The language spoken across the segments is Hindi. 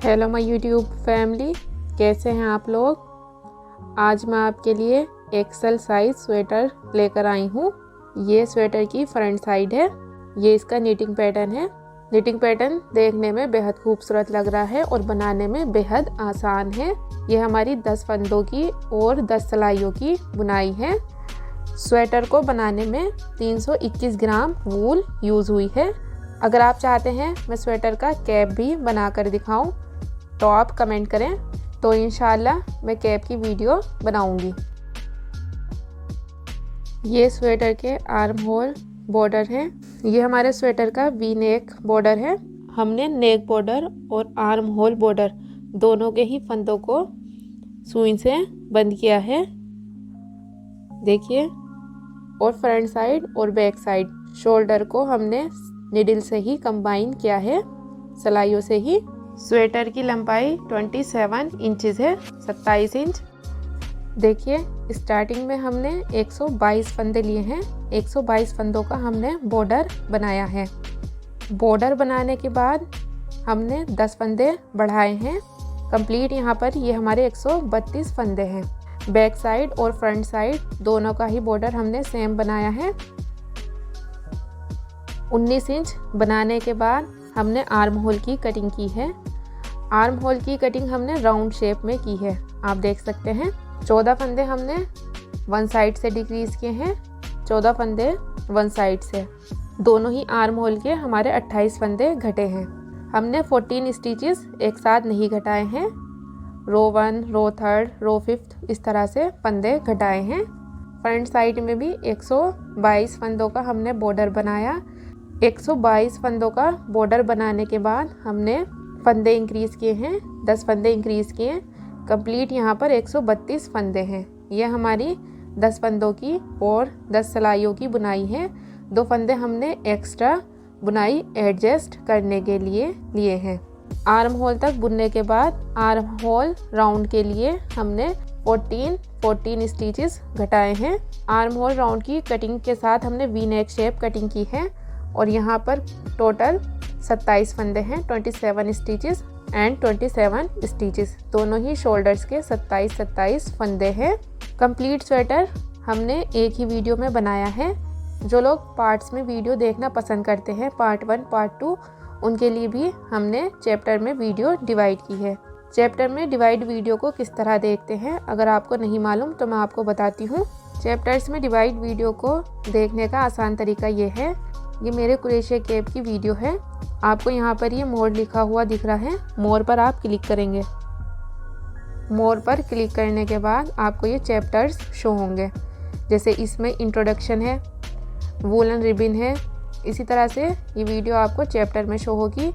हेलो माय यूट्यूब फैमिली, कैसे हैं आप लोग। आज मैं आपके लिए एक्सेल साइज स्वेटर लेकर आई हूँ। ये स्वेटर की फ्रंट साइड है। ये इसका नीटिंग पैटर्न है। नीटिंग पैटर्न देखने में बेहद खूबसूरत लग रहा है और बनाने में बेहद आसान है। ये हमारी 10 फंदों की और 10 सिलाइयों की बुनाई है। स्वेटर को बनाने में 321 ग्राम वूल यूज़ हुई है। अगर आप चाहते हैं मैं स्वेटर का कैप भी बना कर दिखाऊं तो आप कमेंट करें, तो इंशाल्लाह मैं कैप की वीडियो बनाऊंगी। ये स्वेटर के आर्म होल बॉर्डर है। ये हमारे स्वेटर का वी नेक बॉर्डर है। हमने नेक बॉर्डर और आर्म होल बॉर्डर दोनों के ही फंदों को सुई से बंद किया है, देखिए। और फ्रंट साइड और बैक साइड शोल्डर को हमने निडल से ही कंबाइन किया है, सिलाइयों से ही। स्वेटर की लंबाई 27 इंचेस है, 27 इंच। देखिए, स्टार्टिंग में हमने 122 फंदे लिए हैं। 122 फंदों का हमने बॉर्डर बनाया है। बॉर्डर बनाने के बाद हमने 10 फंदे बढ़ाए हैं। कंप्लीट यहाँ पर ये हमारे 132 फंदे हैं। बैक साइड और फ्रंट साइड दोनों का ही बॉर्डर हमने सेम बनाया है। 19 इंच बनाने के बाद हमने आर्म होल की कटिंग की है। आर्म होल की कटिंग हमने राउंड शेप में की है, आप देख सकते हैं। 14 फंदे हमने वन साइड से डिक्रीज किए हैं, 14 फंदे वन साइड से। दोनों ही आर्म होल के हमारे 28 फंदे घटे हैं। हमने 14 स्टिचेस एक साथ नहीं घटाए हैं। रो 1, रो 3, रो 5 इस तरह से फंदे घटाए हैं। फ्रंट साइड में भी 122 फंदों का हमने बॉर्डर बनाया। 122 फंदों का बॉर्डर बनाने के बाद हमने फंदे इंक्रीज किए हैं, 10 फंदे इंक्रीज किए। कंप्लीट यहाँ पर 132 फंदे हैं। ये हमारी 10 फंदों की और 10 सिलाइयों की बुनाई है। 2 फंदे हमने एक्स्ट्रा बुनाई एडजस्ट करने के लिए हैं। आर्म होल तक बुनने के बाद आर्म होल राउंड के लिए हमने 14 स्टिचेस घटाए हैं। आर्म होल राउंड की कटिंग के साथ हमने वी नेक शेप कटिंग की है और यहाँ पर टोटल 27 फंदे हैं, 27 स्टिचेस एंड 27 स्टिचेस। दोनों ही शोल्डर्स के 27 फंदे हैं। कंप्लीट स्वेटर हमने एक ही वीडियो में बनाया है। जो लोग पार्ट्स में वीडियो देखना पसंद करते हैं, पार्ट 1, पार्ट 2, उनके लिए भी हमने चैप्टर में वीडियो डिवाइड की है। चैप्टर में डिवाइड वीडियो को किस तरह देखते हैं, अगर आपको नहीं मालूम तो मैं आपको बताती हूँ। चैप्टर्स में डिवाइड वीडियो को देखने का आसान तरीका ये है। ये मेरे क्रोशे कैप की वीडियो है। आपको यहाँ पर ये मोर लिखा हुआ दिख रहा है। मोर पर आप क्लिक करेंगे। मोर पर क्लिक करने के बाद आपको ये चैप्टर्स शो होंगे। जैसे इसमें इंट्रोडक्शन है, वूलन रिबन है। इसी तरह से ये वीडियो आपको चैप्टर में शो होगी।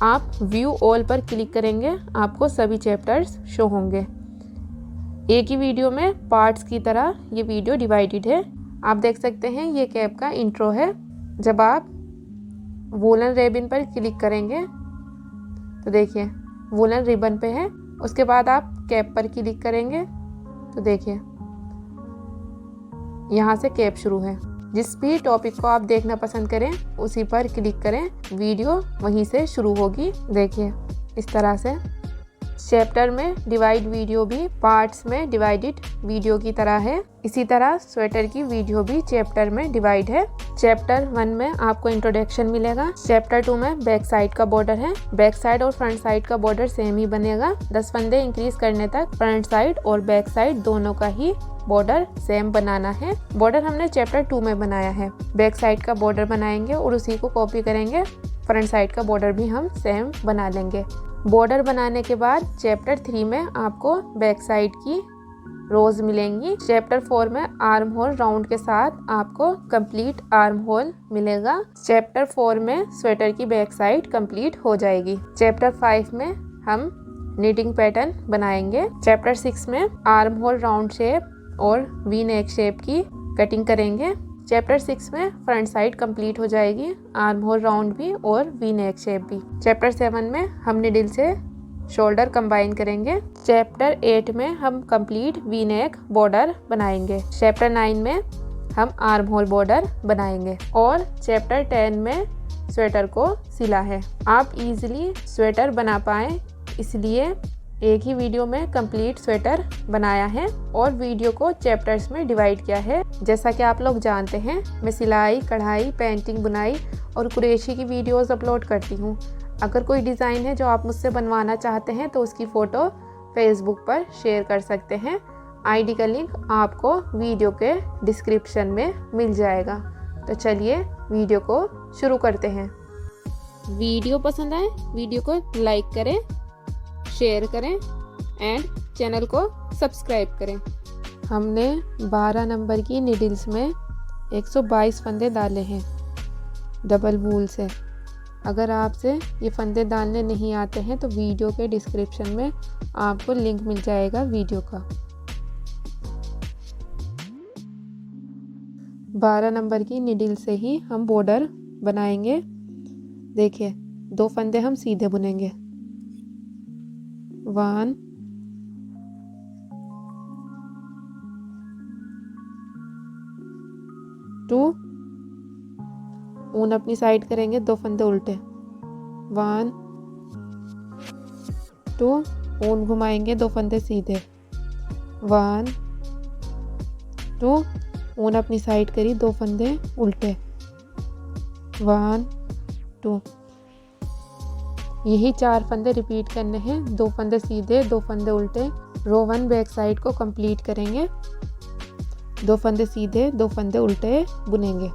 आप व्यू ऑल पर क्लिक करेंगे, आपको सभी चैप्टर्स शो होंगे। एक ही वीडियो में पार्ट्स की तरह ये वीडियो डिवाइडेड है। आप देख सकते हैं ये कैप का इंट्रो है। जब आप वूलन रिबन पर क्लिक करेंगे तो देखिए वूलन रिबन पे है। उसके बाद आप कैप पर क्लिक करेंगे तो देखिए यहाँ से कैप शुरू है। जिस भी टॉपिक को आप देखना पसंद करें उसी पर क्लिक करें, वीडियो वहीं से शुरू होगी। देखिए इस तरह से चैप्टर में डिवाइड वीडियो भी पार्ट्स में डिवाइडेड वीडियो की तरह है। इसी तरह स्वेटर की वीडियो भी चैप्टर में डिवाइड है। चैप्टर 1 में आपको इंट्रोडक्शन मिलेगा। चैप्टर 2 में बैक साइड का बॉर्डर है। बैक साइड और फ्रंट साइड का बॉर्डर सेम ही बनेगा। 10 फंदे इंक्रीज करने तक फ्रंट साइड और बैक साइड दोनों का ही बॉर्डर सेम बनाना है। बॉर्डर हमने चैप्टर 2 में बनाया है। बैक साइड का बॉर्डर बनाएंगे और उसी को कॉपी करेंगे। फ्रंट साइड का बॉर्डर भी हम सेम बना लेंगे। बॉर्डर बनाने के बाद चैप्टर 3 में आपको बैक साइड की रोज मिलेंगी। चैप्टर 4 में आर्म होल राउंड के साथ आपको कंप्लीट आर्म होल मिलेगा। चैप्टर 4 में स्वेटर की बैक साइड कंप्लीट हो जाएगी। चैप्टर 5 में हम नीटिंग पैटर्न बनाएंगे। चैप्टर 6 में आर्म होल राउंड शेप और वी नेक शेप की कटिंग करेंगे। चैप्टर 6 में फ्रंट साइड कंप्लीट हो जाएगी, आर्म होल राउंड भी और वी नेक शेप भी। चैप्टर 7 में हम निडल से शोल्डर कंबाइन करेंगे। चैप्टर 8 में हम कंप्लीट वी नेक बॉर्डर बनाएंगे। चैप्टर 9 में हम आर्म होल बॉर्डर बनाएंगे और चैप्टर 10 में स्वेटर को सिला है। आप इजीली स्वेटर बना पाएँ इसलिए एक ही वीडियो में कंप्लीट स्वेटर बनाया है और वीडियो को चैप्टर्स में डिवाइड किया है। जैसा कि आप लोग जानते हैं, मैं सिलाई, कढ़ाई, पेंटिंग, बुनाई और कुरेशी की वीडियोस अपलोड करती हूँ। अगर कोई डिज़ाइन है जो आप मुझसे बनवाना चाहते हैं तो उसकी फ़ोटो फेसबुक पर शेयर कर सकते हैं। आईडी का लिंक आपको वीडियो के डिस्क्रिप्शन में मिल जाएगा। तो चलिए वीडियो को शुरू करते हैं। वीडियो पसंद आए वीडियो को लाइक करें, शेयर करें एंड चैनल को सब्सक्राइब करें। हमने 12 नंबर की नीडल्स में 122 फंदे डाले हैं डबल वूल से। अगर आपसे ये फंदे डालने नहीं आते हैं तो वीडियो के डिस्क्रिप्शन में आपको लिंक मिल जाएगा वीडियो का। 12 नंबर की नीडल से ही हम बॉर्डर बनाएंगे। देखिए, 2 फंदे हम सीधे बुनेंगे, 1 2, ऊन अपनी साइड करेंगे, 2 फंदे उल्टे, 1 2, ऊन घुमाएंगे, 2 फंदे सीधे, 1 2, ऊन अपनी साइड करी, 2 फंदे उल्टे, 1 2। यही 4 फंदे रिपीट करने हैं, 2 फंदे सीधे, 2 फंदे उल्टे। रो 1 बैक साइड को कंप्लीट करेंगे, 2 फंदे सीधे, 2 फंदे उल्टे बुनेंगे।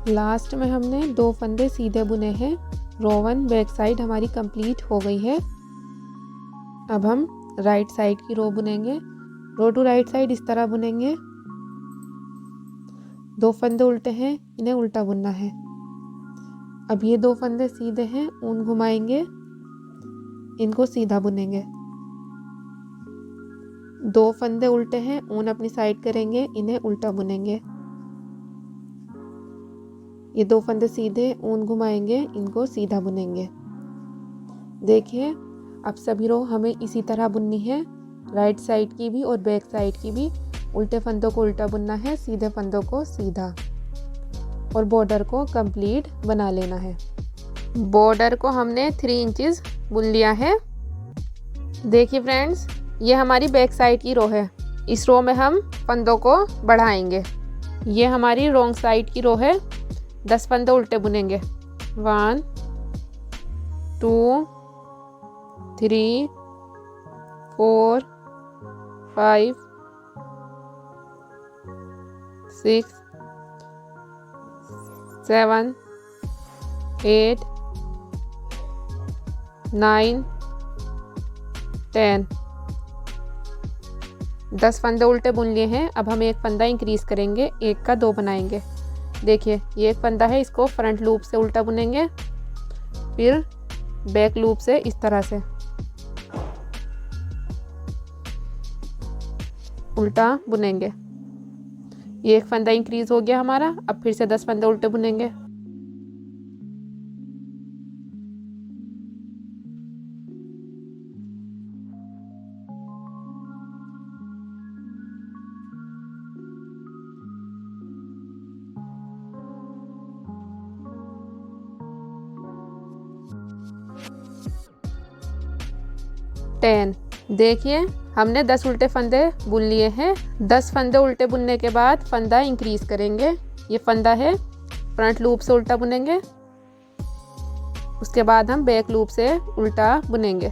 लास्ट में हमने 2 फंदे सीधे बुने हैं। रो 1 बैक साइड हमारी कंप्लीट हो गई है। अब हम राइट साइड की रो बुनेंगे। रो टू राइट साइड इस तरह बुनेंगे, 2 फंदे उल्टे हैं, इन्हें उल्टा बुनना है। अब ये 2 फंदे सीधे हैं, ऊन घुमाएंगे, इनको सीधा बुनेंगे। 2 फंदे उल्टे हैं, ऊन अपनी साइड करेंगे, इन्हें उल्टा बुनेंगे। ये 2 फंदे सीधे, ऊन घुमाएंगे, इनको सीधा बुनेंगे। देखिए, अब सभी रो हमें इसी तरह बुननी है, राइट साइड की भी और बैक साइड की भी। उल्टे फंदों को उल्टा बुनना है, सीधे फंदों को सीधा, और बॉर्डर को कंप्लीट बना लेना है। बॉर्डर को हमने 3 इंचेस बुन लिया है। देखिए फ्रेंड्स, ये हमारी बैक साइड की रो है। इस रो में हम फंदों को बढ़ाएंगे। ये हमारी रॉन्ग साइड की रो है। 10 फंदे उल्टे बुनेंगे, 1 2 3 4 5 6 7 8 9 10। 10 फंदे उल्टे बुन लिए हैं। अब हम एक फंदा इंक्रीज करेंगे, 1 का 2 बनाएंगे। देखिए, ये एक फंदा है, इसको फ्रंट लूप से उल्टा बुनेंगे, फिर बैक लूप से इस तरह से उल्टा बुनेंगे। ये एक फंदा इंक्रीज हो गया हमारा। अब फिर से 10 फंदे उल्टे बुनेंगे। देखिए, हमने 10 उल्टे फंदे बुन लिए हैं। 10 फंदे उल्टे बुनने के बाद फंदा इंक्रीज करेंगे। ये फंदा है, फ्रंट लूप से उल्टा बुनेंगे, उसके बाद हम बैक लूप से उल्टा बुनेंगे।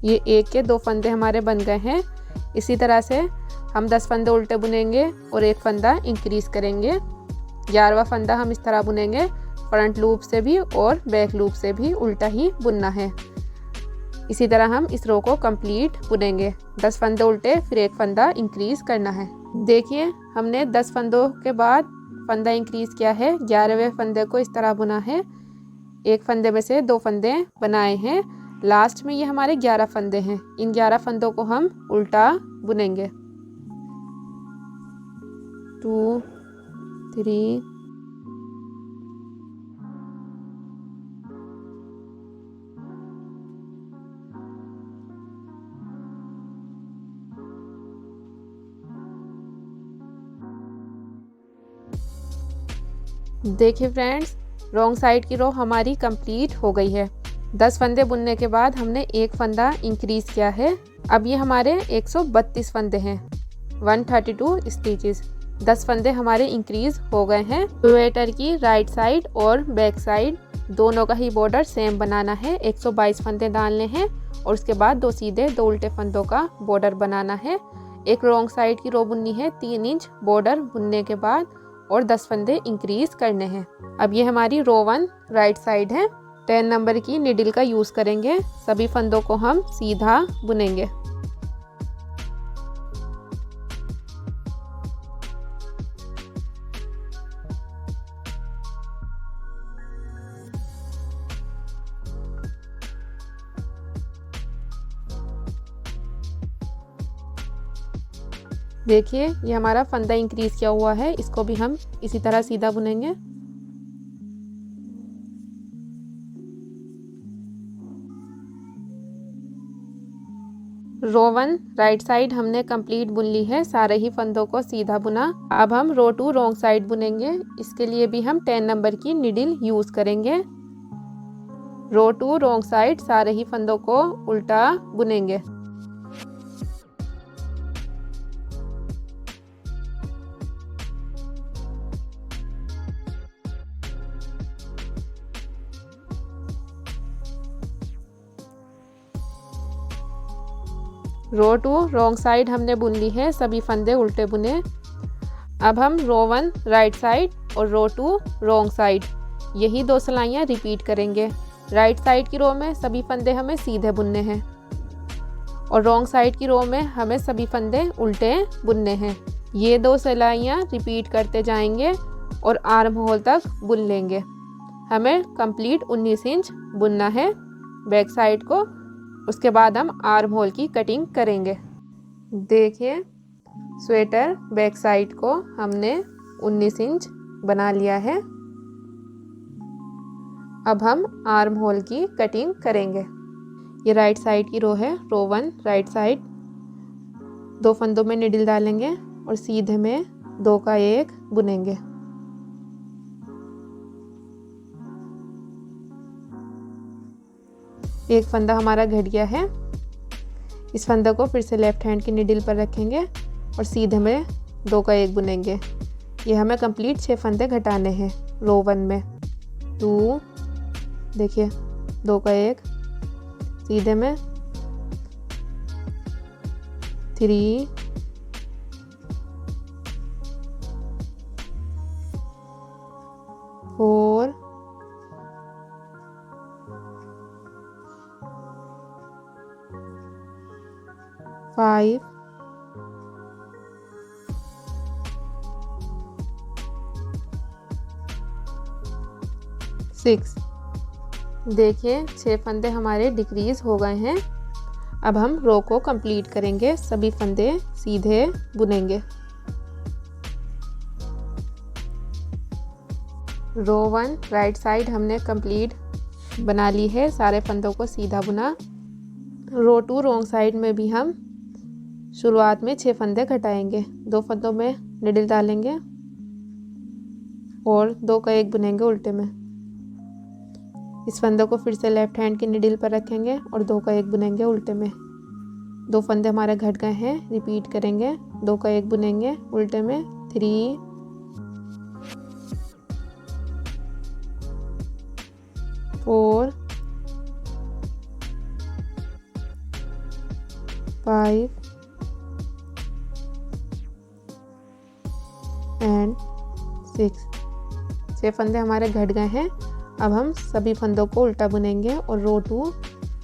ये 1 के 2 फंदे हमारे बन गए हैं। इसी तरह से हम 10 फंदे उल्टे बुनेंगे और 1 फंदा इंक्रीज करेंगे। 11वां फंदा हम इस तरह बुनेंगे, फ्रंट लूप से भी और बैक लूप से भी उल्टा ही बुनना है। इसी तरह हम इस रो को कंप्लीट बुनेंगे। 10 फंदे उल्टे, फिर 1 फंदा इंक्रीज करना है। देखिए, हमने 10 फंदों के बाद फंदा इंक्रीज किया है। 11वें फंदे को इस तरह बुना है। 1 फंदे में से 2 फंदे बनाए हैं। लास्ट में ये हमारे 11 फंदे हैं। इन 11 फंदों को हम उल्टा बुनेंगे। 2 3 4 देखिए फ्रेंड्स, रॉन्ग साइड की रो हमारी कंप्लीट हो गई है। 10 फंदे बुनने के बाद हमने एक फंदा इंक्रीज किया है। अब ये हमारे 132 फंदे हैं, 132 स्टिचेस। 10 फंदे हमारे इंक्रीज हो गए हैं। स्वेटर की राइट साइड और बैक साइड दोनों का ही बॉर्डर सेम बनाना है। 122 फंदे डालने हैं और उसके बाद 2 सीधे 2 उल्टे फंदों का बॉर्डर बनाना है। एक रॉन्ग साइड की रो बुननी है 3 इंच बॉर्डर बुनने के बाद और 10 फंदे इंक्रीज करने हैं। अब ये हमारी रो 1 राइट साइड है। 10 नंबर की निडल का यूज़ करेंगे। सभी फंदों को हम सीधा बुनेंगे। देखिए, ये हमारा फंदा इंक्रीज किया हुआ है, इसको भी हम इसी तरह सीधा बुनेंगे। रो 1 राइट साइड हमने कंप्लीट बुन ली है, सारे ही फंदों को सीधा बुना। अब हम रो 2 रॉन्ग साइड बुनेंगे। इसके लिए भी हम 10 नंबर की निडल यूज़ करेंगे। रो 2 रॉन्ग साइड सारे ही फंदों को उल्टा बुनेंगे। रो 2 रॉन्ग साइड हमने बुन ली है, सभी फंदे उल्टे बुने। अब हम रो 1 राइट साइड और रो 2 रॉन्ग साइड यही 2 सिलाइयाँ रिपीट करेंगे। राइट साइड की रो में सभी फंदे हमें सीधे बुनने हैं और रॉन्ग साइड की रो में हमें सभी फंदे उल्टे बुनने हैं। ये 2 सिलाइयाँ रिपीट करते जाएंगे और आर्म होल तक बुन लेंगे। हमें कंप्लीट 19 इंच बुनना है बैक साइड को। उसके बाद हम आर्म होल की कटिंग करेंगे। देखिए, स्वेटर बैक साइड को हमने 19 इंच बना लिया है। अब हम आर्म होल की कटिंग करेंगे। ये राइट साइड की रो है, रो 1 राइट साइड। 2 फंदों में निडल डालेंगे और सीधे में 2 का 1 बुनेंगे। एक फंदा हमारा घट गया है। इस फंदे को फिर से लेफ्ट हैंड की निडल पर रखेंगे और सीधे में 2 का 1 बुनेंगे। ये हमें कंप्लीट 6 फंदे घटाने हैं। रो 1 में 2, देखिए 2 का 1, सीधे में 3, 4, 5, 6। देखिए, 6 फंदे हमारे डिक्रीज हो गए हैं। अब हम रो को कंप्लीट करेंगे। सभी फंदे सीधे बुनेंगे। रो 1 राइट साइड हमने कंप्लीट बना ली है, सारे फंदों को सीधा बुना। रो 2 रॉन्ग साइड में भी हम शुरुआत में 6 फंदे घटाएंगे। 2 फंदों में निडल डालेंगे और 2 का 1 बुनेंगे उल्टे में। इस फंदे को फिर से लेफ्ट हैंड की निडल पर रखेंगे और 2 का 1 बुनेंगे उल्टे में। 2 फंदे हमारे घट गए हैं, रिपीट करेंगे। 2 का 1 बुनेंगे उल्टे में। 3, 4, 5 एंड 6। 6 फंदे हमारे घट गए हैं। अब हम सभी फंदों को उल्टा बुनेंगे और रो 2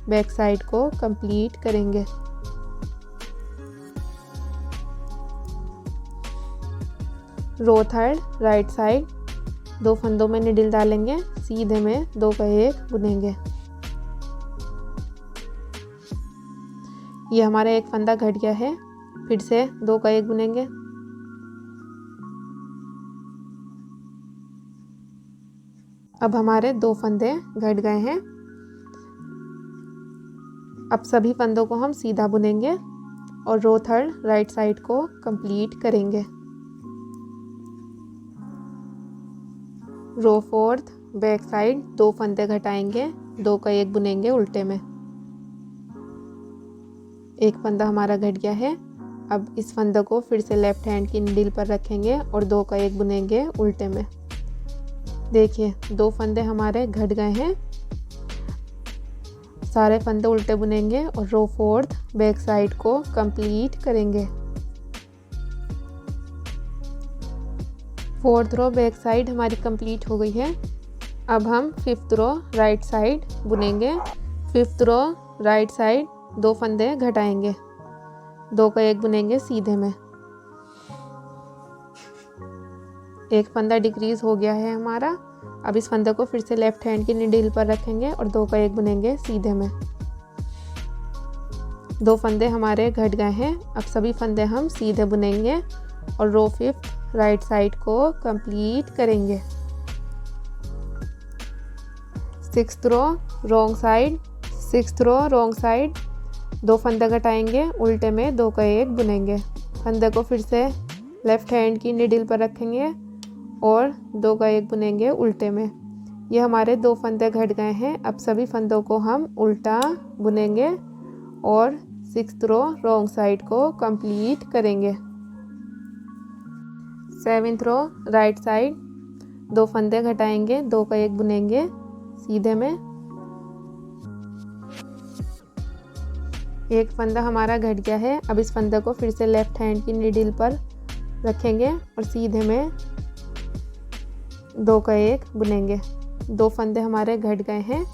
बैक साइड को कंप्लीट करेंगे। रो 3 राइट साइड 2 फंदों में निडल डालेंगे, सीधे में 2 का 1 बुनेंगे। ये हमारा एक फंदा घट गया है, फिर से 2 का 1 बुनेंगे। अब हमारे 2 फंदे घट गए हैं। अब सभी फंदों को हम सीधा बुनेंगे और रो 3 राइट साइड को कंप्लीट करेंगे। रो फोर्थ बैक साइड 2 फंदे घटाएंगे, 2 का 1 बुनेंगे उल्टे में। एक फंदा हमारा घट गया है। अब इस फंदे को फिर से लेफ्ट हैंड की नीडल पर रखेंगे और 2 का 1 बुनेंगे उल्टे में। देखिए 2 फंदे हमारे घट गए हैं। सारे फंदे उल्टे बुनेंगे और रो फोर्थ बैक साइड को कंप्लीट करेंगे। फोर्थ रो बैक साइड हमारी कंप्लीट हो गई है। अब हम फिफ्थ रो राइट साइड बुनेंगे। फिफ्थ रो राइट साइड 2 फंदे घटाएंगे, 2 का 1 बुनेंगे सीधे में। एक फंदा डिक्रीज हो गया है हमारा। अब इस फंदे को फिर से लेफ्ट हैंड की नीडल पर रखेंगे और 2 का 1 बुनेंगे सीधे में। 2 फंदे हमारे घट गए हैं। अब सभी फंदे हम सीधे बुनेंगे और रो फिफ्थ राइट साइड को कंप्लीट करेंगे। Sixth row wrong side. Sixth row wrong side 2 फंदे घटाएंगे, उल्टे में 2 का 1 बुनेंगे। फंदे को फिर से लेफ्ट हैंड की नीडल पर रखेंगे और 2 का 1 बुनेंगे उल्टे में। ये हमारे 2 फंदे घट गए हैं। अब सभी फंदों को हम उल्टा बुनेंगे और सिक्स्थ रो रॉन्ग साइड को कंप्लीट करेंगे। सेवेंथ रो राइट साइड 2 फंदे घटाएंगे, 2 का 1 बुनेंगे सीधे में। एक फंदा हमारा घट गया है। अब इस फंदे को फिर से लेफ्ट हैंड की नीडल पर रखेंगे और सीधे में 2 का 1 बुनेंगे। 2 फंदे हमारे घट गए हैं।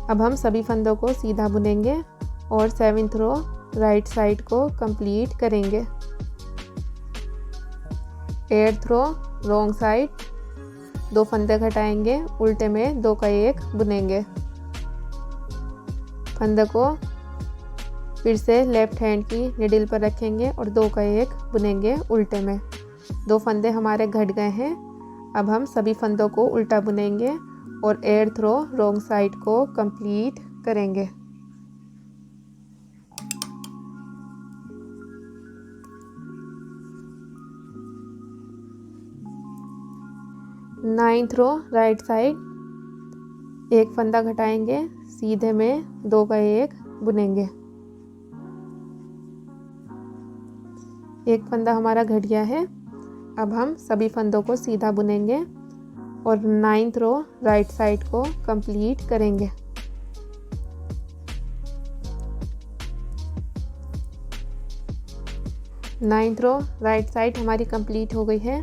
अब हम सभी फंदों को सीधा बुनेंगे और सेवेंथ रो राइट साइड को कंप्लीट करेंगे। एट्थ रो रॉन्ग साइड 2 फंदे घटाएंगे, उल्टे में 2 का 1 बुनेंगे। फंदे को फिर से लेफ्ट हैंड की नीडल पर रखेंगे और 2 का 1 बुनेंगे उल्टे में। 2 फंदे हमारे घट गए हैं। अब हम सभी फंदों को उल्टा बुनेंगे और एट्थ रो रॉन्ग साइड को कंप्लीट करेंगे। नाइन्थ रो राइट साइड 1 फंदा घटाएंगे, सीधे में 2 का 1 बुनेंगे। एक फंदा हमारा घट गया है। अब हम सभी फंदों को सीधा बुनेंगे और नाइन्थ रो राइट साइड को कंप्लीट करेंगे। नाइन्थ रो राइट साइड हमारी कंप्लीट हो गई है।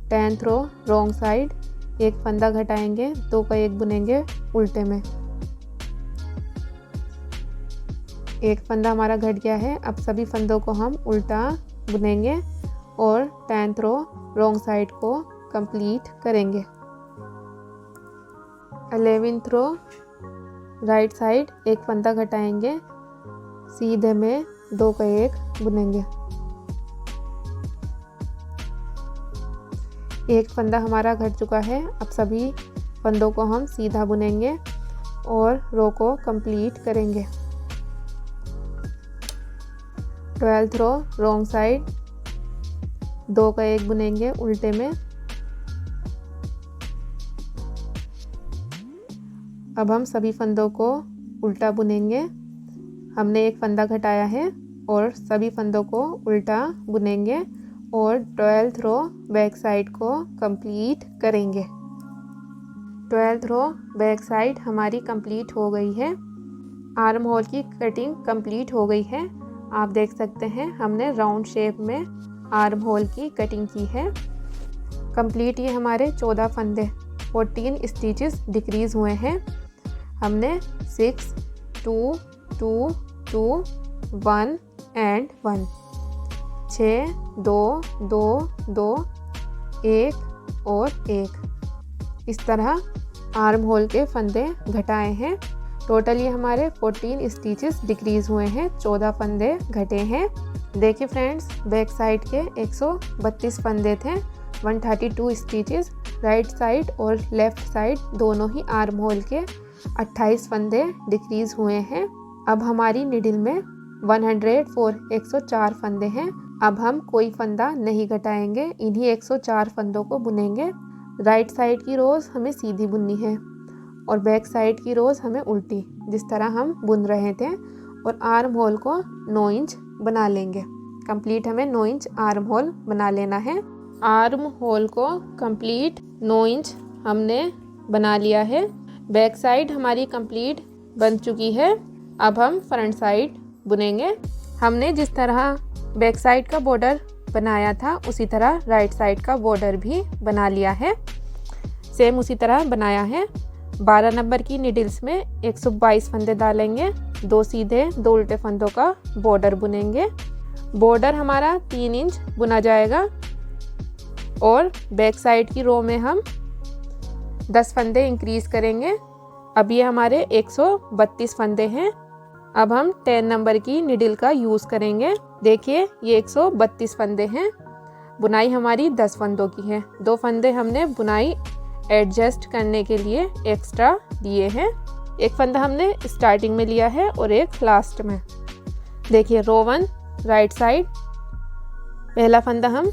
10th रो रॉन्ग साइड 1 फंदा घटाएंगे, 2 का 1 बुनेंगे उल्टे में। एक फंदा हमारा घट गया है। अब सभी फंदों को हम उल्टा बुनेंगे और 10th रो रॉन्ग साइड को कंप्लीट करेंगे। 11th रो राइट साइड 1 फंदा घटाएंगे, सीधे में 2 का 1 बुनेंगे। एक फंदा हमारा घट चुका है। अब सभी फंदों को हम सीधा बुनेंगे और रो को कंप्लीट करेंगे। 12th रो रॉन्ग साइड 2 का 1 बुनेंगे उल्टे में। अब हम सभी फंदों को उल्टा बुनेंगे। हमने 1 फंदा घटाया है और सभी फंदों को उल्टा बुनेंगे और 12th रो बैक साइड को कंप्लीट करेंगे। 12th रो बैक साइड हमारी कंप्लीट हो गई है। आर्म होल की कटिंग कंप्लीट हो गई है। आप देख सकते हैं हमने राउंड शेप में आर्म होल की कटिंग की है। कंप्लीट ये हमारे 14 फंदे 14 स्टिचेस डिक्रीज हुए हैं। हमने 6 2 2 2 1 एंड 1 6 2 2 2 1 और 1 इस तरह आर्म होल के फंदे घटाए हैं। टोटल ये हमारे 14 स्टिचेस डिक्रीज हुए हैं, 14 फंदे घटे हैं। देखिए फ्रेंड्स, बैक साइड के 132 फंदे थे, 132 स्टिचेस। राइट साइड और लेफ्ट साइड दोनों ही आर्म होल के 28 फंदे डिक्रीज हुए हैं। अब हमारी निडल में 104 फंदे हैं। अब हम कोई फंदा नहीं घटाएंगे, इन्हीं 104 फंदों को बुनेंगे। राइट साइड की रोज़ हमें सीधी बुननी है और बैक साइड की रोज़ हमें उल्टी, जिस तरह हम बुन रहे थे। और आर्म होल को 9 इंच बना लेंगे। कंप्लीट हमें 9 इंच आर्म होल बना लेना है। आर्म होल को कंप्लीट 9 इंच हमने बना लिया है। बैक साइड हमारी कंप्लीट बन चुकी है। अब हम फ्रंट साइड बुनेंगे। हमने जिस तरह बैक साइड का बॉर्डर बनाया था उसी तरह राइट साइड का बॉर्डर भी बना लिया है। सेम उसी तरह बनाया है। 12 नंबर की नीडल्स में 122 फंदे डालेंगे। 2 सीधे 2 उल्टे फंदों का बॉर्डर बुनेंगे। बॉर्डर हमारा 3 इंच बुना जाएगा और बैक साइड की रो में हम 10 फंदे इंक्रीज करेंगे। अब ये हमारे 132 फंदे हैं। अब हम 10 नंबर की नीडल का यूज़ करेंगे। देखिए ये 132 फंदे हैं। बुनाई हमारी 10 फंदों की है। 2 फंदे हमने बुनाई एडजस्ट करने के लिए एक्स्ट्रा दिए हैं। एक फंदा हमने स्टार्टिंग में लिया है और एक लास्ट में। देखिए रो 1 राइट साइड, पहला फंदा हम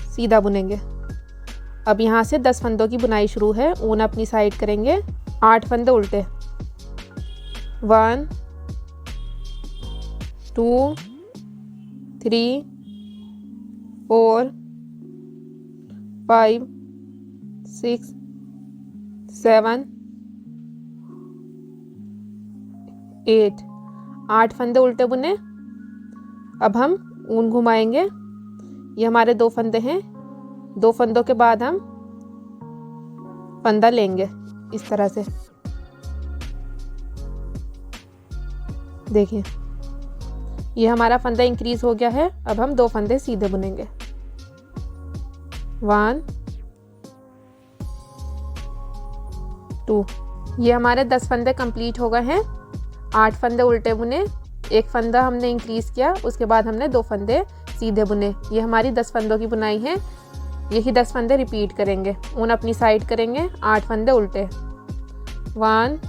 सीधा बुनेंगे। अब यहाँ से 10 फंदों की बुनाई शुरू है। ऊन अपनी साइड करेंगे। 8 फंदे उल्टे, 1 2 3 4 5 6 7 8 8 फंदे उल्टे बुने। अब हम ऊन घुमाएंगे। ये हमारे 2 फंदे हैं। 2 फंदों के बाद हम फंदा लेंगे इस तरह से। देखिए ये हमारा फंदा इंक्रीज हो गया है। अब हम 2 फंदे सीधे बुनेंगे। 1 2। ये हमारे 10 फंदे कंप्लीट हो गए हैं। 8 फंदे उल्टे बुने, एक फंदा हमने इंक्रीज किया, उसके बाद हमने 2 फंदे सीधे बुने। ये हमारी 10 फंदों की बुनाई है। यही 10 फंदे रिपीट करेंगे। ऊन अपनी साइड करेंगे। 8 फंदे उल्टे, 1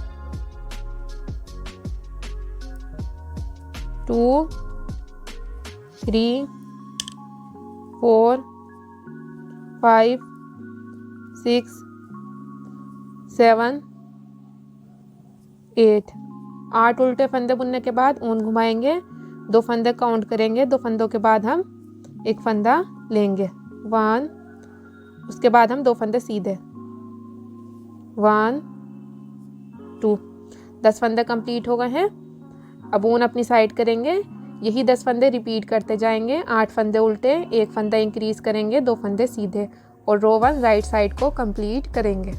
2 3 4 5 6 7 8 8 उल्टे फंदे बुनने के बाद ऊन घुमाएंगे। 2 फंदे काउंट करेंगे। 2 फंदों के बाद हम एक फंदा लेंगे, 1। उसके बाद हम 2 फंदे सीधे, 1 2। 10 फंदे कंप्लीट हो गए हैं। अब ऊन अपनी साइड करेंगे। यही 10 फंदे रिपीट करते जाएंगे। 8 फंदे उल्टे, एक फंदा इंक्रीज करेंगे, 2 फंदे सीधे और रो 1 राइट साइड को कंप्लीट करेंगे।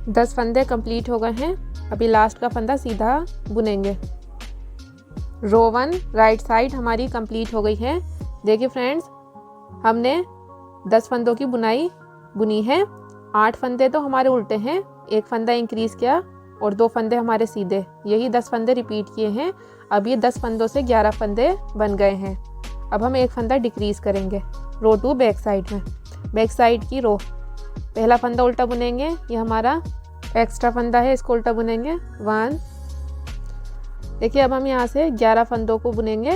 दस फंदे कंप्लीट हो गए हैं। अभी लास्ट का फंदा सीधा बुनेंगे। रो 1 राइट साइड हमारी कंप्लीट हो गई है। देखिए फ्रेंड्स, हमने 10 फंदों की बुनाई बुनी है। 8 फंदे तो हमारे उल्टे हैं, एक फंदा इंक्रीज किया और 2 फंदे हमारे सीधे। यही 10 फंदे रिपीट किए हैं। अब ये 10 फंदों से 11 फंदे बन गए हैं। अब हम एक फंदा डिक्रीज करेंगे रो 2 बैक साइड में। बैक साइड की रो, पहला फंदा उल्टा बुनेंगे। ये हमारा एक्स्ट्रा फंदा है, इसको उल्टा बुनेंगे, 1। देखिए अब हम यहाँ से 11 फंदों को बुनेंगे।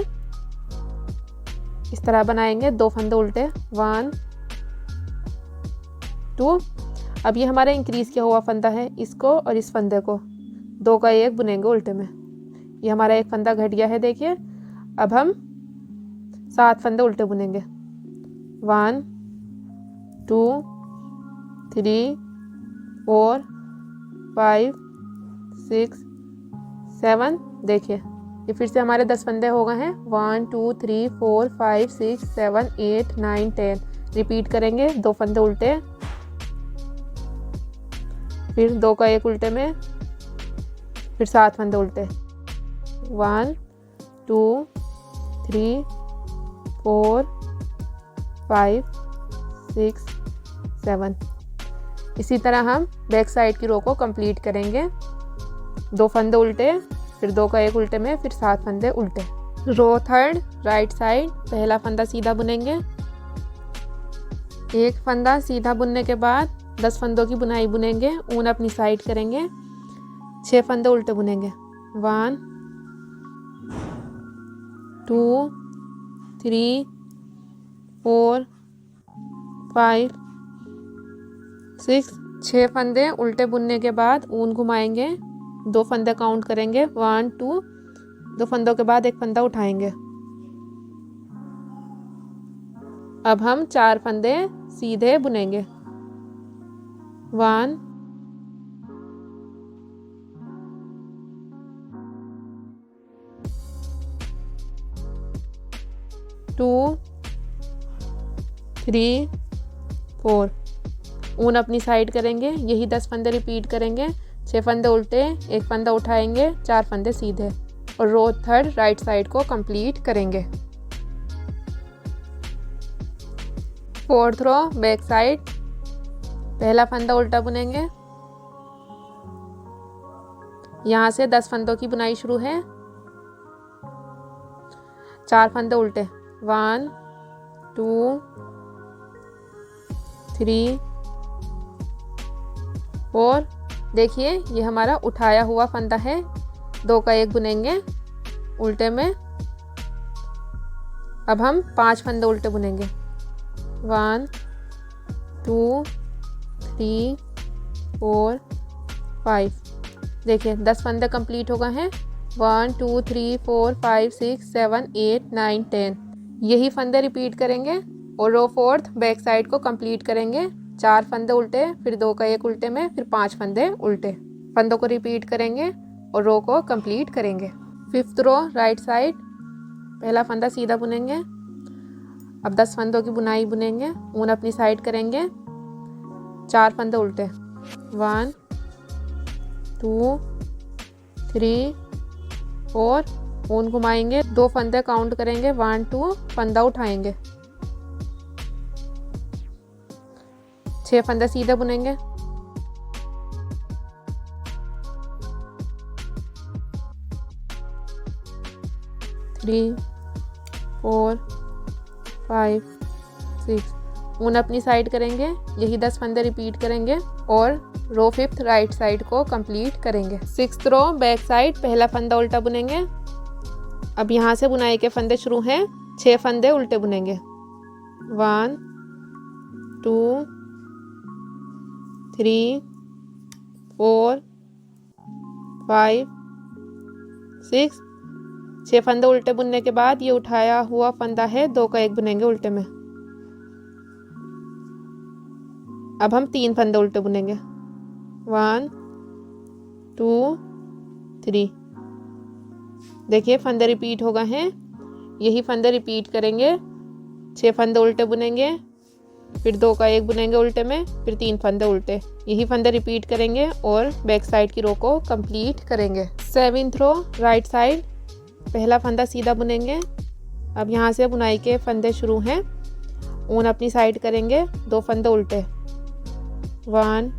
इस तरह बनाएंगे। 2 फंदे उल्टे, 1 2। अब ये हमारा इंक्रीज किया हुआ फंदा है, इसको और इस फंदे को 2 का 1 बुनेंगे उल्टे में। ये हमारा एक फंदा घट गया है। देखिए अब हम 7 फंदे उल्टे बुनेंगे, 1 2 3 4 5 6 7। देखिए ये फिर से हमारे 10 फंदे हो गए हैं। 1 2 3 4 5 6 7 8 9 10। रिपीट करेंगे। 2 फंदे उल्टे, फिर 2 का 1 उल्टे में, फिर 7 फंदे उल्टे, 1 2 3 4 5 6 7। इसी तरह हम बैक साइड की रो को कंप्लीट करेंगे। 2 फंदे उल्टे, फिर 2 का 1 उल्टे में, फिर 7 फंदे उल्टे। रो 3 राइट साइड, पहला फंदा सीधा बुनेंगे। एक फंदा सीधा बुनने के बाद 10 फंदों की बुनाई बुनेंगे, ऊन अपनी साइड करेंगे, 6 फंदे उल्टे बुनेंगे। 1 2 3 4 5 6 6 फंदे उल्टे बुनने के बाद ऊन घुमाएंगे, 2 फंदे काउंट करेंगे, 1 2, 2 फंदों के बाद एक फंदा उठाएंगे। अब हम 4 फंदे सीधे बुनेंगे। 1 2 3 4, ऊन अपनी साइड करेंगे, यही 10 फंदे रिपीट करेंगे। 6 फंदे उल्टे, एक फंदा उठाएंगे, 4 फंदे सीधे और रो थर्ड राइट साइड को कंप्लीट करेंगे। 4th रो बैक साइड, पहला फंदा उल्टा बुनेंगे, यहाँ से 10 फंदों की बुनाई शुरू है। 4 फंदे उल्टे, 1 2 3 4। देखिए ये हमारा उठाया हुआ फंदा है, 2 का 1 बुनेंगे उल्टे में। अब हम 5 फंदे उल्टे बुनेंगे। 1 2 3 4 5। देखिए 10 फंदे कंप्लीट हो गए हैं। 1 2 3 4 5 6 7 8 9 10। यही फंदे रिपीट करेंगे और रो 4th बैक साइड को कंप्लीट करेंगे। 4 फंदे उल्टे, फिर 2 का 1 उल्टे में, फिर 5 फंदे उल्टे। फंदों को रिपीट करेंगे और रो को कंप्लीट करेंगे। 5th रो राइट साइड, पहला फंदा सीधा बुनेंगे। अब 10 फंदों की बुनाई बुनेंगे, ऊन अपनी साइड करेंगे, 4 फंदे उल्टे। 1 2 3 4, ऊन घुमाएंगे, 2 फंदे काउंट करेंगे, 1 2, फंदा उठाएंगे, 6 फंदे सीधे बुनेंगे। 3 4 5 6, ऊन अपनी साइड करेंगे, यही 10 फंदे रिपीट करेंगे और रो 5th राइट साइड को कंप्लीट करेंगे। 6th रो बैक साइड, पहला फंदा उल्टा बुनेंगे। अब यहाँ से बुनाई के फंदे शुरू हैं, 6 फंदे उल्टे बुनेंगे। 1 2 3 4 5 6। 6 फंदे उल्टे बुनने के बाद ये उठाया हुआ फंदा है, 2 का 1 बुनेंगे उल्टे में। अब हम 3 फंदे उल्टे बुनेंगे। 1 2 3। देखिए फंदे रिपीट हो गए हैं, यही फंदे रिपीट करेंगे। 6 फंदे उल्टे बुनेंगे, फिर 2 का 1 बुनेंगे उल्टे में, फिर 3 फंदे उल्टे। यही फंदे रिपीट करेंगे और बैक साइड की रो को कंप्लीट करेंगे। 7th रो राइट साइड, पहला फंदा सीधा बुनेंगे। अब यहाँ से बुनाई के फंदे शुरू हैं, ऊन अपनी साइड करेंगे, 2 फंदे उल्टे। 1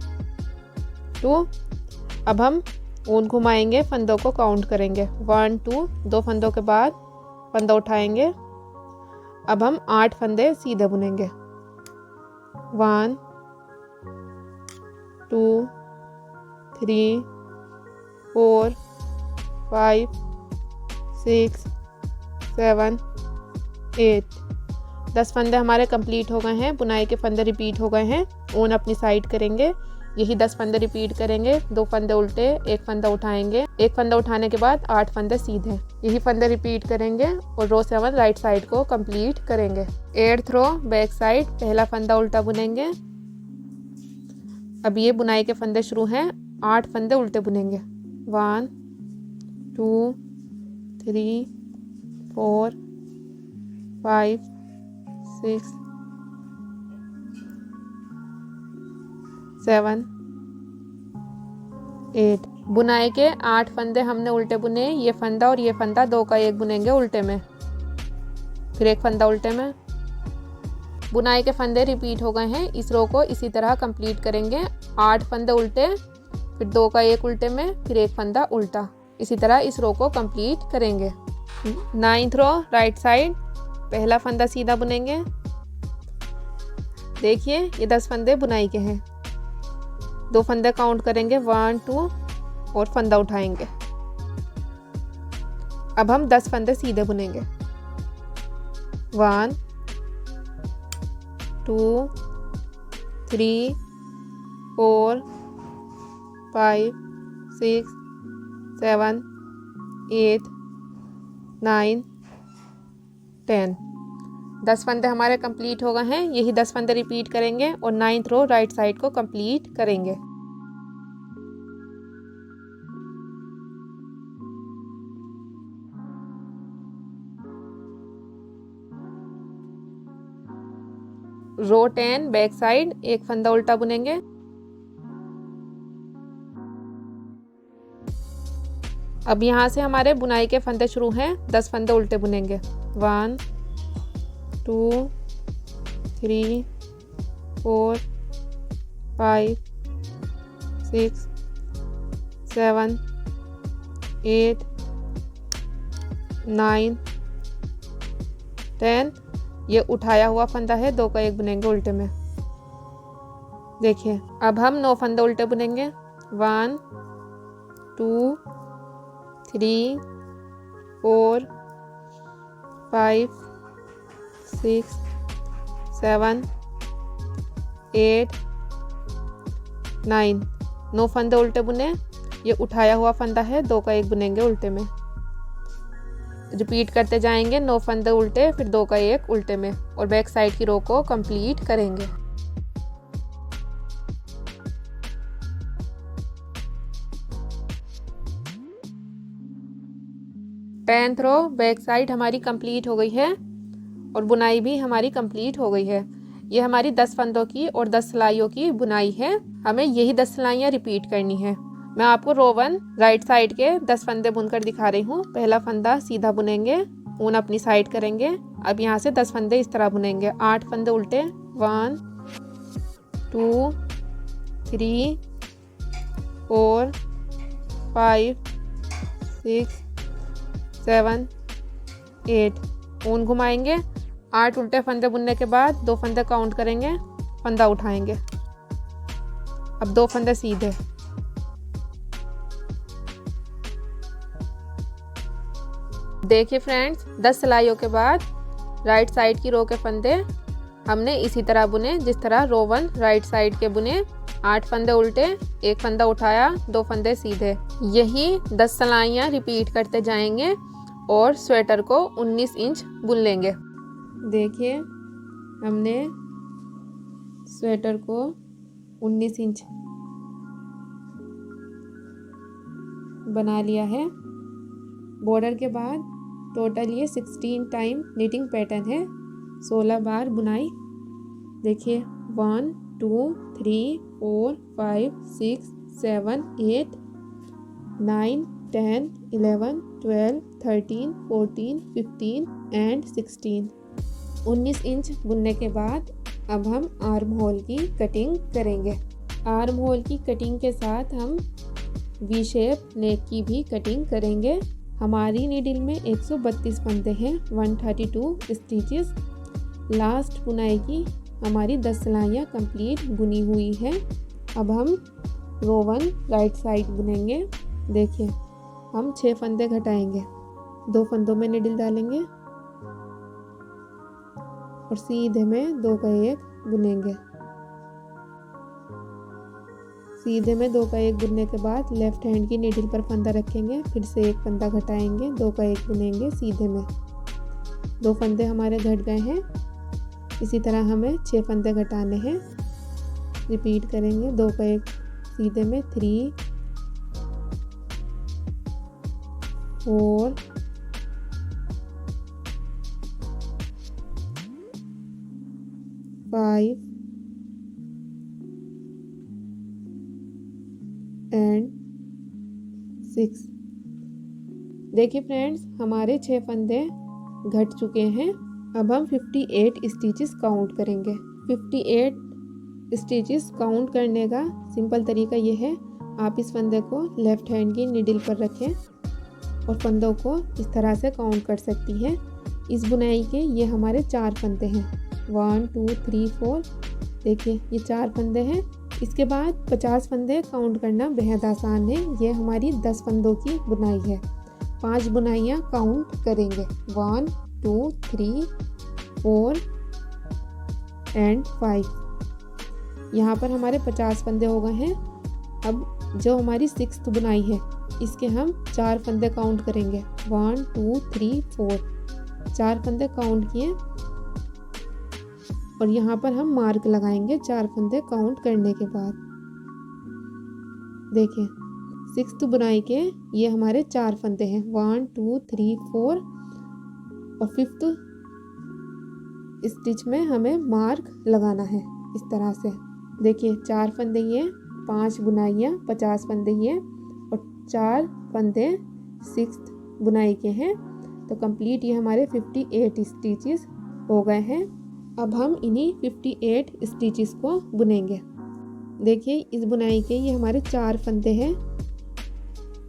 2। अब हम ऊन घुमाएंगे, फंदों को काउंट करेंगे, 1 2, 2 फंदों के बाद फंदा उठाएंगे। अब हम 8 फंदे सीधे बुनेंगे। 1 2 3 4 5 6 7 8। 10 फंदे हमारे कंप्लीट हो गए हैं, बुनाई के फंदे रिपीट हो गए हैं, ऊन अपनी साइड करेंगे, यही 10 फंदे रिपीट करेंगे। 2 फंदे उल्टे, एक फंदा उठाएंगे, एक फंदा उठाने के बाद 8 फंदे सीधे, यही फंदे रिपीट करेंगे और रो 7 राइट साइड को कंप्लीट करेंगे। 8th रो बैक साइड, पहला फंदा उल्टा बुनेंगे। अब ये बुनाई के फंदे शुरू हैं, 8 फंदे उल्टे बुनेंगे। 1 2 3 4 5 6 7 8। बुनाई के 8 फंदे हमने उल्टे बुने, ये फंदा और ये फंदा 2 का 1 बुनेंगे उल्टे में, फिर एक फंदा उल्टे में। बुनाई के फंदे रिपीट हो गए हैं, इस रो को इसी तरह कंप्लीट करेंगे। 8 फंदे उल्टे, फिर 2 का 1 उल्टे में, फिर एक फंदा उल्टा, इसी तरह इस रो को कंप्लीट करेंगे। 9th रो राइट साइड, पहला फंदा सीधा बुनेंगे। देखिए ये 10 फंदे बुनाई के हैं, 2 फंदे काउंट करेंगे 1 2 और फंदा उठाएंगे। अब हम 10 फंदे सीधे बुनेंगे। 1 2 3 4 5 6 7 8 9 10। 10 फंदे हमारे कंप्लीट हो गए हैं। यही 10 फंदे रिपीट करेंगे और 9th रो राइट साइड को कंप्लीट करेंगे। रो 10 बैक साइड एक फंदा उल्टा बुनेंगे। अब यहाँ से हमारे बुनाई के फंदे शुरू हैं। 10 फंदे उल्टे बुनेंगे। 1 2 3 4 5 6 7 8 9 10। ये उठाया हुआ फंदा है, 2 का 1 बुनेंगे उल्टे में। देखिए अब हम 9 फंदे उल्टे बुनेंगे। 1 2 3 4 5 6 7 8 9। 9 फंदे उल्टे बुने। ये उठाया हुआ फंदा है, 2 का 1 बुनेंगे उल्टे में। रिपीट करते जाएंगे। 9 फंदे उल्टे, फिर 2 का 1 उल्टे में, और बैक साइड की रो को कंप्लीट करेंगे। टेंथ रो बैक साइड हमारी कंप्लीट हो गई है और बुनाई भी हमारी कंप्लीट हो गई है। ये हमारी 10 फंदों की और 10 सिलाइयों की बुनाई है। हमें यही 10 सिलाइयाँ रिपीट करनी है। मैं आपको रो 1 राइट साइड के 10 फंदे बुनकर दिखा रही हूँ। पहला फंदा सीधा बुनेंगे, ऊन अपनी साइड करेंगे। अब यहाँ से 10 फंदे इस तरह बुनेंगे। 8 फंदे उल्टे। 1 2 3 4 5 6 7 8। ऊन घुमाएंगे। 8 उल्टे फंदे बुनने के बाद 2 फंदे काउंट करेंगे, फंदा उठाएंगे। अब 2 फंदे सीधे। देखिए फ्रेंड्स, 10 सिलाइयों के बाद राइट साइड की रो के फंदे हमने इसी तरह बुने जिस तरह रो 1 राइट साइड के बुने। 8 फंदे उल्टे, 1 फंदा उठाया, 2 फंदे सीधे। यही 10 सिलाइयाँ रिपीट करते जाएंगे और स्वेटर को 19 इंच बुन लेंगे। देखिए हमने स्वेटर को 19 इंच बना लिया है। बॉर्डर के बाद टोटल ये 16 टाइम नीटिंग पैटर्न है। 16 बार बुनाई। देखिए 1 2 3 4 5 6 7 8 9 10 11 12 13 14 15 एंड 16। 19 इंच बुनने के बाद अब हम आर्म होल की कटिंग करेंगे। आर्म होल की कटिंग के साथ हम वी शेप नेक की भी कटिंग करेंगे। हमारी नीडल में 132 फंदे हैं, 132 स्टिचेस। लास्ट बुनाई की हमारी 10 सिलाइयाँ कंप्लीट बुनी हुई है। अब हम रो 1 राइट साइड बुनेंगे। देखिए हम 6 फंदे घटाएंगे, 2 फंदों में नीडल डालेंगे और सीधे में 2 का 1 बुनेंगे। सीधे में 2 का 1 बुनने के बाद लेफ्ट हैंड की नीडल पर फंदा रखेंगे, फिर से 1 फंदा घटाएंगे, 2 का 1 बुनेंगे सीधे में। 2 फंदे हमारे घट गए हैं। इसी तरह हमें 6 फंदे घटाने हैं। रिपीट करेंगे। 2 का 1 सीधे में, 3 4 5 एंड 6। देखिए फ्रेंड्स, हमारे 6 फंदे घट चुके हैं। अब हम 58 स्टिचेस काउंट करेंगे। 58 स्टिचेस काउंट करने का सिंपल तरीका ये है, आप इस फंदे को लेफ्ट हैंड की नीडल पर रखें और फंदों को इस तरह से काउंट कर सकती हैं। इस बुनाई के ये हमारे 4 फंदे हैं, 1 2 3 4। देखिए ये 4 फंदे हैं। इसके बाद 50 फंदे काउंट करना बेहद आसान है। ये हमारी 10 फंदों की बुनाई है। 5 बुनाइयाँ काउंट करेंगे, 1 2 3 4 एंड 5। यहाँ पर हमारे 50 फंदे हो गए हैं। अब जो हमारी 6th बुनाई है, इसके हम 4 फंदे काउंट करेंगे, 1 2 3 4। 4 फंदे काउंट किए और यहाँ पर हम मार्क लगाएंगे 4 फंदे काउंट करने के बाद। देखिए 6th बुनाई के ये हमारे 4 फंदे हैं, 1 2 3 4 और 5th स्टिच में हमें मार्क लगाना है इस तरह से। देखिए 4 फंदे ये, 5 बुनाइयाँ 50 फंदे ये और 4 फंदे 6th बुनाई के हैं। तो कंप्लीट ये हमारे 58 स्टिचेस हो गए हैं। अब हम इन्हीं 58 स्टिचेस को बुनेंगे। देखिए इस बुनाई के ये हमारे 4 फंदे हैं।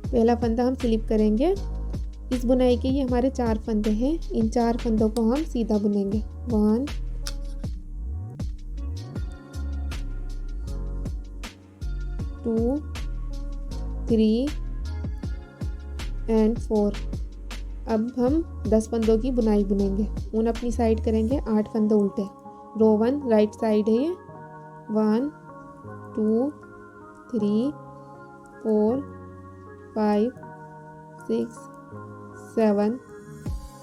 पहला फंदा हम स्लिप करेंगे। इस बुनाई के ये हमारे 4 फंदे हैं। इन 4 फंदों को हम सीधा बुनेंगे, 1 2 3 एंड 4। अब हम 10 फंदों की बुनाई बुनेंगे। ऊन अपनी साइड करेंगे, 8 फंदे उल्टे। रो 1 राइट साइड है ये, 1 2 3 4 5 6 7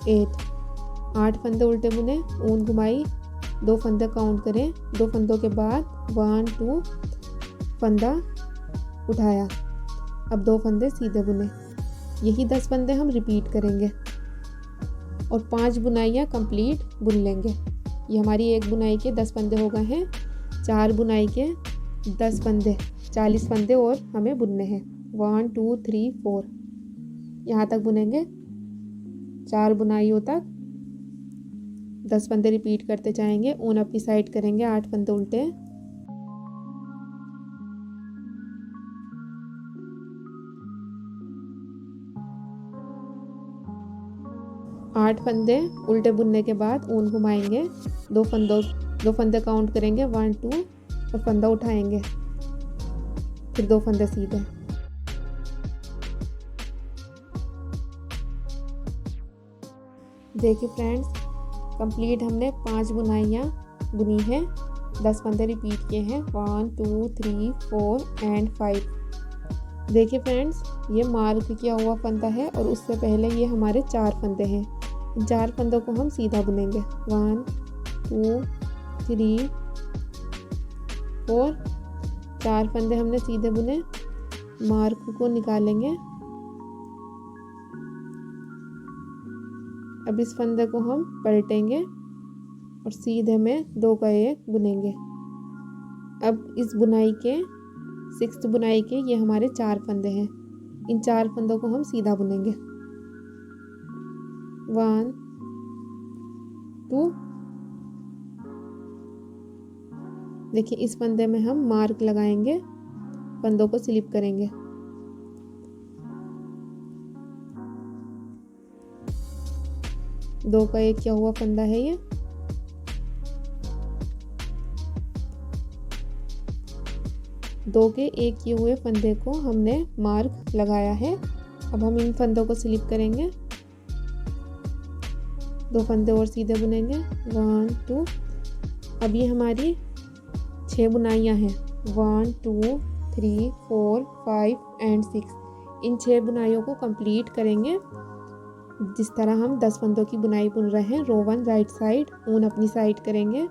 8। 8 फंदे उल्टे बुने, ऊन घुमाई, 2 फंदे काउंट करें। 2 फंदों के बाद 1 2 फंदा उठाया। अब 2 फंदे सीधे बुने। यही 10 फंदे हम रिपीट करेंगे और 5 बुनाइयाँ कंप्लीट बुन लेंगे। ये हमारी एक बुनाई के 10 फंदे हो गए हैं। 4 बुनाई के 10 फंदे, 40 फंदे और हमें बुनने हैं, 1 2 3 4। यहाँ तक बुनेंगे, 4 बुनाइयों तक 10 फंदे रिपीट करते जाएंगे। ऊन अपनी साइड करेंगे, 8 फंदे उल्टे। 8 फंदे उल्टे बुनने के बाद ऊन घुमाएंगे, 2 फंदे काउंट करेंगे, 1 2 और फंदा उठाएंगे, फिर 2 फंदे सीधे। देखिए फ्रेंड्स, कंप्लीट हमने 5 बुनाइयाँ बुनी हैं, 10 फंदे रिपीट किए हैं, 1 2 3 4 एंड 5। देखिए फ्रेंड्स, ये मार्क किया हुआ फंदा है और उससे पहले ये हमारे 4 फंदे हैं। इन 4 फंदों को हम सीधा बुनेंगे, 1 2 3 4। 4 फंदे हमने सीधे बुने, मार्क को निकालेंगे। अब इस फंदे को हम पलटेंगे और सीधे में 2 का 1 बुनेंगे। अब इस बुनाई के 6th बुनाई के ये हमारे 4 फंदे हैं। इन 4 फंदों को हम सीधा बुनेंगे, 1 2। देखिए इस फंदे में हम मार्क लगाएंगे, फंदों को स्लिप करेंगे। दो का 1 किया हुआ फंदा है ये। दो के 1 किए हुए फंदे को हमने मार्क लगाया है। अब हम इन फंदों को स्लिप करेंगे, 2 फंदे और सीधे बुनेंगे, 1 2। अब ये हमारी 6 बुनाइयाँ हैं, 1 2 3 4 5 एंड 6। इन 6 बुनाइयों को कंप्लीट करेंगे जिस तरह हम 10 फंदों की बुनाई बुन रहे हैं। रो 1 राइट साइड, ऊन अपनी साइड करेंगे,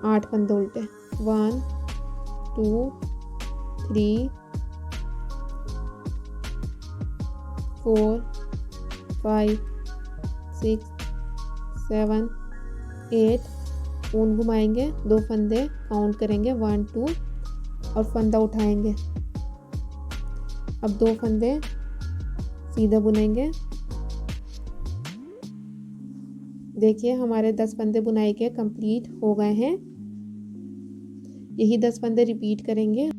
8 फंदे उल्टे, 1 2 3 4 5 6 7 8। ऊन घुमाएंगे, 2 फंदे काउंट करेंगे, 1 2 और फंदा उठाएंगे। अब 2 फंदे सीधे बुनेंगे। देखिए हमारे 10 फंदे बुनाई के कंप्लीट हो गए हैं। यही 10 फंदे रिपीट करेंगे।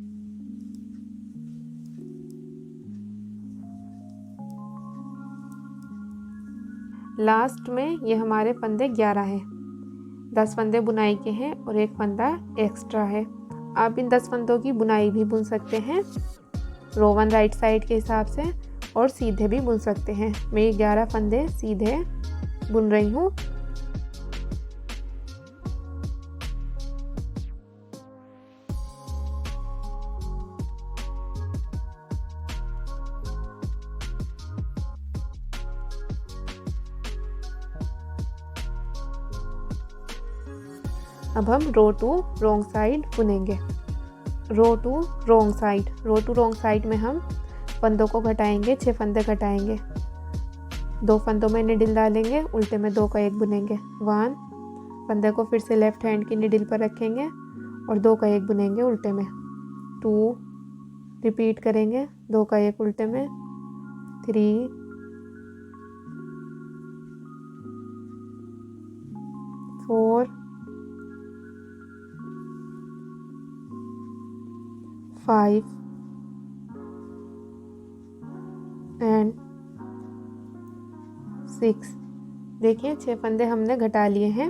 लास्ट में ये हमारे फंदे 11 हैं। 10 फंदे बुनाई के हैं और 1 फंदा एक्स्ट्रा है। आप इन 10 फंदों की बुनाई भी बुन सकते हैं रो 1 राइट साइड के हिसाब से, और सीधे भी बुन सकते हैं। मैं 11 फंदे सीधे बुन रही हूँ। अब हम रो टू रॉन्ग साइड बुनेंगे। रो टू रॉन्ग साइड में हम फंदों को घटाएंगे, 6 फंदे घटाएंगे, 2 फंदों में निडिल डालेंगे, उल्टे में 2 का 1 बुनेंगे। 1 फंदे को फिर से लेफ्ट हैंड की निडिल पर रखेंगे और 2 का 1 बुनेंगे उल्टे में। 2 रिपीट करेंगे, 2 का 1 उल्टे में। 3 4 5 एंड 6। देखिए 6 फंदे हमने घटा लिए हैं।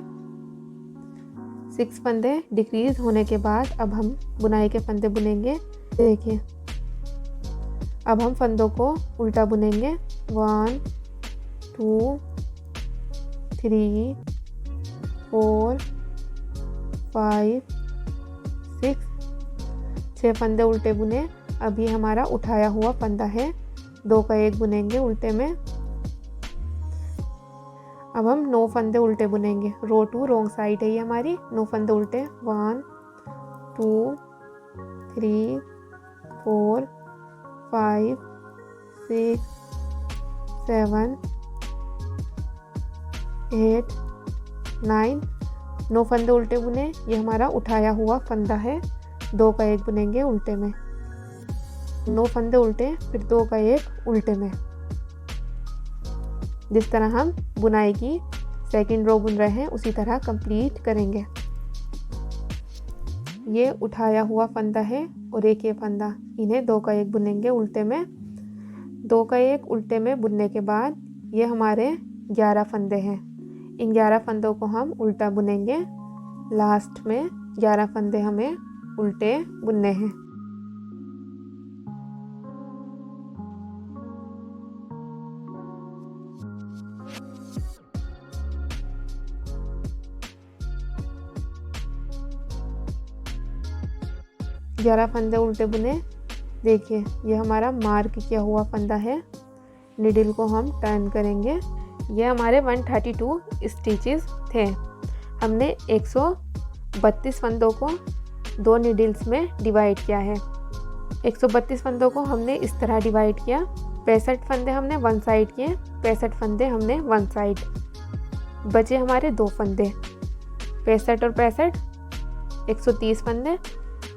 6 फंदे डिक्रीज होने के बाद अब हम बुनाई के फंदे बुनेंगे। देखिए अब हम फंदों को उल्टा बुनेंगे। 1 2 3 4 5 6। 6 फंदे उल्टे बुने। अब ये हमारा उठाया हुआ फंदा है, 2 का 1 बुनेंगे उल्टे में। अब हम 9 फंदे उल्टे बुनेंगे। रो टू रॉन्ग साइड है ये हमारी। 9 फंदे उल्टे। 1 2 3 4 5 6 7 8 9। 9 फंदे उल्टे बुने। ये हमारा उठाया हुआ फंदा है, 2 का 1 बुनेंगे उल्टे में। 9 फंदे उल्टे, फिर 2 का 1 उल्टे में। जिस तरह हम बुनाई की सेकंड रो बुन रहे हैं उसी तरह कंप्लीट करेंगे। ये उठाया हुआ फंदा है और एक ये फंदा, इन्हें 2 का 1 बुनेंगे उल्टे में। 2 का 1 उल्टे में बुनने के बाद ये हमारे 11 फंदे हैं। इन 11 फंदों को हम उल्टा बुनेंगे। लास्ट में 11 फंदे हमें उल्टे बुनने हैं। ग्यारह फंदे उल्टे बुने। देखिए ये हमारा मार्क किया हुआ फंदा है। निडिल को हम टर्न करेंगे। ये हमारे 132 स्टिचेस थे। हमने 132 फंदों को 2 निडिल्स में डिवाइड किया है। 132 फंदों को हमने इस तरह डिवाइड किया। 65 फंदे हमने 1 साइड किए, 65 फंदे हमने 1 साइड। बचे हमारे 2 फंदे, 65 और 65, 130 फंदे।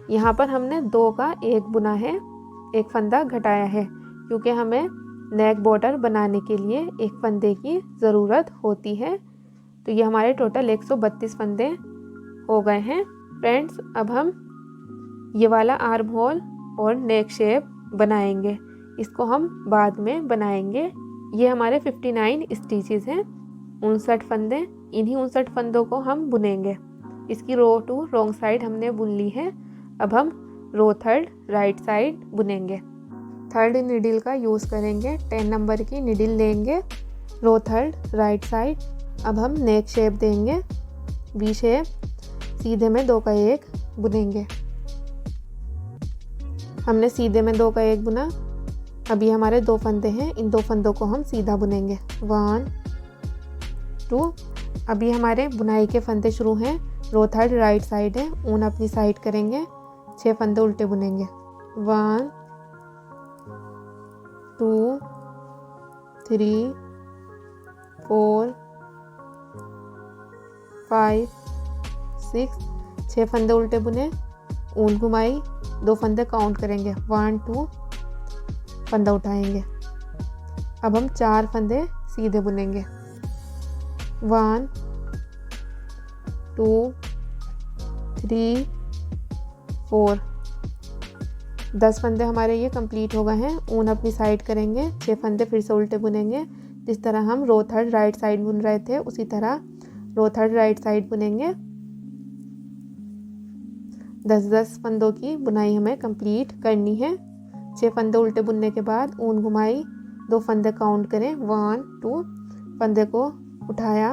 यहाँ पर हमने 2 का 1 बुना है, 1 फंदा घटाया है, क्योंकि हमें नेक बॉर्डर बनाने के लिए 1 फंदे की ज़रूरत होती है। तो ये हमारे टोटल 132 फंदे हो गए हैं। फ्रेंड्स, अब हम ये वाला आर्म होल और नेक शेप बनाएंगे। इसको हम बाद में बनाएंगे। ये हमारे 59 स्टिचेस हैं, 59 फंदे। इन्हीं 59 फंदों को हम बुनेंगे। इसकी रो टू रॉन्ग साइड हमने बुन ली है। अब हम रो थर्ड राइट साइड बुनेंगे। थर्ड निडिल का यूज़ करेंगे, 10 नंबर की निडिल लेंगे। Row third right side. अब हम नेक शेप देंगे, वी शेप। सीधे में 2 का 1 बुनेंगे। हमने सीधे में 2 का 1 बुना। अभी हमारे 2 फंदे हैं, इन 2 फंदों को हम सीधा बुनेंगे। 1 2। अभी हमारे बुनाई के फंदे शुरू हैं। रो थर्ड राइट साइड है, ऊन अपनी साइड करेंगे, 6 फंदे उल्टे बुनेंगे। 1 2 3 4 5 6। 6 फंदे उल्टे बुने, ऊन घुमाई, 2 फंदे काउंट करेंगे। 1 2 फंदा उठाएंगे। अब हम 4 फंदे सीधे बुनेंगे। 1 2 3 4। 10 फंदे हमारे ये कंप्लीट हो गए हैं। ऊन अपनी साइड करेंगे, 6 फंदे फिर से उल्टे बुनेंगे। जिस तरह हम रो थर्ड राइट साइड बुन रहे थे उसी तरह रो थर्ड राइट साइड बुनेंगे। 10-10 फंदों की बुनाई हमें कंप्लीट करनी है। 6 फंदे उल्टे बुनने के बाद ऊन घुमाई, 2 फंदे काउंट करें, 1 2, फंदे को उठाया।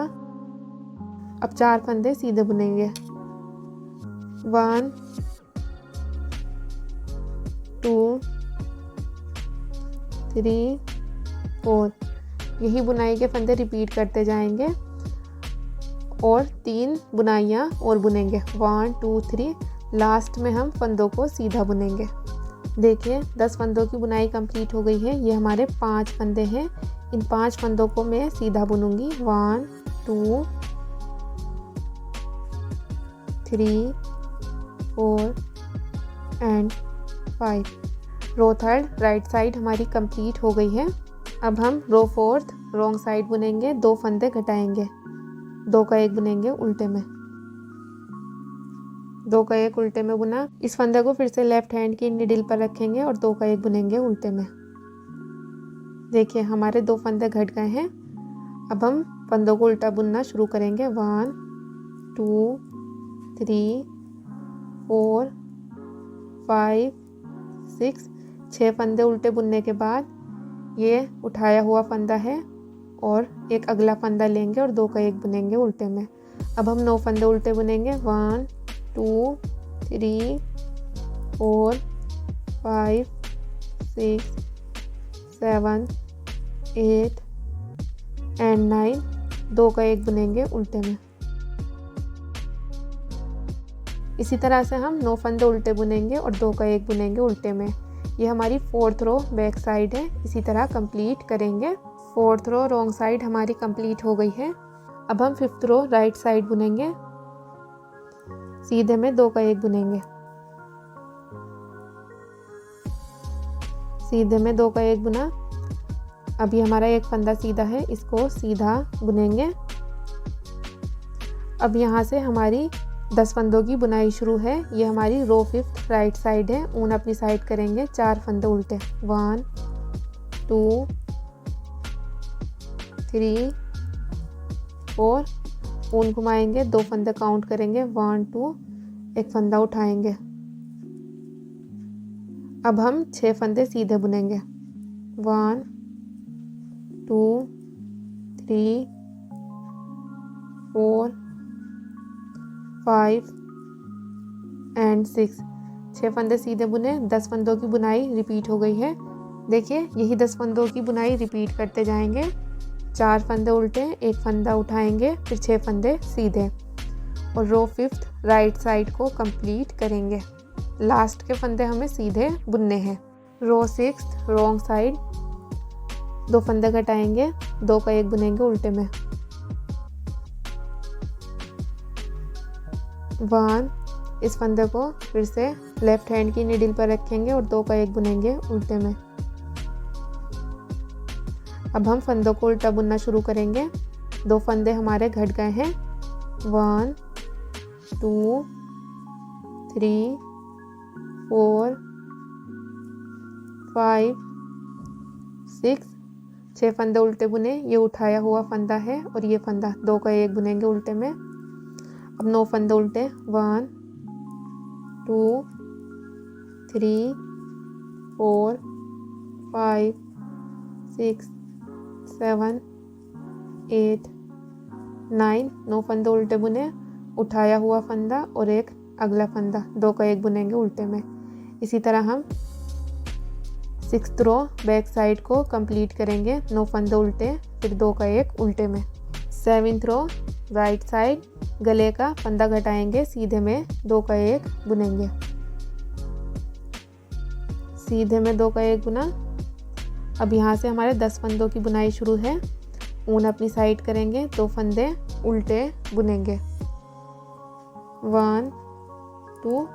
अब 4 फंदे सीधे बुनेंगे, 1 2 3 4। यही बुनाई के फंदे रिपीट करते जाएंगे और 3 बुनाइयाँ और बुनेंगे, 1 2 3। लास्ट में हम फंदों को सीधा बुनेंगे। देखिए 10 फंदों की बुनाई कंप्लीट हो गई है। ये हमारे 5 फंदे हैं। इन 5 फंदों को मैं सीधा बुनूंगी, 1 2 3 4 and 5। Row third right side हमारी कंप्लीट हो गई है। अब हम रो फोर्थ रॉन्ग साइड बुनेंगे, 2 फंदे घटाएंगे, 2 का 1 बुनेंगे उल्टे में, 2 का 1 उल्टे में बुना। इस फंदे को फिर से लेफ्ट हैंड की निडिल पर रखेंगे और 2 का 1 बुनेंगे उल्टे में। देखिए हमारे 2 फंदे घट गए हैं। अब हम फंदों को उल्टा बुनना शुरू करेंगे, 1 2 3 4 5 6। 6 फंदे उल्टे बुनने के बाद ये उठाया हुआ फंदा है और एक अगला फंदा लेंगे और 2 का 1 बुनेंगे उल्टे में। अब हम 9 फंदे उल्टे बुनेंगे, 1 2 3 4 5 6 7 8 एंड 9। 2 का 1 बुनेंगे उल्टे में। इसी तरह से हम 9 फंदे उल्टे बुनेंगे और 2 का 1 बुनेंगे उल्टे में। ये हमारी 4th रो बैक साइड है। इसी तरह कंप्लीट करेंगे। 4th रो रॉन्ग साइड हमारी कंप्लीट हो गई है। अब हम 5th रो राइट साइड बुनेंगे, सीधे में 2 का 1 बुनेंगे, सीधे में 2 का 1 बुना। अभी हमारा एक फंदा सीधा है, इसको सीधा बुनेंगे। अब यहाँ से हमारी 10 फंदों की बुनाई शुरू है। ये हमारी रो 5th राइट साइड है। ऊन अपनी साइड करेंगे, 4 फंदे उल्टे, 1 2 3 4। ऊन घुमाएंगे, 2 फंदे काउंट करेंगे, 1 2, एक फंदा उठाएंगे। अब हम 6 फंदे सीधे बुनेंगे, 1 2 3 4 5 एंड 6। 6 फंदे सीधे बुने। 10 फंदों की बुनाई रिपीट हो गई है। देखिए यही 10 फंदों की बुनाई रिपीट करते जाएंगे। 4 फंदे उल्टे, एक फंदा उठाएंगे, फिर 6 फंदे सीधे और रो 5th राइट साइड को कंप्लीट करेंगे। लास्ट के फंदे हमें सीधे बुनने हैं। रो 6th रॉन्ग साइड, 2 फंदे घटाएंगे, 2 का 1 बुनेंगे उल्टे में, 1। इस फंदे को फिर से लेफ्ट हैंड की निडिल पर रखेंगे और 2 का 1 बुनेंगे उल्टे में। अब हम फंदों को उल्टा बुनना शुरू करेंगे। 2 फंदे हमारे घट गए हैं, 1 2 3 4 5 6। 6 फंदे उल्टे बुने। ये उठाया हुआ फंदा है और ये फंदा, 2 का 1 बुनेंगे उल्टे में। अब 9 फंदे उल्टे, 1 2 3 4 5 6 7 8 9। 9 फंदे उल्टे बुने, उठाया हुआ फंदा और एक अगला फंदा, 2 का 1 बुनेंगे उल्टे में। इसी तरह हम 6th रो बैक साइड को कंप्लीट करेंगे। 9 फंदे उल्टे, फिर 2 का 1 उल्टे में। 7th रो राइट साइड, गले का फंदा घटाएंगे, सीधे में 2 का 1 बुनेंगे, सीधे में 2 का 1 बुना। अब यहाँ से हमारे 10 फंदों की बुनाई शुरू है। ऊन अपनी साइड करेंगे, 2 फंदे उल्टे बुनेंगे, 1 2।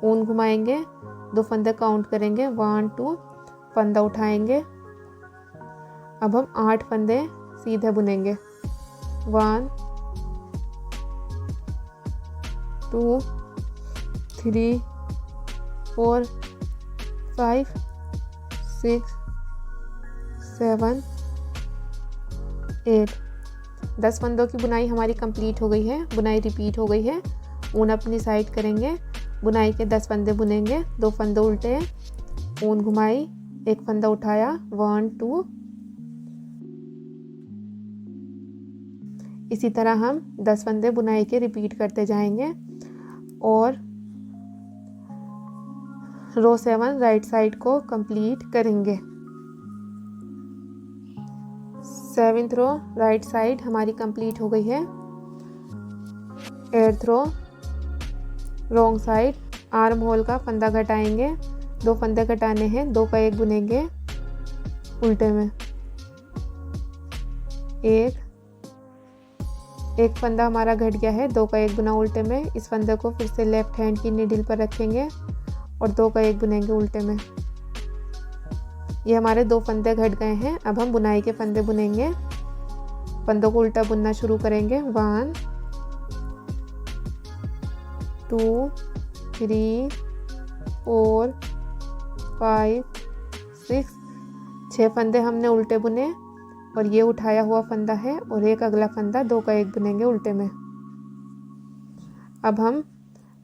ऊन घुमाएंगे, 2 फंदे काउंट करेंगे, 1 2, फंदा उठाएंगे। अब हम 8 फंदे सीधे बुनेंगे, 1 2 3 4 5 6 7 8। 10 फंदों की बुनाई हमारी कंप्लीट हो गई है। बुनाई रिपीट हो गई है। ऊन अपनी साइड करेंगे, बुनाई के 10 फंदे बुनेंगे। 2 फंदे उल्टे, ऊन घुमाई, एक फंदा उठाया, 1 2। इसी तरह हम 10 फंदे बुनाई के रिपीट करते जाएंगे। और रो 7 राइट साइड को कंप्लीट करेंगे। 7th रो राइट साइड हमारी कंप्लीट हो गई है। 8th row wrong side, arm hole का फंदा घटाएंगे। 2 फंदे घटाने हैं, 2 का 1 बुनेंगे उल्टे में। एक फंदा हमारा घट गया है, 2 का 1 बुना उल्टे में। इस फंदे को फिर से लेफ्ट हैंड की नीडल पर रखेंगे और 2 का 1 बुनेंगे उल्टे में। ये हमारे 2 फंदे घट गए हैं। अब हम बुनाई के फंदे बुनेंगे। फंदों को उल्टा बुनना शुरू करेंगे। 1 2 3 4 5 6। 6 फंदे हमने उल्टे बुने और ये उठाया हुआ फंदा है और एक अगला फंदा 2 का 1 बुनेंगे उल्टे में। अब हम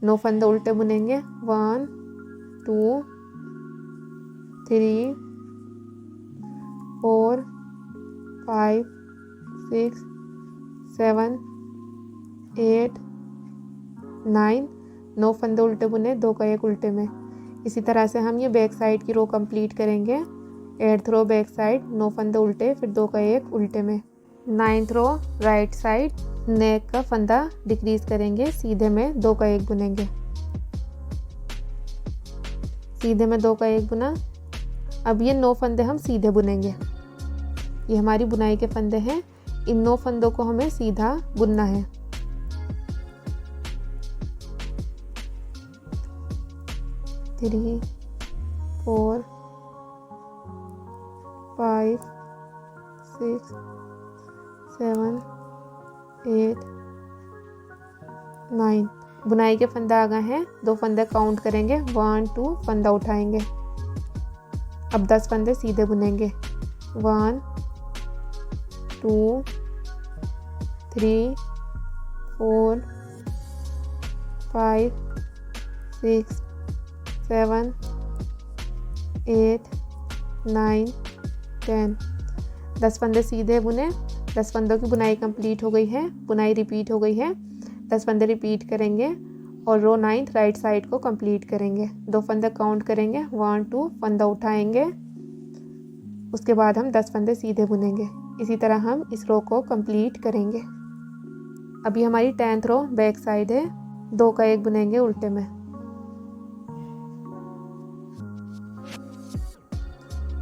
9 फंदे उल्टे बुनेंगे। 1 2 3 4 5 6 7 8 9। 9 फंदे उल्टे बुने, 2 का 1 उल्टे में। इसी तरह से हम ये बैक साइड की रो कंप्लीट करेंगे। 8th रो बैक साइड, 9 फंदे उल्टे, फिर 2 का 1 उल्टे में। 9th रो राइट साइड, नेक का फंदा डिक्रीज करेंगे, सीधे में 2 का 1 बुनेंगे। सीधे में 2 का 1 बुना। अब ये 9 फंदे हम सीधे बुनेंगे। ये हमारी बुनाई के फंदे हैं। इन 9 फंदों को हमें सीधा बुनना है। थ्री 4 5 6 7 8 9। बुनाई के फंदा आ गए हैं। 2 फंदे काउंट करेंगे। 1 2 फंदा उठाएंगे। अब 10 फंदे सीधे बुनेंगे। 1 2 3 4 5 6 7 8 9 10। 10 फंदे सीधे बुने। 10 फंदों की बुनाई कंप्लीट हो गई है। बुनाई रिपीट हो गई है। 10 फंदे रिपीट करेंगे और रो 9th राइट साइड को कंप्लीट करेंगे। 2 फंदे काउंट करेंगे। 1 2 फंदा उठाएंगे। उसके बाद हम 10 फंदे सीधे बुनेंगे। इसी तरह हम इस रो को कंप्लीट करेंगे। अभी हमारी 10th रो बैक साइड है। 2 का 1 बुनेंगे उल्टे में।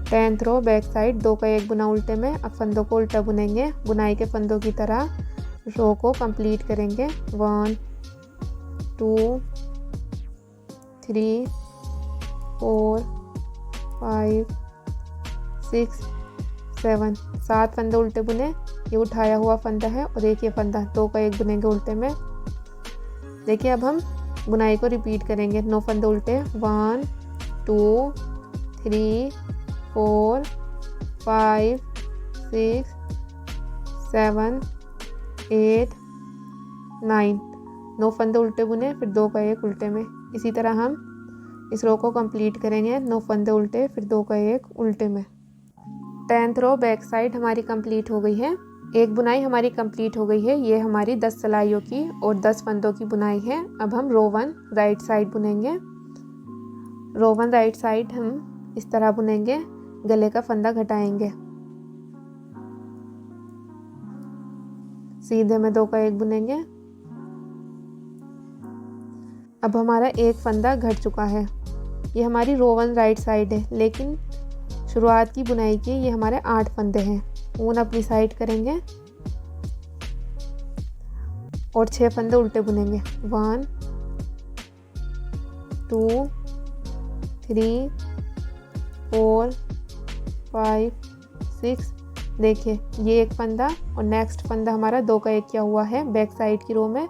10th रो बैक साइड, 2 का 1 बुना उल्टे में। अब फंदों को उल्टा बुनेंगे। बुनाई के फंदों की तरह रो को कंप्लीट करेंगे। 1 2 3 4 5 6 7। 7 फंदे उल्टे बुने। ये उठाया हुआ फंदा है और एक ये फंदा, 2 का 1 बुनेंगे उल्टे में। देखिए अब हम बुनाई को रिपीट करेंगे। 9 फंदे उल्टे। 1 2 3 4 5 6 7 8 9। 9 फंदे उल्टे बुने, फिर 2 का 1 उल्टे में। इसी तरह हम इस रो को कंप्लीट करेंगे। 9 फंदे उल्टे, फिर 2 का 1 उल्टे में। 10th रो बैक साइड हमारी कंप्लीट हो गई है। एक बुनाई हमारी कंप्लीट हो गई है। ये हमारी 10 सिलाइयों की और 10 फंदों की बुनाई है। अब हम रो 1 राइट साइड बुनेंगे। रो 1 राइट साइड हम इस तरह बुनेंगे। गले का फंदा घटाएंगे। सीधे में 2 का 1 बुनेंगे। अब हमारा एक फंदा घट चुका है। ये हमारी रो 1 राइट साइड है, लेकिन शुरुआत की बुनाई के ये हमारे 8 फंदे हैं। ऊन अपनी साइड करेंगे और 6 फंदे उल्टे बुनेंगे। 1 2 3 4 5 6। देखिए ये एक फंदा और नेक्स्ट फंदा हमारा 2 का 1 किया हुआ है। बैक साइड की रो में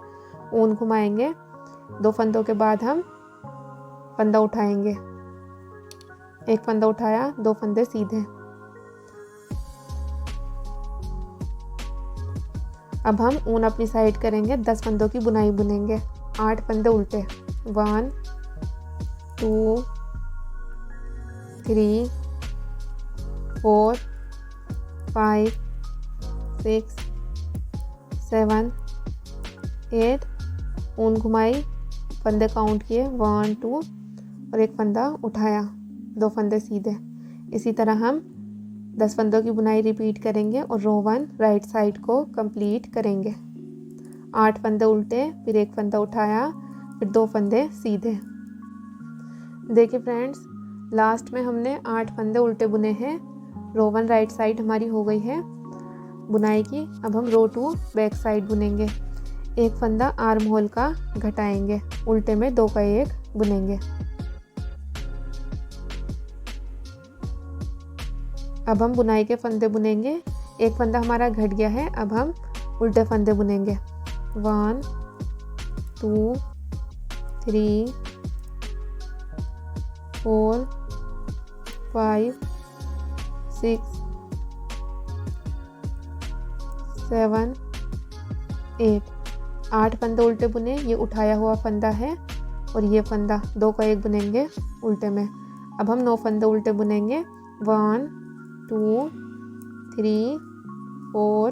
ऊन घुमाएंगे। 2 फंदों के बाद हम फंदा उठाएंगे। एक फंदा उठाया, 2 फंदे सीधे। अब हम ऊन अपनी साइड करेंगे। 10 फंदों की बुनाई बुनेंगे। 8 फंदे उल्टे। 1 2 3 4 5 6 7 8। ऊन घुमाई, फंदे काउंट किए 1 2 और एक फंदा उठाया, 2 फंदे सीधे। इसी तरह हम 10 फंदों की बुनाई रिपीट करेंगे और रो 1 राइट साइड को कंप्लीट करेंगे। 8 फंदे उल्टे, फिर एक फंदा उठाया, फिर 2 फंदे सीधे। देखिए फ्रेंड्स, लास्ट में हमने 8 फंदे उल्टे बुने हैं। रो 1 राइट साइड हमारी हो गई है बुनाई की। अब हम रो 2 बैक साइड बुनेंगे। एक फंदा आर्म होल का घटाएंगे, उल्टे में 2 का 1 बुनेंगे। अब हम बुनाई के फंदे बुनेंगे। एक फंदा हमारा घट गया है, अब हम उल्टे फंदे बुनेंगे। 1 2 3 4 5 6 7 8। 8 फंदे उल्टे बुने, ये उठाया हुआ फंदा है और ये फंदा 2 का 1 बुनेंगे उल्टे में। अब हम 9 फंदे उल्टे बुनेंगे। 1 2 3 4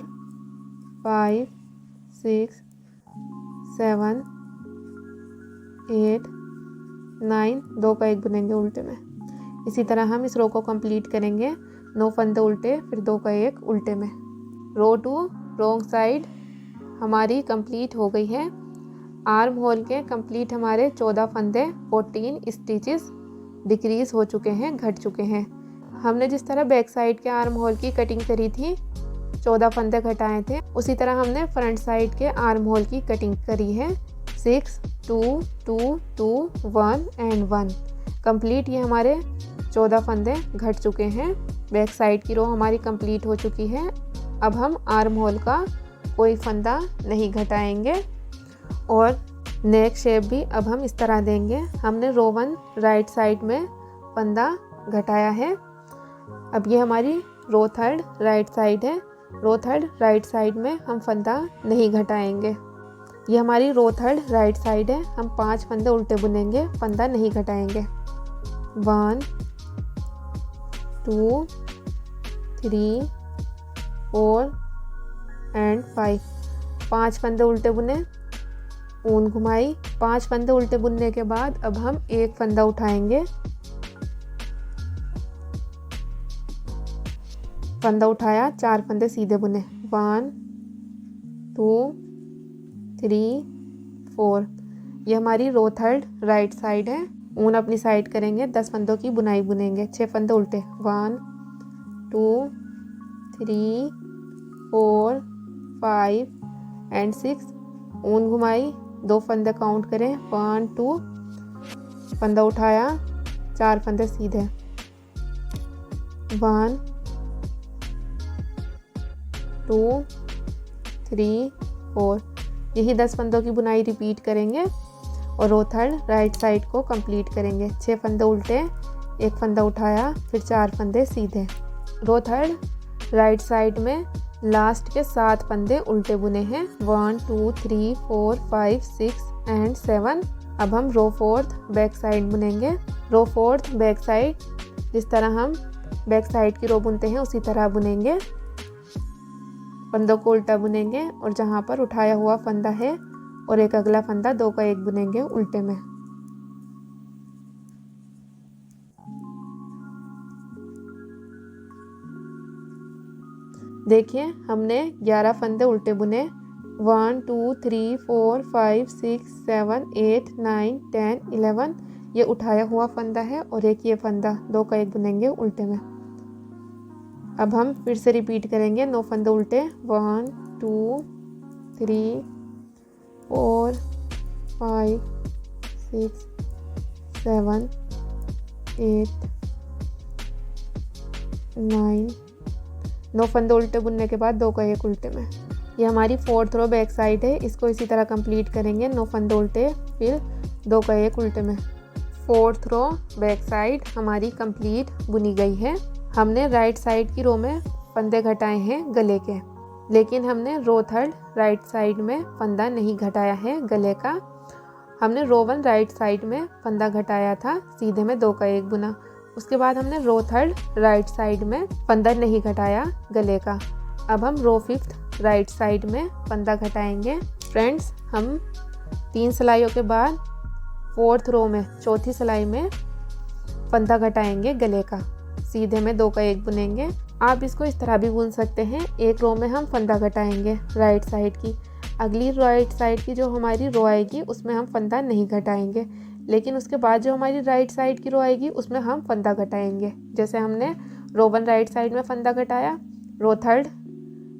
5 6 7 8 9। 2 का 1 बुनेंगे उल्टे में। इसी तरह हम इस रो को कंप्लीट करेंगे। 9 फंदे उल्टे, फिर 2 का 1 उल्टे में। रो 2 रॉन्ग साइड हमारी कंप्लीट हो गई है। आर्म होल के कंप्लीट हमारे 14 फंदे 14 स्टिचेस डिक्रीज हो चुके हैं, घट चुके हैं। हमने जिस तरह बैक साइड के आर्म होल की कटिंग करी थी, 14 फंदे घटाए थे, उसी तरह हमने फ्रंट साइड के आर्म होल की कटिंग करी है। 6 2 2 2 1 एंड 1 कंप्लीट। ये हमारे 14 फंदे घट चुके हैं। बैक साइड की रो हमारी कंप्लीट हो चुकी है। अब हम आर्म होल का कोई फंदा नहीं घटाएंगे और नेक शेप भी अब हम इस तरह देंगे। हमने रो 1 राइट साइड में फंदा घटाया है। अब ये हमारी रो 3 राइट साइड है। रो 3 राइट साइड में हम फंदा नहीं घटाएंगे। ये हमारी रो 3 राइट साइड है। हम 5 फंदे उल्टे बुनेंगे, फंदा नहीं घटाएंगे। 1 2 3 4 एंड 5। 5 फंदे उल्टे बुने, ऊन घुमाई। 5 फंदे उल्टे बुनने के बाद अब हम एक फंदा उठाएंगे, फंदा उठाया, 4 फंदे सीधे बुने। 1 2 3 4। ये हमारी रो 3 राइट साइड है। ऊन अपनी साइड करेंगे, 10 फंदों की बुनाई बुनेंगे। 6 फंदे उल्टे। 1 2 3 4 5 एंड 6। ऊन घुमाई, 2 फंदे काउंट करें। 1 2 फंदा उठाया, 4 फंदे सीधे। 1 2 3 4। यही 10 फंदों की बुनाई रिपीट करेंगे और रो 3 राइट साइड को कंप्लीट करेंगे। 6 फंदे उल्टे, एक फंदा उठाया, फिर 4 फंदे सीधे। रो 3 राइट साइड में लास्ट के 7 फंदे उल्टे बुने हैं। 1 2 3 4 5 6 एंड 7। अब हम रो 4 बैक साइड बुनेंगे। रो 4 बैक साइड जिस तरह हम बैक साइड की रो बुनते हैं उसी तरह बुनेंगे। फंदों को उल्टा बुनेंगे और जहाँ पर उठाया हुआ फंदा है और एक अगला फंदा 2 का 1 बुनेंगे उल्टे में। देखिए हमने 11 फंदे उल्टे बुने। 1 2 3 4 5 6 7 8 9 10 11। ये उठाया हुआ फंदा है और एक ये फंदा 2 का 1 बुनेंगे उल्टे में। अब हम फिर से रिपीट करेंगे। 9 फंदे उल्टे। 1 2 3 4 5 6 7 8 9। 9 फंदे उल्टे बुनने के बाद 2 का 1 उल्टे में। ये हमारी 4th रो बैक साइड है। इसको इसी तरह कंप्लीट करेंगे। 9 फंदे उल्टे, फिर 2 का 1 उल्टे में। 4th रो बैक साइड हमारी कंप्लीट बुनी गई है। हमने राइट साइड की रो में फंदे घटाए हैं गले के, लेकिन हमने रो 3 राइट साइड में फंदा नहीं घटाया है गले का। हमने रो 1 राइट साइड में फंदा घटाया था, सीधे में 2 का 1 बुना। उसके बाद हमने रो 3 राइट साइड में फंदा नहीं घटाया गले का। अब हम रो 5 राइट साइड में फंदा घटाएंगे। फ्रेंड्स, हम 3 सिलाइयों के बाद 4th रो में, चौथी सिलाई में फंदा घटाएंगे गले का, सीधे में 2 का 1 बुनेंगे। आप इसको इस तरह भी बुन सकते हैं, एक रो में हम फंदा घटाएंगे राइट साइड की, अगली राइट साइड की जो हमारी रो आएगी उसमें हम फंदा नहीं घटाएंगे, लेकिन उसके बाद जो हमारी राइट साइड की रो आएगी उसमें हम फंदा घटाएंगे। जैसे हमने रो 1 राइट साइड में फंदा घटाया, रो 3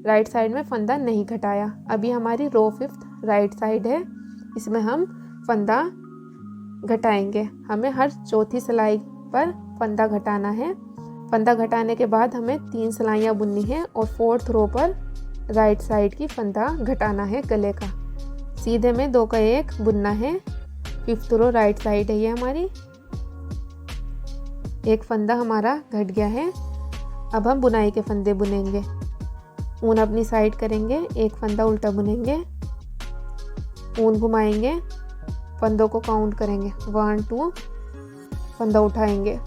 राइट साइड में फंदा नहीं घटाया। अभी हमारी रो 5 राइट साइड है, इसमें हम फंदा घटाएंगे। हमें हर चौथी सिलाई पर फंदा घटाना है। फंदा घटाने के बाद हमें 3 सिलाइयाँ बुननी है और 4th रो पर राइट साइड की फंदा घटाना है गले का, सीधे में 2 का 1 बुनना है। 5th रो राइट साइड है ये हमारी, एक फंदा हमारा घट गया है। अब हम बुनाई के फंदे बुनेंगे। ऊन अपनी साइड करेंगे, एक फंदा उल्टा बुनेंगे, ऊन घुमाएंगे, फंदों को काउंट करेंगे 1 2, फंदा उठाएंगे।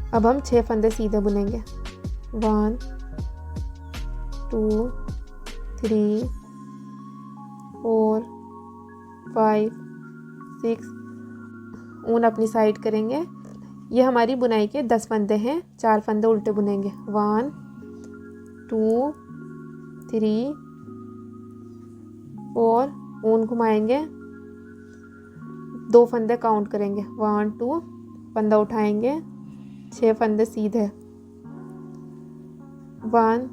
अब हम 6 फंदे सीधे बुनेंगे, 1 2 3 4 5 6। ऊन अपनी साइड करेंगे। ये हमारी बुनाई के 10 फंदे हैं। 4 फंदे उल्टे बुनेंगे, 1 2 3 4। ऊन घुमाएंगे, 2 फंदे काउंट करेंगे, 1 2, फंदा उठाएंगे, 6 फंदे सीधे, 1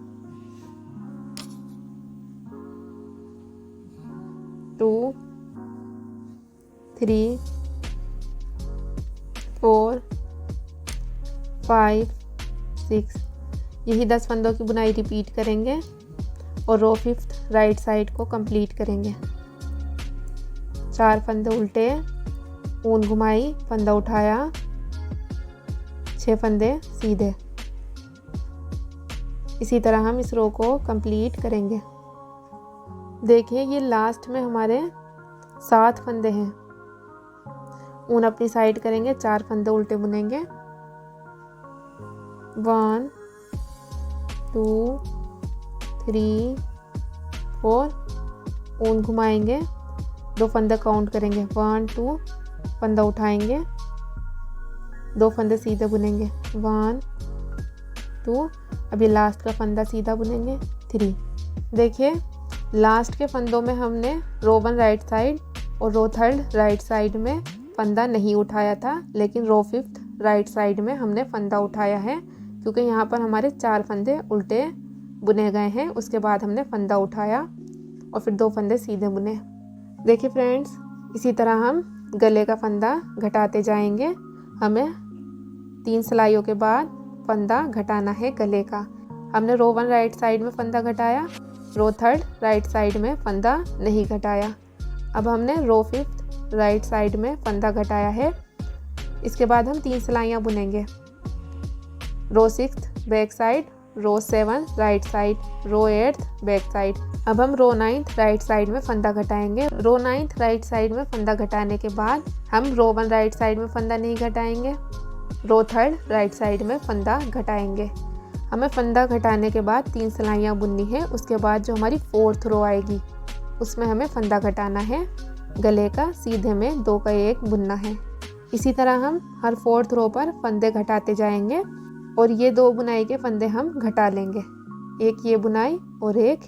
2 3 4 5 6। यही 10 फंदों की बुनाई रिपीट करेंगे और रो 5 राइट साइड को कंप्लीट करेंगे। 4 फंदे उल्टे, ऊन घुमाई, फंदा उठाया, 6 फंदे सीधे। इसी तरह हम इस रो को कंप्लीट करेंगे। देखिए, ये लास्ट में हमारे 7 फंदे हैं। ऊन अपनी साइड करेंगे, 4 फंदे उल्टे बुनेंगे, 1 2 3 4। ऊन घुमाएंगे, 2 फंदे काउंट करेंगे, 1 2, फंदा उठाएंगे, 2 फंदे सीधे बुनेंगे, 1 2। अभी लास्ट का फंदा सीधा बुनेंगे, 3। देखिए, लास्ट के फंदों में हमने रो 1 राइट साइड और रो 3 राइट साइड में फंदा नहीं उठाया था, लेकिन रो 5 राइट साइड में हमने फंदा उठाया है, क्योंकि यहाँ पर हमारे 4 फंदे उल्टे बुने गए हैं। उसके बाद हमने फंदा उठाया और फिर 2 फंदे सीधे बुने। देखिए फ्रेंड्स, इसी तरह हम गले का फंदा घटाते जाएंगे। हमें 3 सिलाइयों के बाद फंदा घटाना है गले का। हमने रो 1 राइट साइड में फंदा घटाया, रो 3 राइट साइड में फंदा नहीं घटाया। अब हमने रो 5 राइट साइड में फंदा घटाया है। इसके बाद हम 3 सिलाइयाँ बुनेंगे, रो 6 बैक साइड, रो 7 राइट साइड, रो 8 बैक साइड। अब हम रो 9 राइट साइड में फंदा घटाएंगे। रो 9 राइट साइड में फंदा घटाने के बाद हम रो 1 राइट साइड में फंदा नहीं घटाएंगे, रो 3 राइट साइड में फंदा घटाएंगे। हमें फंदा घटाने के बाद 3 सिलाइयाँ बुननी है। उसके बाद जो हमारी 4th रो आएगी उसमें हमें फंदा घटाना है गले का, सीधे में 2 का 1 बुनना है। इसी तरह हम हर 4th रो पर फंदे घटाते जाएंगे और ये 2 बुनाई के फंदे हम घटा लेंगे, एक ये बुनाई और एक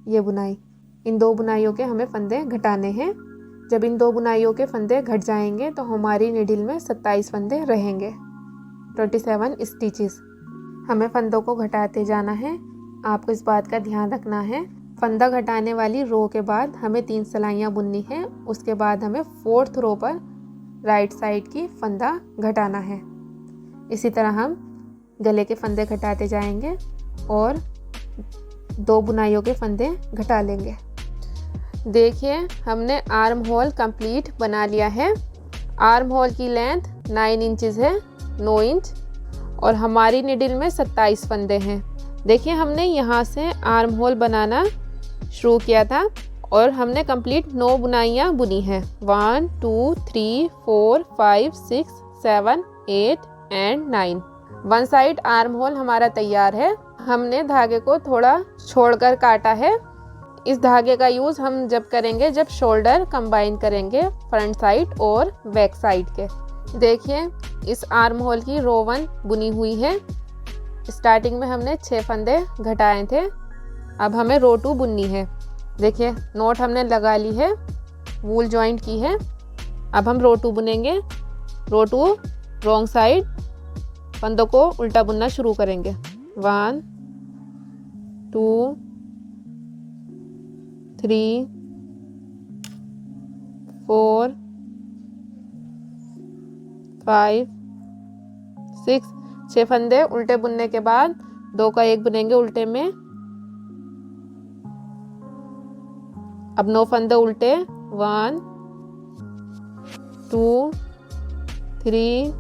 ये बुनाई। इन 2 बुनाइयों के हमें फंदे घटाने हैं। जब इन 2 बुनाइयों के फंदे घट जाएंगे तो हमारी निडिल में 27 फंदे रहेंगे, 27 स्टिचेस। हमें फंदों को घटाते जाना है। आपको इस बात का ध्यान रखना है, फंदा घटाने वाली रो के बाद हमें 3 सिलाइयाँ बुननी है। उसके बाद हमें 4th रो पर राइट साइड की फंदा घटाना है। इसी तरह हम गले के फंदे घटाते जाएंगे और 2 बुनाइयों के फंदे घटा लेंगे। देखिए, हमने आर्म होल कंप्लीट बना लिया है। आर्म होल की लेंथ 9 इंचेस है, 9 इंच, और हमारी निडिल में 27 फंदे हैं। देखिए, हमने यहाँ से आर्म होल बनाना शुरू किया था और हमने कंप्लीट 9 बुनाइयाँ बुनी हैं। 1 2 3 4 5 6 7 8 and 9। One side arm whole हमारा तैयार है। हमने धागे को थोड़ा छोड़कर काटा है। इस धागे का यूज़ हम जब करेंगे जब शोल्डर कंबाइन करेंगे फ्रंट साइड और बैक साइड के। देखिए इस आर्म होल की रो 1 बुनी हुई है। स्टार्टिंग में हमने 6 फंदे घटाए थे। अब हमें रो 2 बुननी है। देखिए नोट हमने लगा ली है, वूल जॉइंट की है। अब हम रो 2 बुनेंगे। रो 2 रॉन्ग साइड फंदों को उल्टा बुनना शुरू करेंगे। 1 2 3 4 5 6। 6 फंदे उल्टे बुनने के बाद 2 का 1 बुनेंगे उल्टे में। अब 9 फंदे उल्टे। 1 2 3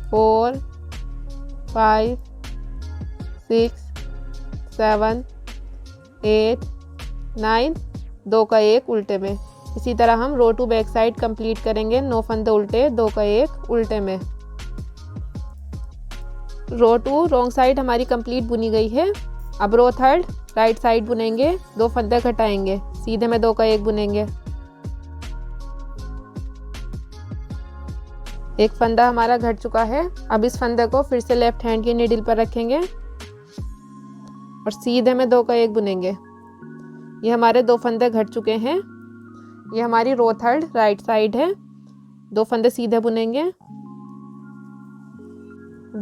4 5 6 7 8 9। 2 का 1 उल्टे में। इसी तरह हम रो 2 बैक साइड कंप्लीट करेंगे। 9 फंदे उल्टे, 2 का 1 उल्टे में। रो 2 रॉन्ग साइड हमारी कंप्लीट बुनी गई है। अब रो 3 राइट साइड बुनेंगे। 2 फंदे घटाएंगे, सीधे में 2 का 1 बुनेंगे। एक फंदा हमारा घट चुका है। अब इस फंदे को फिर से लेफ्ट हैंड की नीडल पर रखेंगे और सीधे में 2 का 1 बुनेंगे। ये हमारे 2 फंदे घट चुके हैं। ये हमारी रो 3 राइट साइड है। 2 फंदे सीधे बुनेंगे।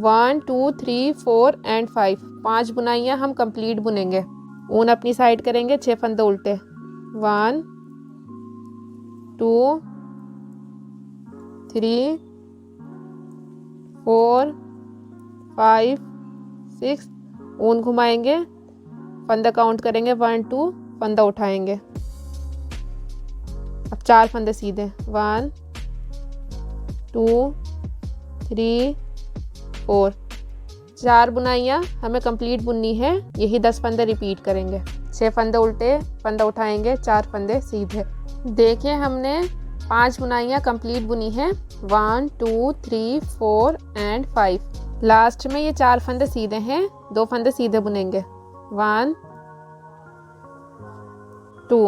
1 2 3 4 एंड 5। 5 बुनाइयाँ हम कंप्लीट बुनेंगे। ऊन अपनी साइड करेंगे। 6 फंदे उल्टे। 1 2 3 4 5 6। ऊन घुमाएंगे, फंदा काउंट करेंगे। 1 2 फंदा उठाएंगे। अब 4 फंदे सीधे। 1 2 3 4। 4 बुनाइयाँ हमें कंप्लीट बुननी है। यही 10 फंदे रिपीट करेंगे। 6 फंदे उल्टे, फंदा उठाएंगे। 4 फंदे सीधे। देखिए हमने 5 बुनाइयाँ कंप्लीट बुनी है। 1 2 3 4 एंड 5। लास्ट में ये 4 फंदे सीधे हैं। 2 फंदे सीधे बुनेंगे। 1 2।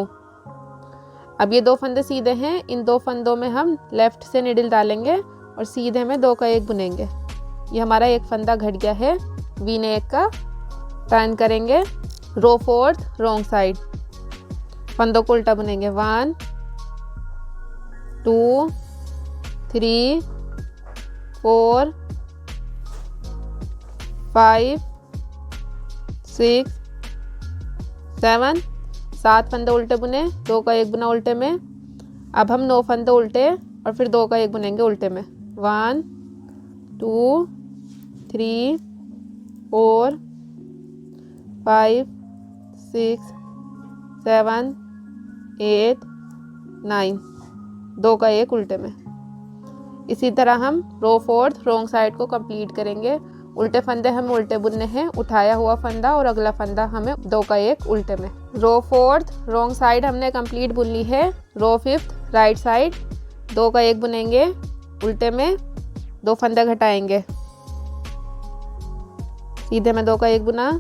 अब ये 2 फंदे सीधे हैं। इन 2 फंदों में हम लेफ्ट से निडल डालेंगे और सीधे में 2 का 1 बुनेंगे। ये हमारा एक फंदा घट गया है। वी नेक का टर्न करेंगे। रो 4 रॉन्ग साइड फंदों को उल्टा बुनेंगे। 1 2 3 4 5 6 7। 7 फंदे उल्टे बुने। 2 का 1 बुना उल्टे में। अब हम 9 फंदे उल्टे और फिर 2 का 1 बुनेंगे उल्टे में। 1 2 3 4 5 6 7 8 9। 2 का 1 उल्टे में। इसी तरह हम रो 4 रॉन्ग साइड को कंप्लीट करेंगे। उल्टे फंदे हमें उल्टे बुनने हैं। उठाया हुआ फंदा और अगला फंदा हमें 2 का 1 उल्टे में। रो 4 रॉन्ग साइड हमने कंप्लीट बुन ली है। रो 5 राइट साइड 2 का 1 बुनेंगे उल्टे में। 2 फंदे घटाएंगे, सीधे में 2 का 1 बुना।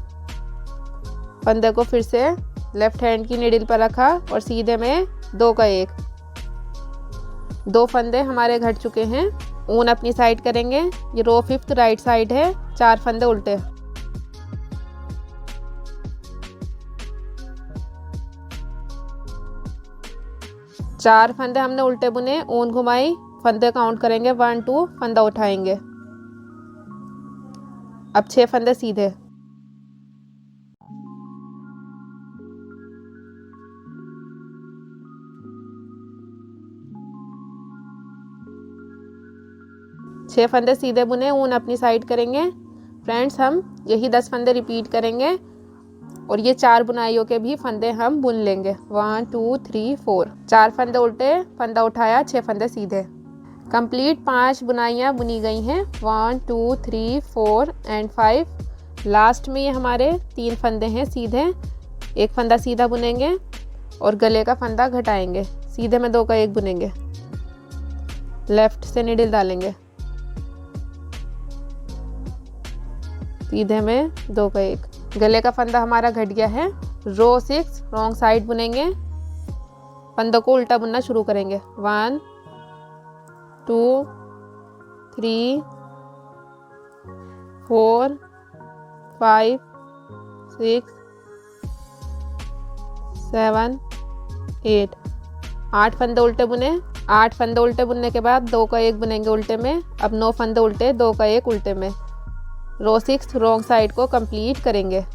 फंदे को फिर से लेफ्ट हैंड की नीडल पर रखा और सीधे में 2 का 1। 2 फंदे हमारे घट चुके हैं। ऊन अपनी साइड करेंगे। ये रो 5 राइट साइड है। 4 फंदे उल्टे। चार फंदे हमने उल्टे बुने। ऊन घुमाई, फंदे काउंट करेंगे। 1 2 फंदा उठाएंगे। अब 6 फंदे सीधे। छह फंदे सीधे बुने। ऊन अपनी साइड करेंगे। फ्रेंड्स हम यही 10 फंदे रिपीट करेंगे और ये 4 बुनाइयों के भी फंदे हम बुन लेंगे। 1 2 3 4। 4 फंदे उल्टे, फंदा उठाया, 6 फंदे सीधे। कंप्लीट 5 बुनाइयाँ बुनी गई हैं। 1 2 3 4 एंड 5। लास्ट में ये हमारे 3 फंदे हैं सीधे। एक फंदा सीधा बुनेंगे और गले का फंदा घटाएंगे। सीधे में 2 का 1 बुनेंगे, लेफ्ट से नीडल डालेंगे, सीधे में 2 का 1। गले का फंदा हमारा घट गया है। रो 6 रॉन्ग साइड बुनेंगे, फंदों को उल्टा बुनना शुरू करेंगे। 1 2 3 4 5 6 7 8। 8 फंदे उल्टे बुने। 8 फंदे उल्टे बुनने के बाद 2 का 1 बुनेंगे उल्टे में। अब 9 फंदे उल्टे, 2 का 1 उल्टे में। रो 6 रॉन्ग साइड को कंप्लीट करेंगे।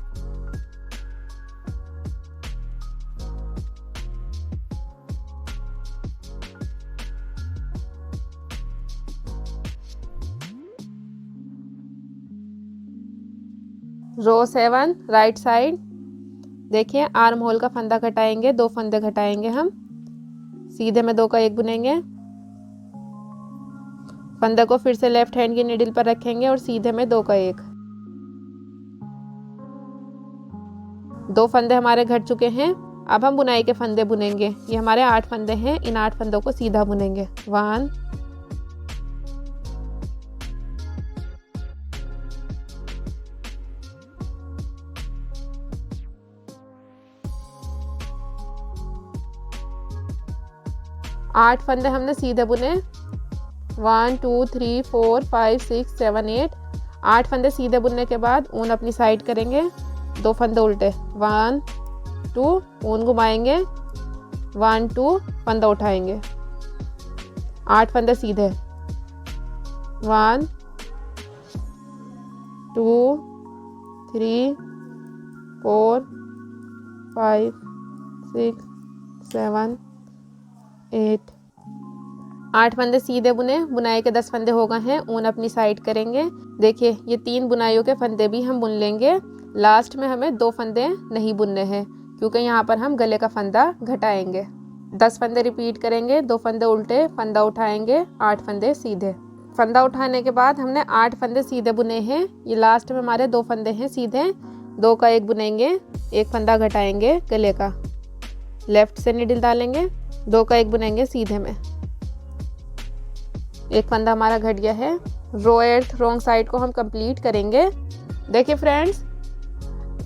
रो 7 राइट साइड, देखिए आर्म होल का फंदा घटाएंगे, 2 फंदे घटाएंगे हम। सीधे में 2 का 1 बुनेंगे, फंदे को फिर से लेफ्ट हैंड की नीडल पर रखेंगे और सीधे में 2 का 1। 2 फंदे हमारे घट चुके हैं। अब हम बुनाई के फंदे बुनेंगे। ये हमारे 8 फंदे हैं, इन 8 फंदों को सीधा बुनेंगे। 1 8 फंदे हमने सीधे बुने। 1 2 3 4 5 6 7 8। 8 फंदे सीधे बुनने के बाद ऊन अपनी साइड करेंगे, 2 फंदे उल्टे। 1 2 ऊन घुमाएंगे, 1 2 फंदा उठाएंगे। 8 फंदे सीधे। 1 2 3 4 5 6 7 8। 8 फंदे सीधे बुने। बुनाई के 10 फंदे हो गए हैं। ऊन अपनी साइड करेंगे। देखिए ये 3 बुनाइयों के फंदे भी हम बुन लेंगे। लास्ट में हमें 2 फंदे नहीं बुनने हैं क्योंकि यहाँ पर हम गले का फंदा घटाएंगे। 10 फंदे रिपीट करेंगे। 2 फंदे उल्टे, फंदा उठाएंगे, 8 फंदे सीधे। फंदा उठाने के बाद हमने 8 फंदे सीधे बुने हैं। ये लास्ट में हमारे 2 फंदे हैं सीधे। 2 का 1 बुनेंगे, 1 फंदा घटाएंगे गले का, लेफ्ट से नीडल डालेंगे, 2 का 1 बुनेंगे सीधे में। 1 फंदा हमारा घट गया है। रो 8 रॉन्ग साइड को हम कंप्लीट करेंगे। देखिए friends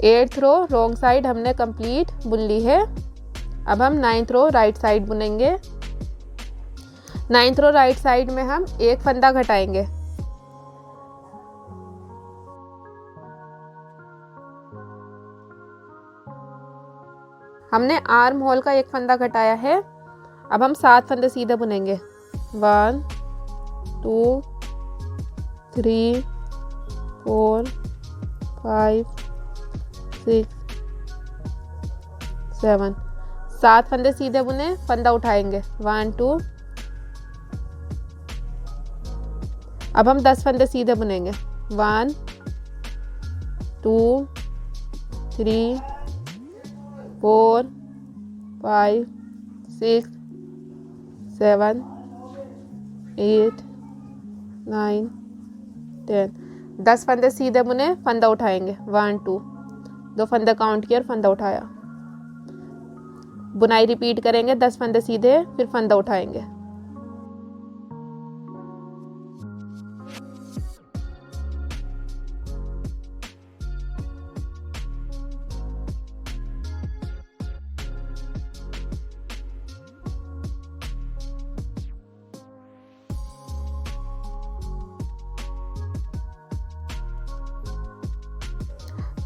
8th row wrong side हमने कंप्लीट बुन ली है। अब हम 9th रो राइट साइड बुनेंगे। 9th रो राइट साइड में हम 1 फंदा घटाएंगे। हमने आर्म होल का 1 फंदा घटाया है। अब हम 7 फंदे सीधे बुनेंगे। 1 2 3 4 5 6 7। 7 फंदे सीधे बुने, फंदा उठाएंगे। 1 2। अब हम 10 फंदे सीधे बुनेंगे। 1 2 3 4 5 6 7 8 9 10। 10 फंदे सीधे बुने, फंदा उठाएंगे। 1 2। 2 फंदे काउंट किए और फंदा उठाया। बुनाई रिपीट करेंगे। 10 फंदे सीधे, फिर फंदा उठाएंगे।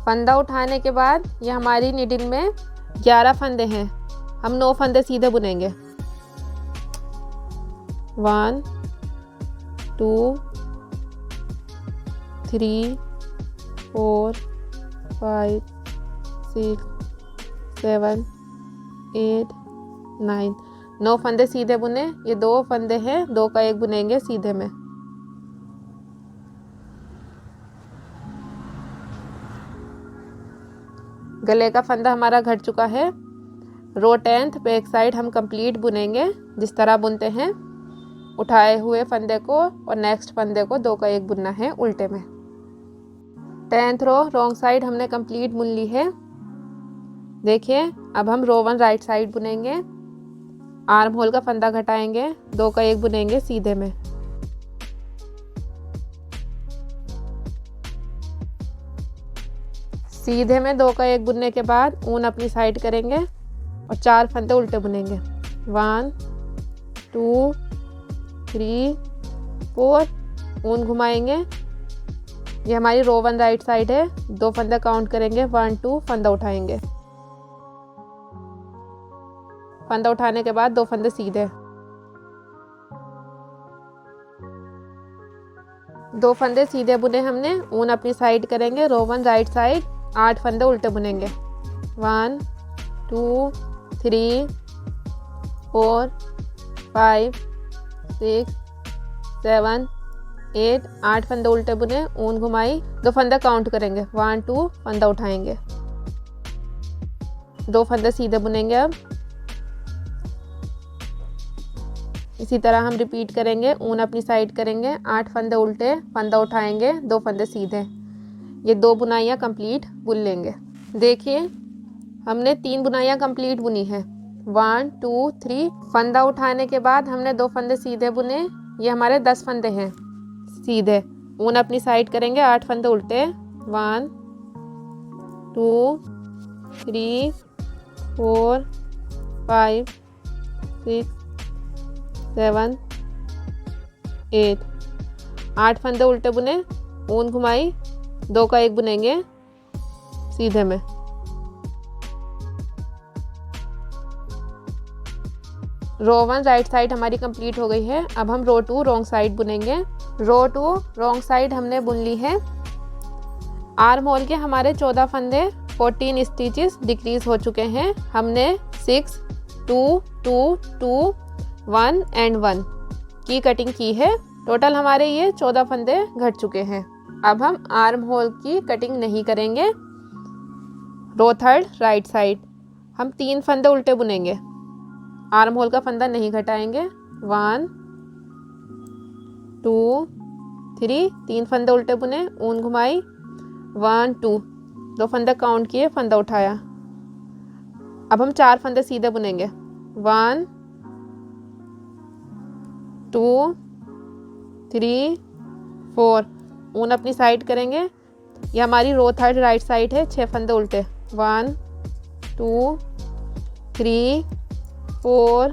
फंदा उठाने के बाद ये हमारी नीडल में 11 फंदे हैं। हम 9 फंदे सीधे बुनेंगे। 1 2 3 4 5 6 7 8 9। 9 फंदे सीधे बुने। ये 2 फंदे हैं, 2 का 1 बुनेंगे सीधे में। गले का फंदा हमारा घट चुका है। रो 10th बैक साइड हम कंप्लीट बुनेंगे जिस तरह बुनते हैं। उठाए हुए फंदे को और नेक्स्ट फंदे को 2 का 1 बुनना है उल्टे में। 10th रो रॉन्ग साइड हमने कंप्लीट बुन ली है। देखिए अब हम रो 1 राइट साइड बुनेंगे। आर्म होल का फंदा घटाएंगे, 2 का 1 बुनेंगे सीधे में। सीधे में 2 का 1 बुनने के बाद ऊन अपनी साइड करेंगे और 4 फंदे उल्टे बुनेंगे। 1 2 3 4, ऊन घुमाएंगे। ये हमारी रो 1 राइट साइड है। 2 फंदे काउंट करेंगे, 1 2, फंदा उठाएंगे। फंदा उठाने के बाद 2 फंदे सीधे, 2 फंदे सीधे बुने हमने। ऊन अपनी साइड करेंगे। रो 1 राइट साइड 8 फंदे उल्टे बुनेंगे। 1 2 3 4 5 6 7 8, 8 फंदे उल्टे बुने। ऊन घुमाई, 2 फंदे काउंट करेंगे, 1 2, फंदा उठाएंगे। 2 फंदे सीधे बुनेंगे। अब इसी तरह हम रिपीट करेंगे। ऊन अपनी साइड करेंगे, 8 फंदे उल्टे, फंदा उठाएंगे, 2 फंदे सीधे। ये 2 बुनाइयाँ कंप्लीट बुन लेंगे। देखिए हमने 3 बुनाइयाँ कंप्लीट बुनी है। 1 2 3, फंदा उठाने के बाद हमने 2 फंदे सीधे बुने। ये हमारे 10 फंदे हैं सीधे। ऊन अपनी साइड करेंगे, 8 फंदे उल्टे। 1 2 3 4 5 6 7 8, 8 फंदे उल्टे बुने। ऊन घुमाई, 2 का 1 बुनेंगे सीधे में। रो 1 राइट साइड हमारी कंप्लीट हो गई है। अब हम रो 2 रॉन्ग साइड बुनेंगे। रो 2 रॉन्ग साइड हमने बुन ली है। आर्म होल के हमारे 14 फंदे 14 स्टिचेस डिक्रीज हो चुके हैं। हमने 6 2 2 2 1 एंड 1 की कटिंग की है। टोटल हमारे ये 14 फंदे घट चुके हैं। अब हम आर्म होल की कटिंग नहीं करेंगे। रो 3 राइट साइड हम 3 फंदे उल्टे बुनेंगे। आर्म होल का फंदा नहीं घटाएंगे। 1 2 3, 3 फंदे उल्टे बुने। ऊन घुमाई, 1 2, 2 फंदे काउंट किए, फंदा उठाया। अब हम 4 फंदे सीधे बुनेंगे। 1 2 3 4, ऊन अपनी साइड करेंगे। ये हमारी रो 3 राइट साइड है। 6 फंदे उल्टे। 1 2 3 4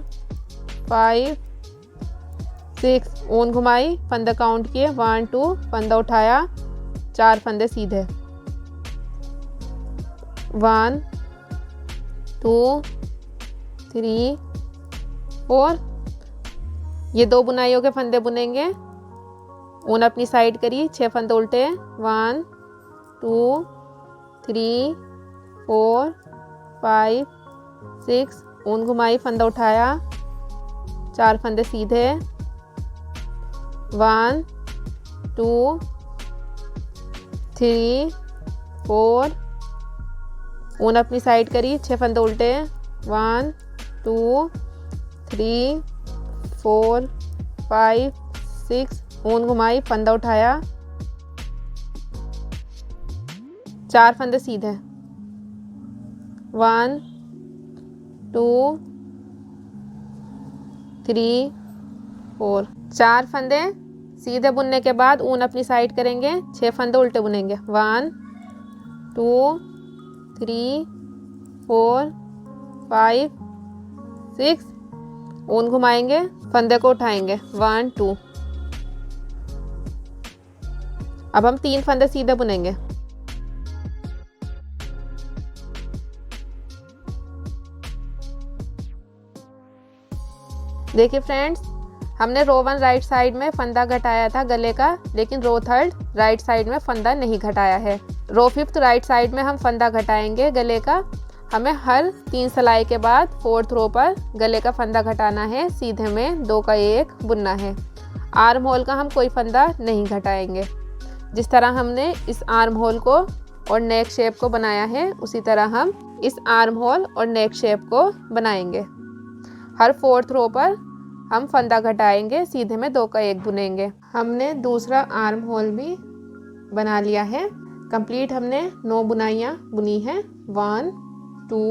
5 6, ऊन घुमाई, फंदे काउंट किए, 1 2, फंदा उठाया, 4 फंदे सीधे। 1 2 3 4, ये 2 बुनाइयों के फंदे बुनेंगे। ऊन अपनी साइड करी, 6 फंदे उल्टे। 1 2 3 4 5 6, ऊन घुमाई, फंदा उठाया, 4 फंदे सीधे। 1 2 3 4, ऊन अपनी साइड करी, 6 फंदे उल्टे। 1 2 3 4 5 6, ऊन घुमाई, फंदा उठाया, 4 फंदे सीधे। 1 2 3 4, 4 फंदे सीधे बुनने के बाद ऊन अपनी साइड करेंगे। 6 फंदे उल्टे बुनेंगे। 1 2 3 4 5 6, ऊन घुमाएंगे, फंदे को उठाएंगे। 1 2, अब हम 3 फंदे सीधे बुनेंगे। देखिए फ्रेंड्स, हमने रो 1 राइट साइड में फंदा घटाया था गले का, लेकिन रो 3 राइट साइड में फंदा नहीं घटाया है। रो 5 राइट साइड में हम फंदा घटाएंगे गले का। हमें हर 3 सिलाई के बाद 4th रो पर गले का फंदा घटाना है। सीधे में 2 का 1 बुनना है। आर्म होल का हम कोई फंदा नहीं घटाएंगे। जिस तरह हमने इस आर्म होल को और नेक शेप को बनाया है, उसी तरह हम इस आर्म होल और नेक शेप को बनाएंगे। हर 4th रो पर हम फंदा घटाएंगे। सीधे में 2 का 1 बुनेंगे। हमने दूसरा आर्म होल भी बना लिया है। कंप्लीट हमने 9 बुनाइयाँ बुनी है। 1 2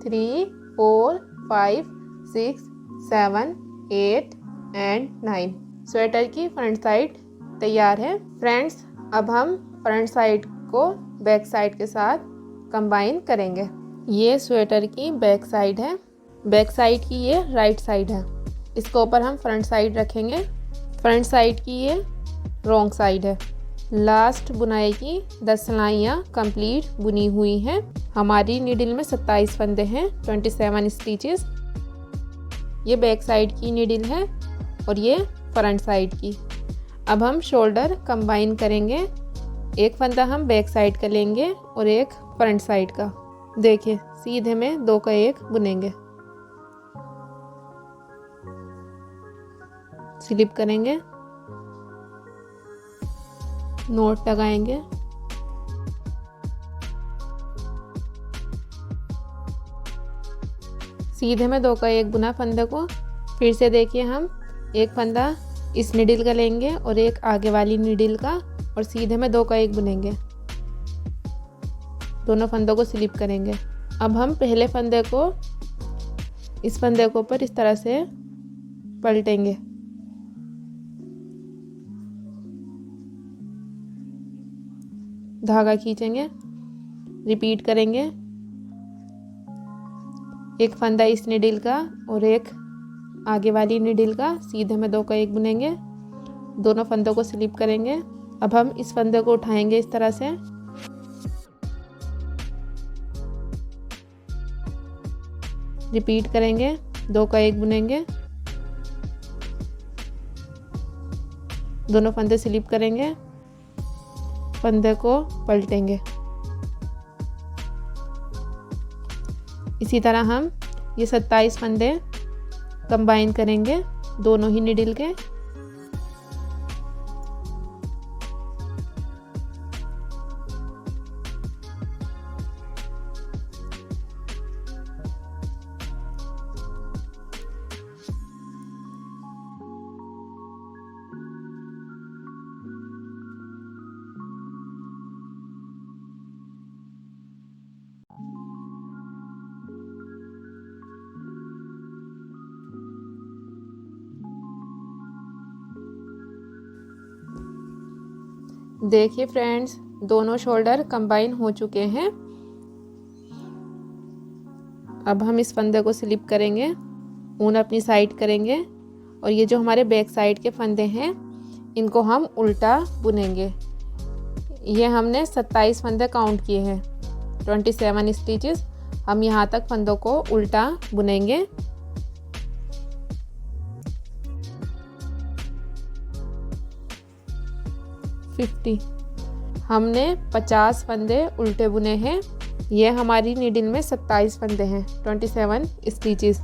3 4 5 6 7 8 एंड 9। स्वेटर की फ्रंट साइड तैयार है। फ्रेंड्स, अब हम फ्रंट साइड को बैक साइड के साथ कंबाइन करेंगे। ये स्वेटर की बैक साइड है। बैक साइड की ये राइट साइड है। इसके ऊपर हम फ्रंट साइड रखेंगे। फ्रंट साइड की ये रॉन्ग साइड है। लास्ट बुनाई की 10 सिलाइयाँ कंप्लीट बुनी हुई हैं। हमारी नीडल में 27 फंदे हैं, 27 स्टिचेस। ये बैक साइड की नीडल है और ये फ्रंट साइड की। अब हम शोल्डर कंबाइन करेंगे। एक फंदा हम बैक साइड का लेंगे और एक फ्रंट साइड का। देखिए, सीधे में 2 का 1 बुनेंगे, स्लिप करेंगे, नोट लगाएंगे, सीधे में 2 का 1 बुना फंदे को। फिर से देखिए, हम एक फंदा इस नीडल का लेंगे और एक आगे वाली नीडल का और सीधे में 2 का 1 बुनेंगे। दोनों फंदों को स्लिप करेंगे। अब हम पहले फंदे को इस फंदे के ऊपर इस तरह से पलटेंगे। धागा खींचेंगे, रिपीट करेंगे। एक फंदा इस नीडल का और एक आगे वाली नीडल का, सीधे में 2 का 1 बुनेंगे। दोनों फंदों को स्लिप करेंगे। अब हम इस फंदे को उठाएंगे इस तरह से, रिपीट करेंगे, 2 का 1 बुनेंगे, दोनों फंदे स्लिप करेंगे, फंदे को पलटेंगे। इसी तरह हम ये 27 फंदे कंबाइन करेंगे दोनों ही नीडल के। देखिए फ्रेंड्स, दोनों शोल्डर कंबाइन हो चुके हैं। अब हम इस फंदे को स्लिप करेंगे, ऊन अपनी साइड करेंगे और ये जो हमारे बैक साइड के फंदे हैं इनको हम उल्टा बुनेंगे। ये हमने 27 फंदे काउंट किए हैं, 27 स्टिचेस। हम यहाँ तक फंदों को उल्टा बुनेंगे। हमने 50 फंदे उल्टे बुने हैं। ये हमारी नीडल में 27 फंदे हैं, 27 स्टिचेस।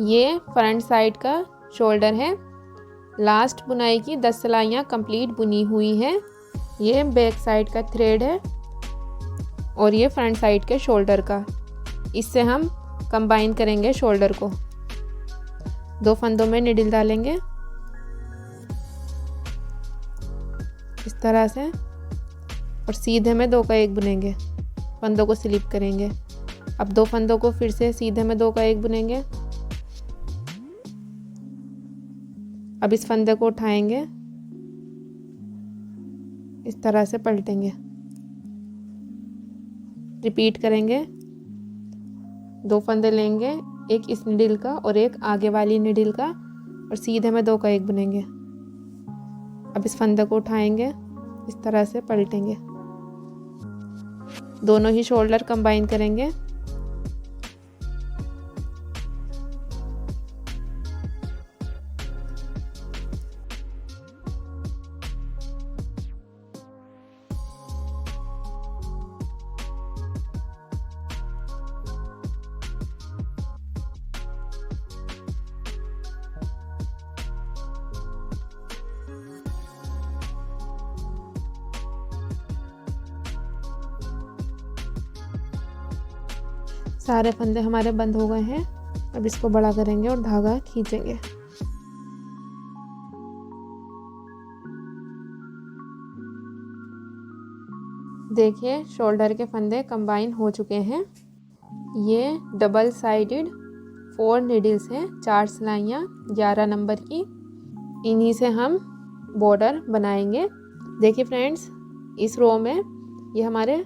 ये फ्रंट साइड का शोल्डर है। लास्ट बुनाई की 10 सिलाइयाँ कंप्लीट बुनी हुई हैं। ये बैक साइड का थ्रेड है और ये फ्रंट साइड के शोल्डर का। इससे हम कंबाइन करेंगे शोल्डर को। 2 फंदों में निडल डालेंगे इस तरह से और सीधे में 2 का 1 बुनेंगे, फंदों को स्लिप करेंगे। अब 2 फंदों को फिर से सीधे में 2 का 1 बुनेंगे। अब इस फंदे को उठाएंगे, इस तरह से पलटेंगे, रिपीट करेंगे। 2 फंदे लेंगे, एक इस निडल का और एक आगे वाली निडल का और सीधे में 2 का 1 बुनेंगे। अब इस फंदे को उठाएंगे, इस तरह से पलटेंगे। दोनों ही शोल्डर कंबाइन करेंगे। सारे फंदे हमारे बंद हो गए हैं। अब इसको बड़ा करेंगे और धागा खींचेंगे। देखिए शोल्डर के फंदे कंबाइन हो चुके हैं। ये डबल साइडेड 4 नीडल्स हैं, 4 सिलाइयाँ 11 नंबर की। इन्हीं से हम बॉर्डर बनाएंगे। देखिए फ्रेंड्स, इस रो में ये हमारे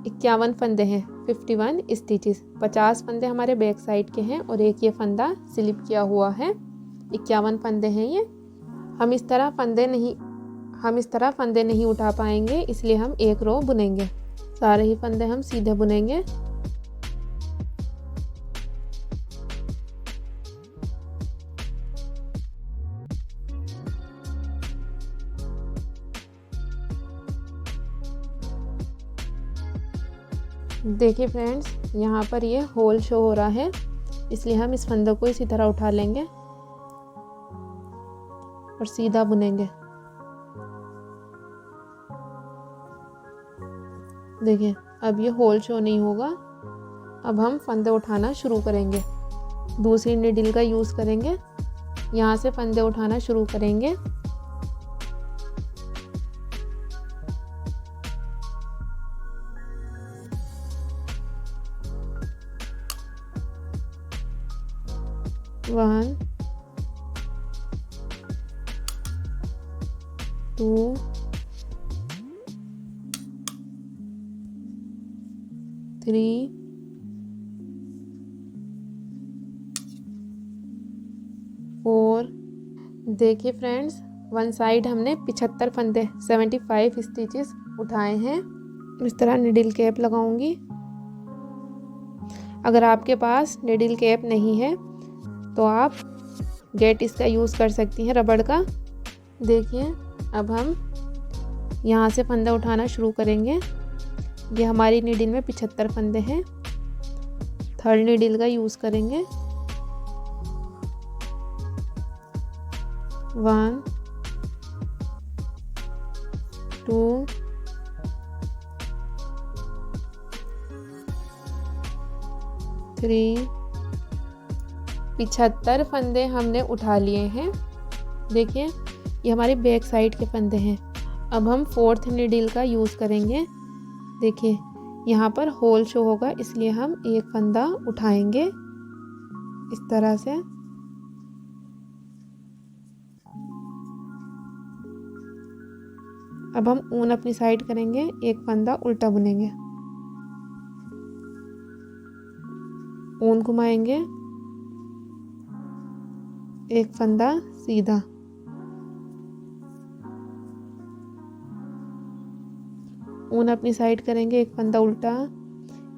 51 फंदे हैं, 51 स्टिचेस। 50 फंदे हमारे बैक साइड के हैं और एक ये फंदा स्लिप किया हुआ है। 51 फंदे हैं ये। हम इस तरह फंदे नहीं उठा पाएंगे, इसलिए हम एक रो बुनेंगे। सारे ही फंदे हम सीधे बुनेंगे। देखिए फ्रेंड्स, यहाँ पर ये होल शो हो रहा है, इसलिए हम इस फंदे को इसी तरह उठा लेंगे और सीधा बुनेंगे। देखिए अब ये होल शो नहीं होगा। अब हम फंदे उठाना शुरू करेंगे। दूसरी नीडल का यूज़ करेंगे, यहाँ से फंदे उठाना शुरू करेंगे। वन, 2, 3, 4। देखिए फ्रेंड्स, वन साइड हमने 75 फंदे 75 स्टिचेस उठाए हैं। इस तरह निडल कैप लगाऊंगी। अगर आपके पास निडल कैप नहीं है तो आप गेट इसका यूज़ कर सकती हैं, रबड़ का। देखिए अब हम यहाँ से फंदा उठाना शुरू करेंगे। ये हमारी नीडल में 75 फंदे हैं। थर्ड नीडल का यूज़ करेंगे। 1, 2, 3। 75 फंदे हमने उठा लिए हैं। देखिए ये हमारे बैक साइड के फंदे हैं। अब हम फोर्थ नीडल का यूज़ करेंगे। देखिए यहाँ पर होल शो होगा, इसलिए हम एक फंदा उठाएंगे इस तरह से। अब हम ऊन अपनी साइड करेंगे, एक फंदा उल्टा बुनेंगे, ऊन घुमाएंगे, एक फंदा सीधा, ऊन अपनी साइड करेंगे, एक फंदा उल्टा।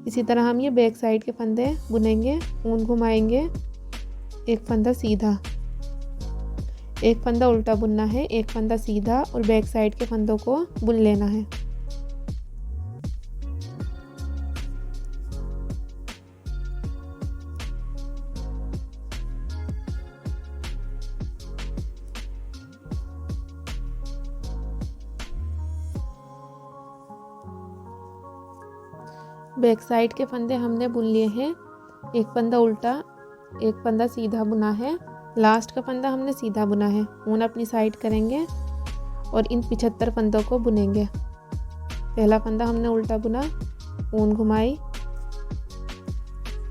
इसी तरह हम ये बैक साइड के फंदे बुनेंगे, ऊन घुमाएंगे, एक फंदा सीधा, एक फंदा उल्टा बुनना है, एक फंदा सीधा, और बैक साइड के फंदों को बुन लेना है। बैक साइड के फंदे हमने बुन लिए हैं। एक फंदा उल्टा, एक फंदा सीधा बुना है, लास्ट का फंदा हमने सीधा बुना है। ऊन अपनी साइड करेंगे और इन 75 फंदों को बुनेंगे। पहला फंदा हमने उल्टा बुना, ऊन घुमाई,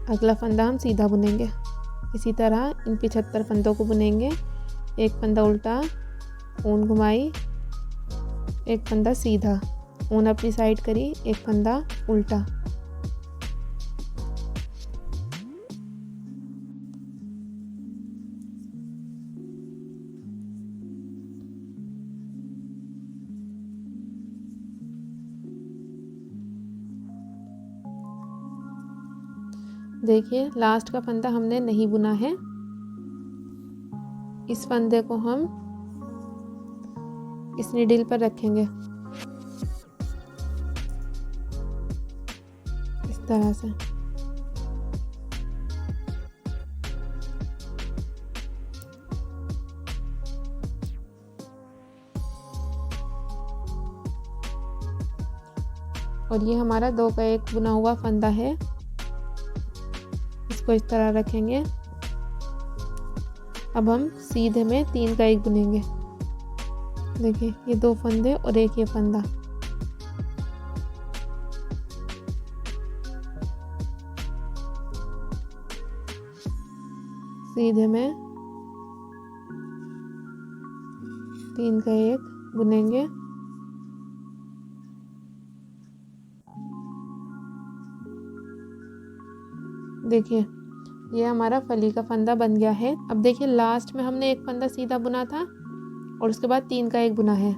अगला फंदा हम सीधा बुनेंगे। इसी तरह इन 75 फंदों को बुनेंगे। एक फंदा उल्टा, ऊन घुमाई, एक फंदा सीधा, ऊन अपनी साइड करी, एक फंदा उल्टा। देखिए लास्ट का फंदा हमने नहीं बुना है। इस फंदे को हम इस नीडल पर रखेंगे इस तरह से। और ये हमारा 2 का 1 बुना हुआ फंदा है, इसको इस तरह रखेंगे। अब हम सीधे में 3 का 1 बुनेंगे। देखिए ये 2 फंदे और एक ये फंदा। सीधे में 3 का 1 बुनेंगे। देखिए ये हमारा फली का फंदा बन गया है। अब देखिए लास्ट में हमने एक फंदा सीधा बुना था और उसके बाद 3 का 1 बुना है।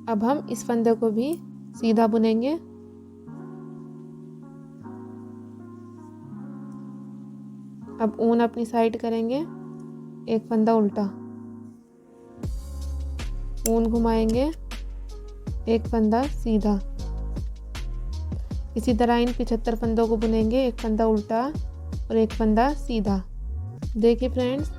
अब हम इस फंदे को भी सीधा बुनेंगे। अब ऊन अपनी साइड करेंगे, एक फंदा उल्टा, ऊन घुमाएंगे, एक फंदा सीधा। इसी तरह इन 75 फंदों को बुनेंगे, एक फंदा उल्टा और एक फंदा सीधा। देखिए फ्रेंड्स,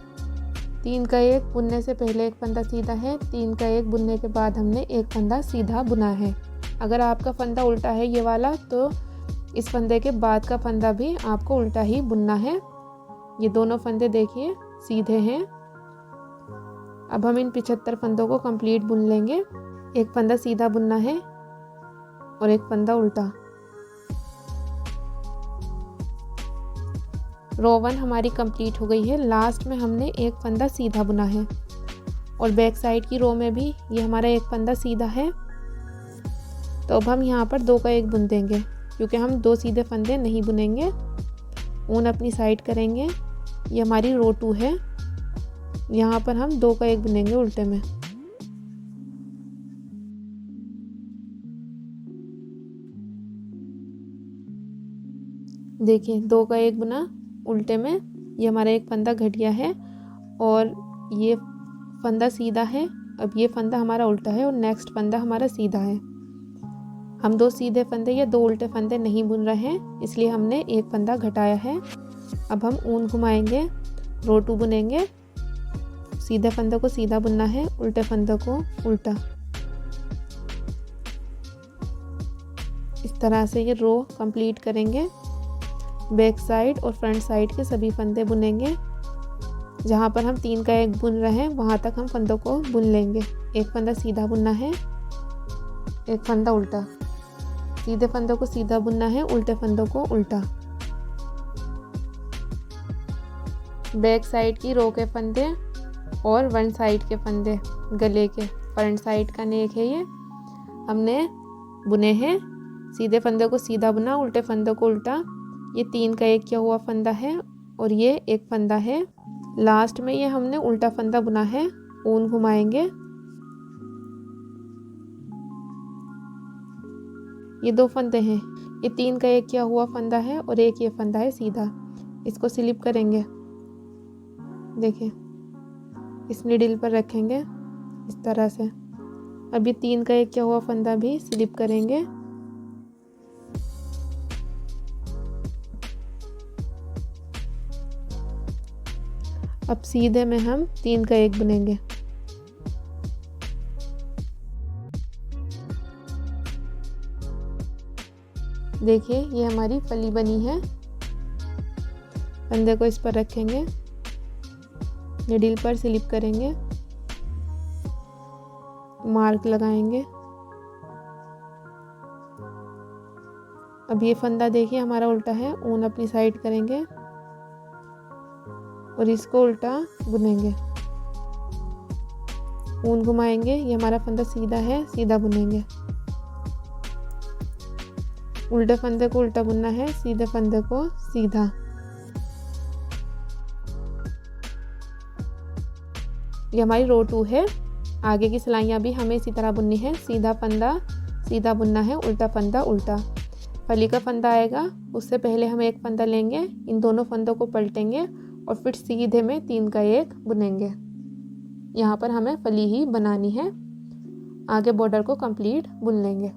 3 का 1 बुनने से पहले एक फंदा सीधा है, 3 का 1 बुनने के बाद हमने एक फंदा सीधा बुना है। अगर आपका फंदा उल्टा है ये वाला, तो इस फंदे के बाद का फंदा भी आपको उल्टा ही बुनना है। ये दोनों फंदे देखिए सीधे हैं। अब हम इन 75 फंदों को कंप्लीट बुन लेंगे। एक फंदा सीधा बुनना है और एक फंदा उल्टा। रो 1 हमारी कंप्लीट हो गई है। लास्ट में हमने एक फंदा सीधा बुना है और बैक साइड की रो में भी ये हमारा एक फंदा सीधा है। तो अब हम यहाँ पर 2 का 1 बुन देंगे, क्योंकि हम 2 सीधे फंदे नहीं बुनेंगे। ऊन अपनी साइड करेंगे। ये हमारी रो 2 है। यहाँ पर हम 2 का 1 बुनेंगे उल्टे में। देखिए 2 का 1 बुना उल्टे में। ये हमारा एक फंदा घट गया है और ये फंदा सीधा है। अब ये फंदा हमारा उल्टा है और नेक्स्ट फंदा हमारा सीधा है। हम 2 सीधे फंदे या 2 उल्टे फंदे नहीं बुन रहे हैं, इसलिए हमने एक फंदा घटाया है। अब हम ऊन घुमाएंगे, रो 2 बुनेंगे। सीधे फंदे को सीधा बुनना है, उल्टे फंदे को उल्टा। इस तरह से ये रो कंप्लीट करेंगे। बैक साइड और फ्रंट साइड के सभी फंदे बुनेंगे। जहाँ पर हम 3 का 1 बुन रहे हैं वहाँ तक हम फंदों को बुन लेंगे। एक फंदा सीधा बुनना है, एक फंदा उल्टा। सीधे फंदों को सीधा बुनना है, उल्टे फंदों को उल्टा। बैक साइड की रो के फंदे और वन साइड के फंदे गले के फ्रंट साइड का नेक है, ये हमने बुने हैं। सीधे फंदे को सीधा बुना, उल्टे फंदों को उल्टा। ये 3 का 1 किया हुआ फंदा है और ये एक फंदा है। लास्ट में ये हमने उल्टा फंदा बुना है। ऊन घुमाएंगे। ये 2 फंदे हैं। ये 3 का 1 किया हुआ फंदा है और एक ये फंदा है सीधा। इसको स्लिप करेंगे। देखिए इस नीडल पर रखेंगे इस तरह से। अब ये 3 का 1 किया हुआ फंदा भी स्लिप करेंगे। अब सीधे में हम 3 का 1 बुनेंगे। देखिए ये हमारी फली बनी है। फंदे को इस पर रखेंगे, नीडल पर स्लिप करेंगे, मार्क लगाएंगे। अब ये फंदा देखिए हमारा उल्टा है। ऊन अपनी साइड करेंगे और इसको उल्टा बुनेंगे। ऊन घुमाएंगे। ये हमारा फंदा सीधा है, सीधा बुनेंगे। उल्टे फंदे को उल्टा बुनना है, सीधे फंदे को सीधा। ये हमारी रो 2 है। आगे की सिलाइयाँ भी हमें इसी तरह बुननी है। सीधा फंदा सीधा बुनना है, उल्टा फंदा उल्टा। फली का फंदा आएगा, उससे पहले हम एक फंदा लेंगे, इन दोनों फंदों को पलटेंगे और फिर सीधे में 3 का 1 बुनेंगे। यहाँ पर हमें फली ही बनानी है। आगे बॉर्डर को कंप्लीट बुन लेंगे।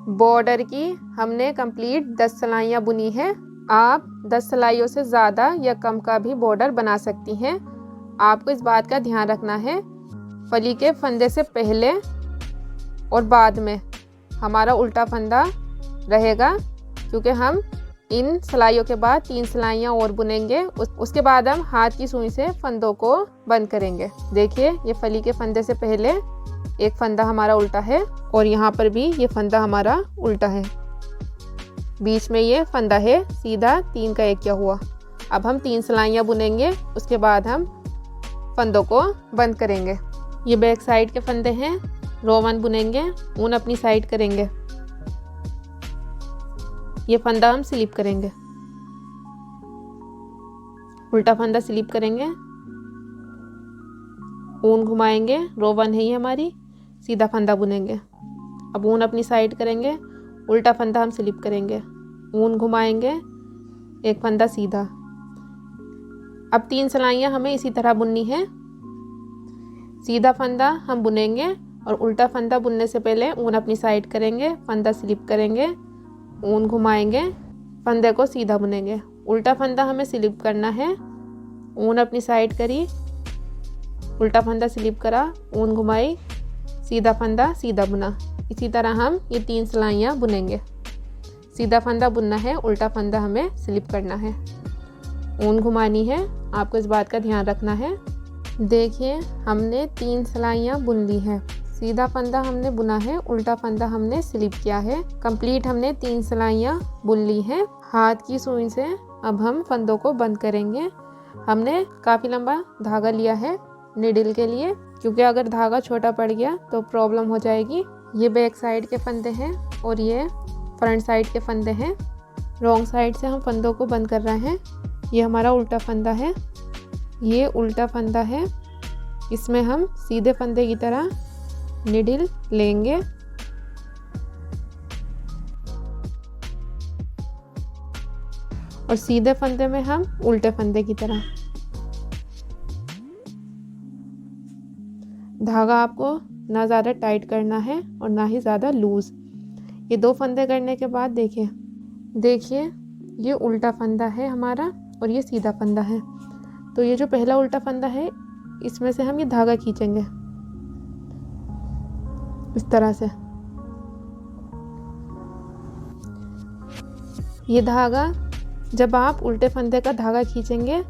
बॉर्डर की हमने कंप्लीट 10 सिलाइयाँ बुनी है। आप 10 सिलाइयों से ज़्यादा या कम का भी बॉर्डर बना सकती हैं। आपको इस बात का ध्यान रखना है, फली के फंदे से पहले और बाद में हमारा उल्टा फंदा रहेगा, क्योंकि हम इन सिलाइयों के बाद 3 सिलाइयाँ और बुनेंगे। उसके बाद हम हाथ की सुई से फंदों को बंद करेंगे। देखिए ये फली के फंदे से पहले एक फंदा हमारा उल्टा है और यहाँ पर भी ये फंदा हमारा उल्टा है। बीच में ये फंदा है सीधा 3 का 1 किया हुआ। अब हम 3 सिलाइयाँ बुनेंगे, उसके बाद हम फंदों को बंद करेंगे। ये बैक साइड के फंदे हैं, रो 1 बुनेंगे, ऊन अपनी साइड करेंगे। ये फंदा हम स्लिप करेंगे, उल्टा फंदा स्लिप करेंगे, ऊन घुमाएंगे, रो 1 है ये हमारी, सीधा फंदा बुनेंगे। अब ऊन अपनी साइड करेंगे, उल्टा फंदा हम स्लिप करेंगे, ऊन घुमाएंगे, एक फंदा सीधा। अब 3 सिलाइयाँ हमें इसी तरह बुननी है। सीधा फंदा हम बुनेंगे और उल्टा फंदा बुनने से पहले ऊन अपनी साइड करेंगे, फंदा स्लिप करेंगे, ऊन घुमाएंगे, फंदे को सीधा बुनेंगे। उल्टा फंदा हमें स्लिप करना है, ऊन अपनी साइड करी, उल्टा फंदा स्लिप करा, ऊन घुमाई, सीधा फंदा सीधा बुना। इसी तरह हम ये 3 सिलाइयाँ बुनेंगे। सीधा फंदा बुनना है, उल्टा फंदा हमें स्लिप करना है, ऊन घुमानी है, आपको इस बात का ध्यान रखना है। देखिए हमने 3 सिलाइयाँ बुन ली है। सीधा फंदा हमने बुना है, उल्टा फंदा हमने स्लिप किया है। कंप्लीट हमने 3 सिलाइयाँ बुन ली हैं। हाथ की सुई से अब हम फंदों को बंद करेंगे। हमने काफ़ी लंबा धागा लिया है निडल के लिए, क्योंकि अगर धागा छोटा पड़ गया तो प्रॉब्लम हो जाएगी। ये बैक साइड के फंदे हैं और ये फ्रंट साइड के फंदे हैं। रॉन्ग साइड से हम फंदों को बंद कर रहे हैं। ये हमारा उल्टा फंदा है, ये उल्टा फंदा है। इसमें हम सीधे फंदे की तरह निडल लेंगे और सीधे फंदे में हम उल्टे फंदे की तरह। धागा आपको ना ज़्यादा टाइट करना है और ना ही ज़्यादा लूज़। ये 2 फंदे करने के बाद देखिए ये उल्टा फंदा है हमारा और ये सीधा फंदा है। तो ये जो पहला उल्टा फंदा है इसमें से हम ये धागा खींचेंगे इस तरह से। ये धागा जब आप उल्टे फंदे का धागा खींचेंगे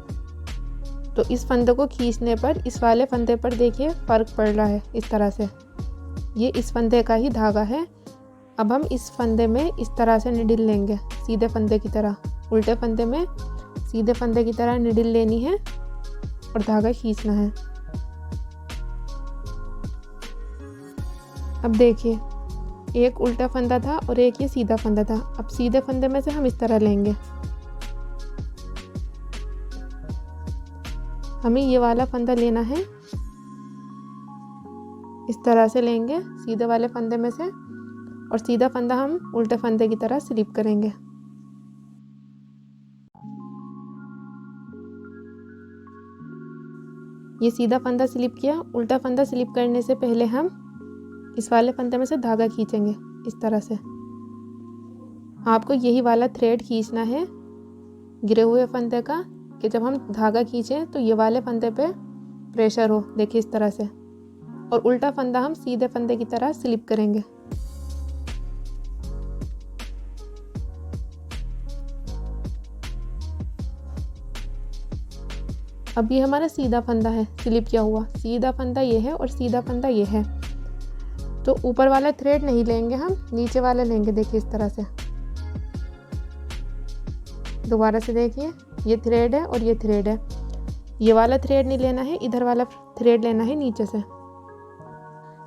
तो इस फंदे को खींचने पर इस वाले फंदे पर देखिए फ़र्क पड़ रहा है इस तरह से। ये इस फंदे का ही धागा है। अब हम इस फंदे में इस तरह से निडल लेंगे, सीधे फंदे की तरह। उल्टे फंदे में सीधे फंदे की तरह निडल लेनी है और धागा खींचना है। अब देखिए एक उल्टा फंदा था और एक ये सीधा फंदा था। अब सीधे फंदे में से हम इस तरह लेंगे। हमें ये वाला फंदा लेना है, इस तरह से लेंगे सीधे वाले फंदे में से, और सीधा फंदा हम उल्टे फंदे की तरह स्लिप करेंगे। ये सीधा फंदा स्लिप किया। उल्टा फंदा स्लिप करने से पहले हम इस वाले फंदे में से धागा खींचेंगे इस तरह से। आपको यही वाला थ्रेड खींचना है गिरे हुए फंदे का, कि जब हम धागा खींचें तो ये वाले फंदे पे प्रेशर हो। देखिए इस तरह से। और उल्टा फंदा हम सीधे फंदे की तरह स्लिप करेंगे। अब ये हमारा सीधा फंदा है स्लिप किया हुआ। सीधा फंदा ये है और सीधा फंदा ये है। तो ऊपर वाला थ्रेड नहीं लेंगे, हम नीचे वाला लेंगे। देखिए इस तरह से। दोबारा से देखिए, ये थ्रेड है और ये थ्रेड है। ये वाला थ्रेड नहीं लेना है, इधर वाला थ्रेड लेना है नीचे से।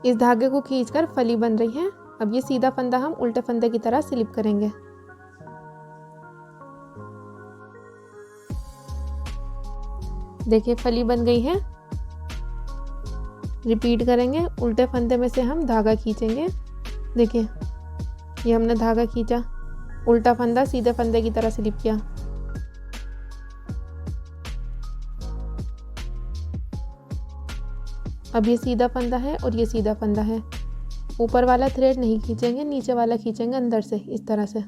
इस धागे को खींचकर फली बन रही है। अब ये सीधा फंदा हम उल्टे फंदे की तरह स्लिप करेंगे। देखिए फली बन गई है। रिपीट करेंगे। उल्टे फंदे में से हम धागा खींचेंगे। देखिए ये हमने धागा खींचा, उल्टा फंदा सीधे फंदे की तरह स्लिप किया। अब ये सीधा फंदा है और ये सीधा फंदा है। ऊपर वाला थ्रेड नहीं खींचेंगे, नीचे वाला खींचेंगे अंदर से इस तरह से।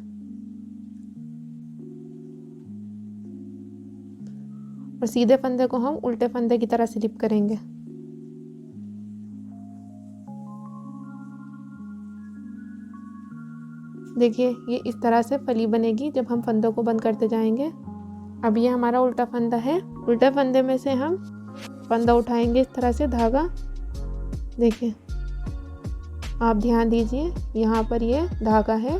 और सीधे फंदे को हम उल्टे फंदे की तरह स्लिप करेंगे। देखिए ये इस तरह से फली बनेगी जब हम फंदों को बंद करते जाएंगे। अब ये हमारा उल्टा फंदा है। उल्टे फंदे में से हम फंदा उठाएंगे इस तरह से, धागा। देखिए आप ध्यान दीजिए, यहाँ पर ये धागा है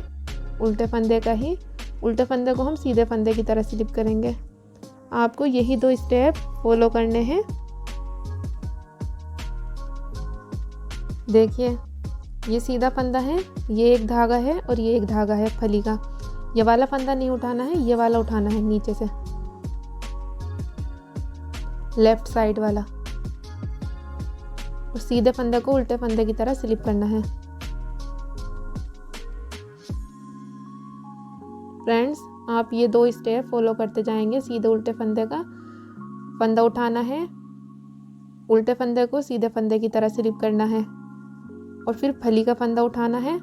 उल्टे फंदे का ही। उल्टे फंदे को हम सीधे फंदे की तरह स्लिप करेंगे। आपको यही 2 स्टेप फॉलो करने हैं। देखिए ये सीधा फंदा है, ये एक धागा है और ये एक धागा है फली का। ये वाला फंदा नहीं उठाना है, ये वाला उठाना है नीचे से, लेफ्ट साइड वाला, और सीधे फंदे को उल्टे फंदे की तरह स्लिप करना है। फ्रेंड्स, आप ये 2 स्टेप फॉलो करते जाएंगे। सीधे उल्टे फंदे का फंदा उठाना है, उल्टे फंदे को सीधे फंदे की तरह स्लिप करना है, और फिर फली का फंदा उठाना है,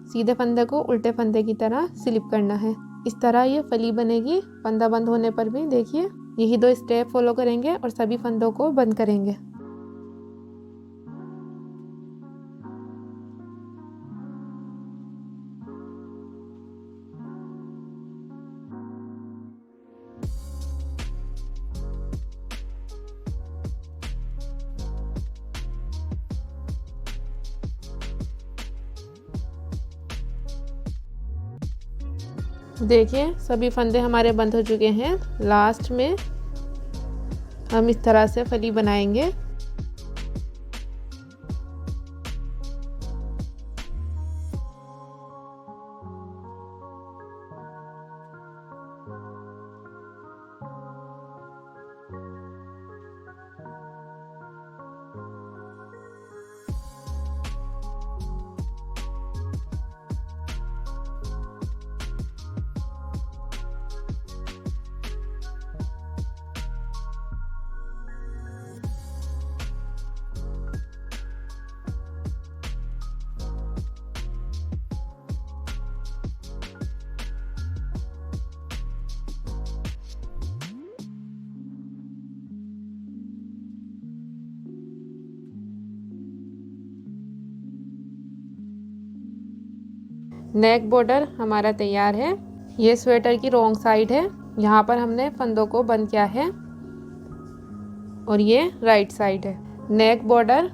सीधे फंदे को उल्टे फंदे की तरह स्लिप करना है। इस तरह ये फली बनेगी। फंदा बंद होने पर भी देखिए यही 2 स्टेप फॉलो करेंगे और सभी फंदों को बंद करेंगे। देखिए सभी फंदे हमारे बंद हो चुके हैं। लास्ट में हम इस तरह से फली बनाएंगे। नेक बॉर्डर हमारा तैयार है। ये स्वेटर की रॉन्ग साइड है, यहाँ पर हमने फंदों को बंद किया है, और ये राइट साइड है। नेक बॉर्डर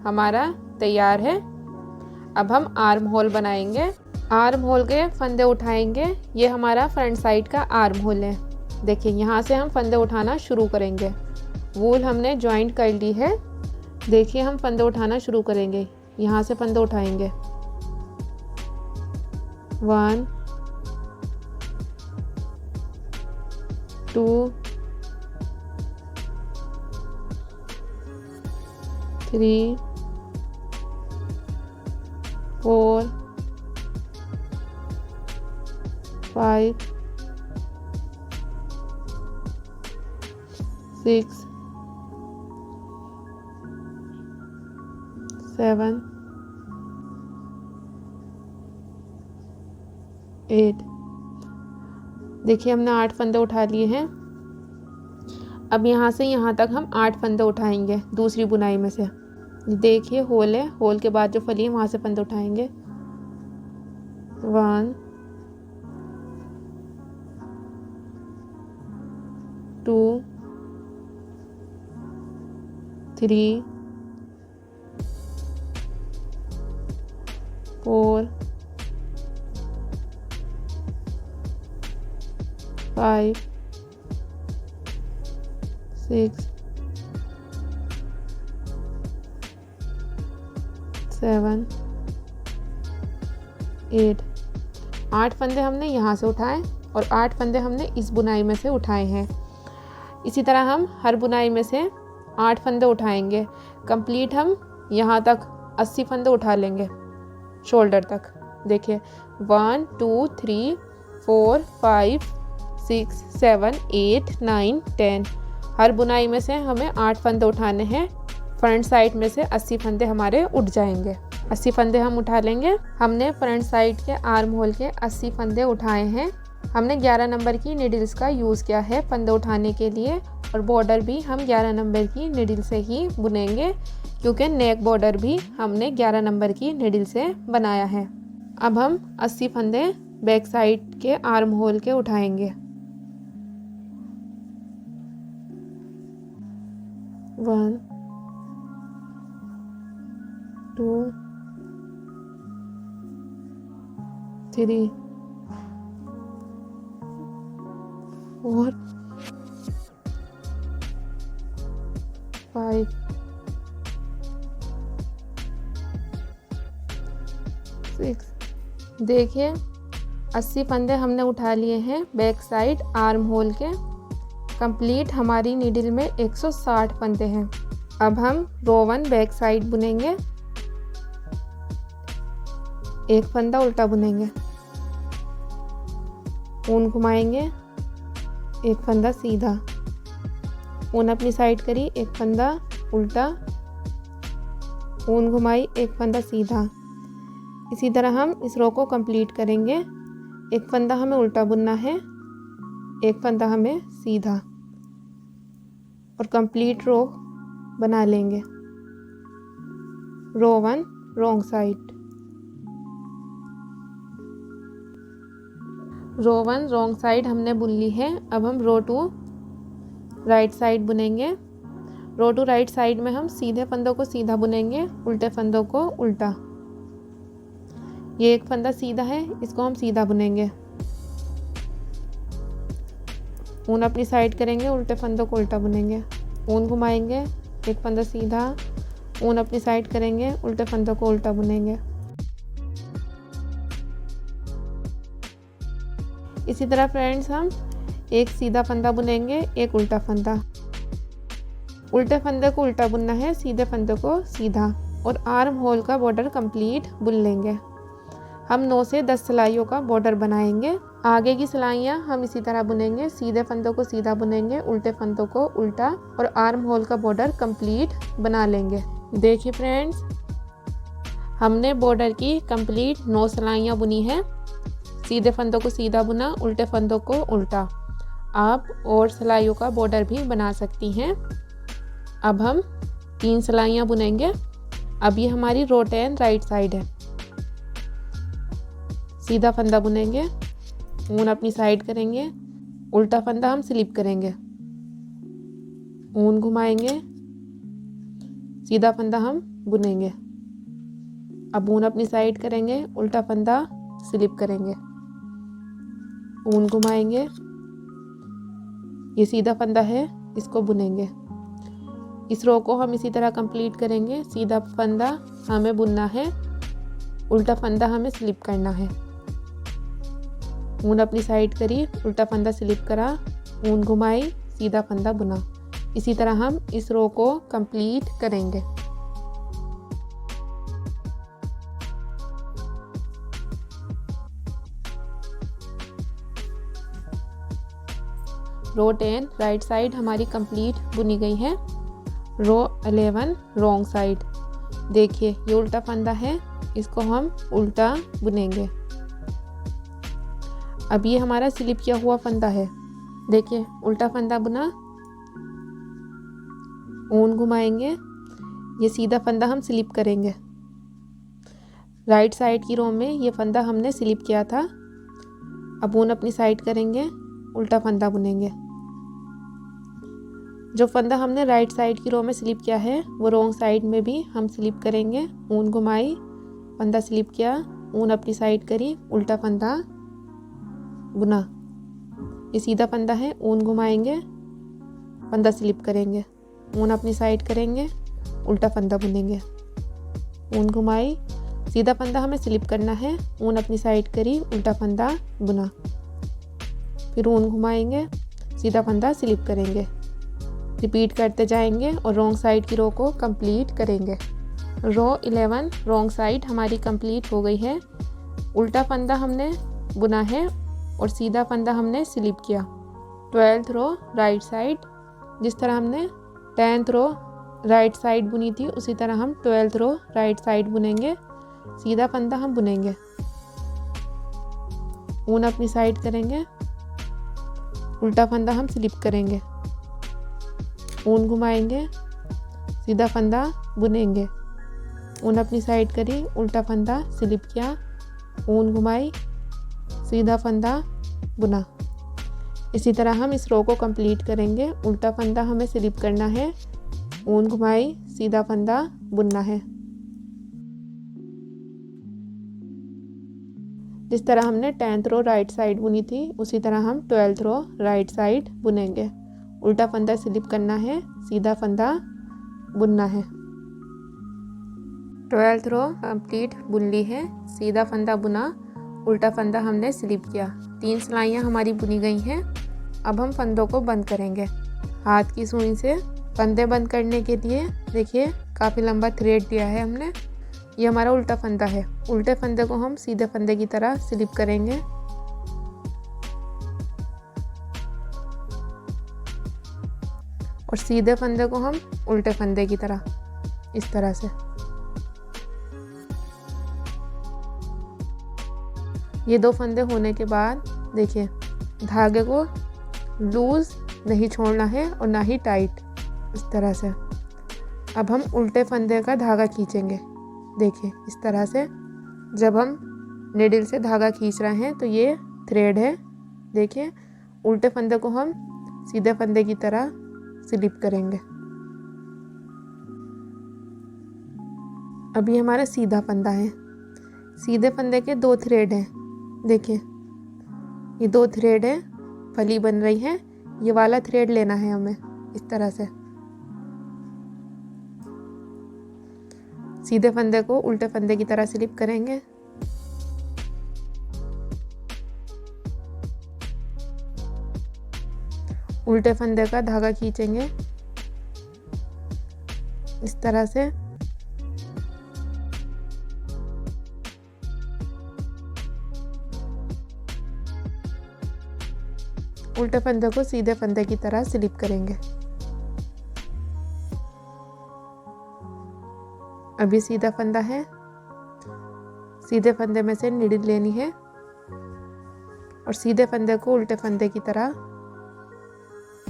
हमारा तैयार है। अब हम आर्म होल बनाएंगे। आर्म होल के फंदे उठाएंगे। ये हमारा फ्रंट साइड का आर्म होल है। देखिए यहाँ से हम फंदे उठाना शुरू करेंगे। वूल हमने जॉइंट कर ली है। देखिए हम फंदे उठाना शुरू करेंगे। यहाँ से फंदे उठाएंगे। 1 2 3 4 5 6 7 8। देखिए हमने 8 फंदे उठा लिए हैं। अब यहाँ से यहाँ तक हम 8 फंदे उठाएंगे दूसरी बुनाई में से। देखिए होल है, होल के बाद जो फली है वहाँ से फंदे उठाएंगे। 1 2 3 4 5 6 7 8। 8 फंदे हमने यहाँ से उठाए और 8 फंदे हमने इस बुनाई में से उठाए हैं। इसी तरह हम हर बुनाई में से 8 फंदे उठाएंगे। कंप्लीट हम यहाँ तक 80 फंदे उठा लेंगे शोल्डर तक। देखिए 1 2 3 4 5 6 7 8 9 10। हर बुनाई में से हमें 8 फंदे उठाने हैं। फ्रंट साइड में से 80 फंदे हमारे उठ जाएंगे। 80 फंदे हम उठा लेंगे। हमने फ्रंट साइड के आर्म होल के 80 फंदे उठाए हैं। हमने 11 नंबर की नीडल्स का यूज़ किया है फंदे उठाने के लिए, और बॉर्डर भी हम 11 नंबर की नीडल से ही बुनेंगे, क्योंकि नेक बॉर्डर भी हमने 11 नंबर की नीडल से बनाया है। अब हम 80 फंदे बैक साइड के आर्म होल के उठाएंगे। 1 2 3 4 5 6। देखिए 80 फंदे हमने उठा लिए हैं बैक साइड आर्म होल के। कंप्लीट हमारी नीडल में 160 फंदे हैं। अब हम रो 1 बैक साइड बुनेंगे। एक फंदा उल्टा बुनेंगे, ऊन घुमाएंगे, एक फंदा सीधा, ऊन अपनी साइड करी, एक फंदा उल्टा, ऊन घुमाई, एक फंदा सीधा। इसी तरह हम इस रो को कंप्लीट करेंगे। एक फंदा हमें उल्टा बुनना है, एक फंदा हमें सीधा, और कंप्लीट रो बना लेंगे। रो 1 रॉन्ग साइड। रो 1 रॉन्ग साइड हमने बुन ली है। अब हम रो 2 राइट साइड बुनेंगे। रो 2 राइट साइड में हम सीधे फंदों को सीधा बुनेंगे, उल्टे फंदों को उल्टा। ये एक फंदा सीधा है, इसको हम सीधा बुनेंगे। ऊन अपनी साइड करेंगे, उल्टे फंदों को उल्टा बुनेंगे, ऊन घुमाएंगे, एक फंदा सीधा, ऊन अपनी साइड करेंगे, उल्टे फंदों को उल्टा बुनेंगे। इसी तरह फ्रेंड्स हम एक सीधा फंदा बुनेंगे, एक उल्टा फंदा। उल्टे फंदे को उल्टा बुनना है, सीधे फंदे को सीधा, और आर्म होल का बॉर्डर कंप्लीट बुन लेंगे। हम 9 से 10 सिलाइयों का बॉर्डर बनाएंगे। आगे की सिलाइयाँ हम इसी तरह बुनेंगे, सीधे फंदों को सीधा बुनेंगे, उल्टे फंदों को उल्टा, और आर्म होल का बॉर्डर कंप्लीट बना लेंगे। देखिए फ्रेंड्स, हमने बॉर्डर की कंप्लीट 9 सिलाइयाँ बुनी है। सीधे फंदों को सीधा बुना, उल्टे फंदों को उल्टा। आप और सिलाइयों का बॉर्डर भी बना सकती हैं। अब हम 3 सिलाइयाँ बुनेंगे। अब ये हमारी रो 10 राइट साइड है। सीधा फंदा बुनेंगे, ऊन अपनी साइड करेंगे, उल्टा फंदा हम स्लिप करेंगे, ऊन घुमाएंगे, सीधा फंदा हम बुनेंगे। अब ऊन अपनी साइड करेंगे, उल्टा फंदा स्लिप करेंगे, ऊन घुमाएंगे, ये सीधा फंदा है, इसको बुनेंगे। इस रो को हम इसी तरह कंप्लीट करेंगे। सीधा फंदा हमें बुनना है, उल्टा फंदा हमें स्लिप करना है। ऊन अपनी साइड करी, उल्टा फंदा स्लिप करा, ऊन घुमाई, सीधा फंदा बुना। इसी तरह हम इस रो को कंप्लीट करेंगे। रो 10 राइट साइड हमारी कंप्लीट बुनी गई है। रो 11 रॉन्ग साइड। देखिए ये उल्टा फंदा है, इसको हम उल्टा बुनेंगे। अब ये हमारा स्लिप किया हुआ फंदा है। देखिए उल्टा फंदा बुना, ऊन घुमाएंगे, ये सीधा फंदा हम स्लिप करेंगे। राइट साइड की रो में ये फंदा हमने स्लिप किया था। अब ऊन अपनी साइड करेंगे, उल्टा फंदा बुनेंगे। जो फंदा हमने राइट साइड की रो में स्लिप किया है वो रॉन्ग साइड में भी हम स्लिप करेंगे। ऊन घुमाई, फंदा स्लिप किया, ऊन अपनी साइड करी, उल्टा फंदा बुना। ये सीधा फंदा है, ऊन घुमाएंगे, फंदा स्लिप करेंगे, ऊन अपनी साइड करेंगे, उल्टा फंदा बुनेंगे। ऊन घुमाई, सीधा फंदा हमें स्लिप करना है, ऊन अपनी साइड करी, उल्टा फंदा बुना। फिर ऊन घुमाएंगे, सीधा फंदा स्लिप करेंगे। रिपीट करते जाएंगे और रॉन्ग साइड की रो को कंप्लीट करेंगे। रो 11 रॉन्ग साइड हमारी कंप्लीट हो गई है। उल्टा फंदा हमने बुना है और सीधा फंदा हमने स्लिप किया। 12th रो राइट साइड, जिस तरह हमने 10th रो राइट साइड बुनी थी उसी तरह हम 12th रो राइट साइड बुनेंगे। सीधा फंदा हम बुनेंगे, ऊन अपनी साइड करेंगे, उल्टा फंदा हम स्लिप करेंगे, ऊन घुमाएंगे, सीधा फंदा बुनेंगे। ऊन अपनी साइड करी, उल्टा फंदा स्लिप किया, ऊन घुमाई, सीधा फंदा बुना। इसी तरह हम इस रो को कंप्लीट करेंगे। उल्टा फंदा हमें स्लिप करना है, ऊन घुमाई, सीधा फंदा बुनना है। जिस तरह हमने 10th रो राइट साइड बुनी थी उसी तरह हम 12th रो राइट साइड बुनेंगे। उल्टा फंदा स्लिप करना है, सीधा फंदा बुनना है। 12th रो कंप्लीट बुन ली है। सीधा फंदा बुना, उल्टा फंदा हमने स्लिप किया। 3 सिलाइयाँ हमारी बुनी गई हैं। अब हम फंदों को बंद करेंगे हाथ की सुई से। फंदे बंद करने के लिए देखिए काफ़ी लंबा थ्रेड दिया है हमने। ये हमारा उल्टा फंदा है। उल्टे फंदे को हम सीधे फंदे की तरह स्लिप करेंगे। और सीधे फंदे को हम उल्टे फंदे की तरह, इस तरह से। ये 2 फंदे होने के बाद देखिए धागे को लूज नहीं छोड़ना है और ना ही टाइट, इस तरह से। अब हम उल्टे फंदे का धागा खींचेंगे। देखिए इस तरह से। जब हम निडल से धागा खींच रहे हैं तो ये थ्रेड है। देखिए उल्टे फंदे को हम सीधे फंदे की तरह स्लिप करेंगे। अब ये हमारा सीधा फंदा है। सीधे फंदे के 2 थ्रेड हैं। देखिए ये 2 थ्रेड है, फली बन रही है। ये वाला थ्रेड लेना है हमें, इस तरह से। सीधे फंदे को उल्टे फंदे की तरह स्लिप करेंगे। उल्टे फंदे का धागा खींचेंगे इस तरह से। उल्टे फंदे को सीधे फंदे की तरह स्लिप करेंगे। अभी सीधा फंदा है। सीधे फंदे में से नीडल लेनी है और सीधे फंदे को उल्टे फंदे की तरह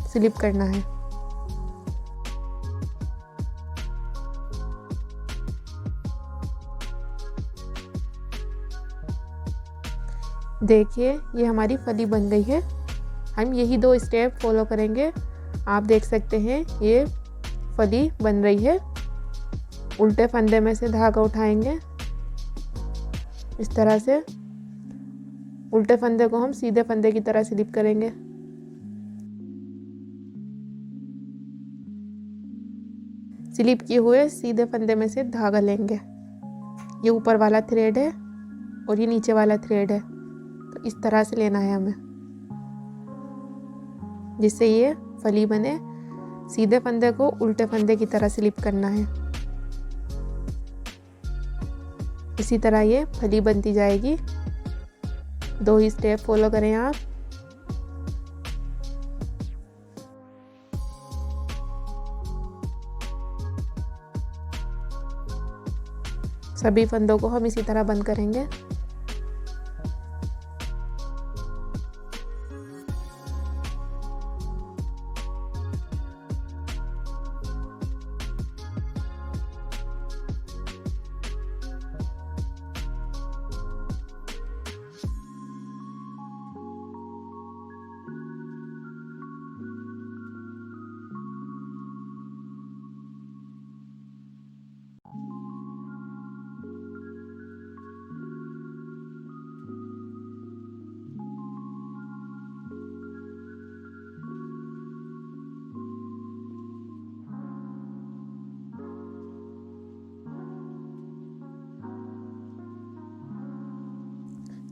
स्लिप करना है। देखिए ये हमारी फली बन गई है। हम यही 2 स्टेप फॉलो करेंगे। आप देख सकते हैं ये फली बन रही है। उल्टे फंदे में से धागा उठाएंगे इस तरह से। उल्टे फंदे को हम सीधे फंदे की तरह स्लिप करेंगे। स्लिप किए हुए सीधे फंदे में से धागा लेंगे। ये ऊपर वाला थ्रेड है और ये नीचे वाला थ्रेड है, तो इस तरह से लेना है हमें जिससे ये फली बने। सीधे फंदे को उल्टे फंदे की तरह स्लिप करना है। इसी तरह ये फली बनती जाएगी। 2 ही स्टेप फॉलो करें आप। सभी फंदों को हम इसी तरह बंद करेंगे।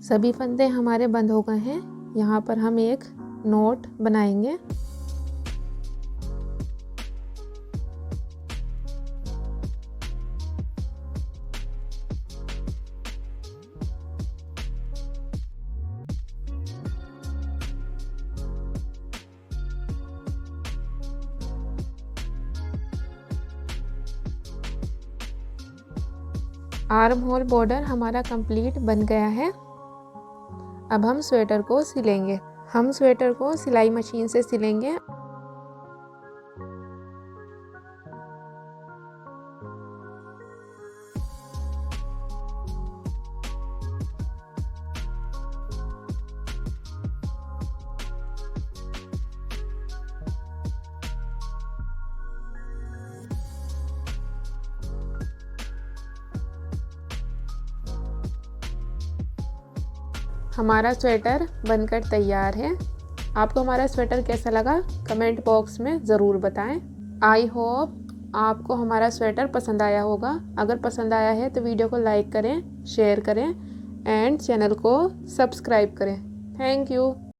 सभी फंदे हमारे बंद हो गए हैं। यहाँ पर हम एक नोट बनाएंगे। आर्म होल बॉर्डर हमारा कंप्लीट बन गया है। अब हम स्वेटर को सिलेंगे। हम स्वेटर को सिलाई मशीन से सिलेंगे। हमारा स्वेटर बनकर तैयार है। आपको हमारा स्वेटर कैसा लगा कमेंट बॉक्स में ज़रूर बताएं। आई होप आपको हमारा स्वेटर पसंद आया होगा। अगर पसंद आया है तो वीडियो को लाइक करें, शेयर करें एंड चैनल को सब्सक्राइब करें। Thank you.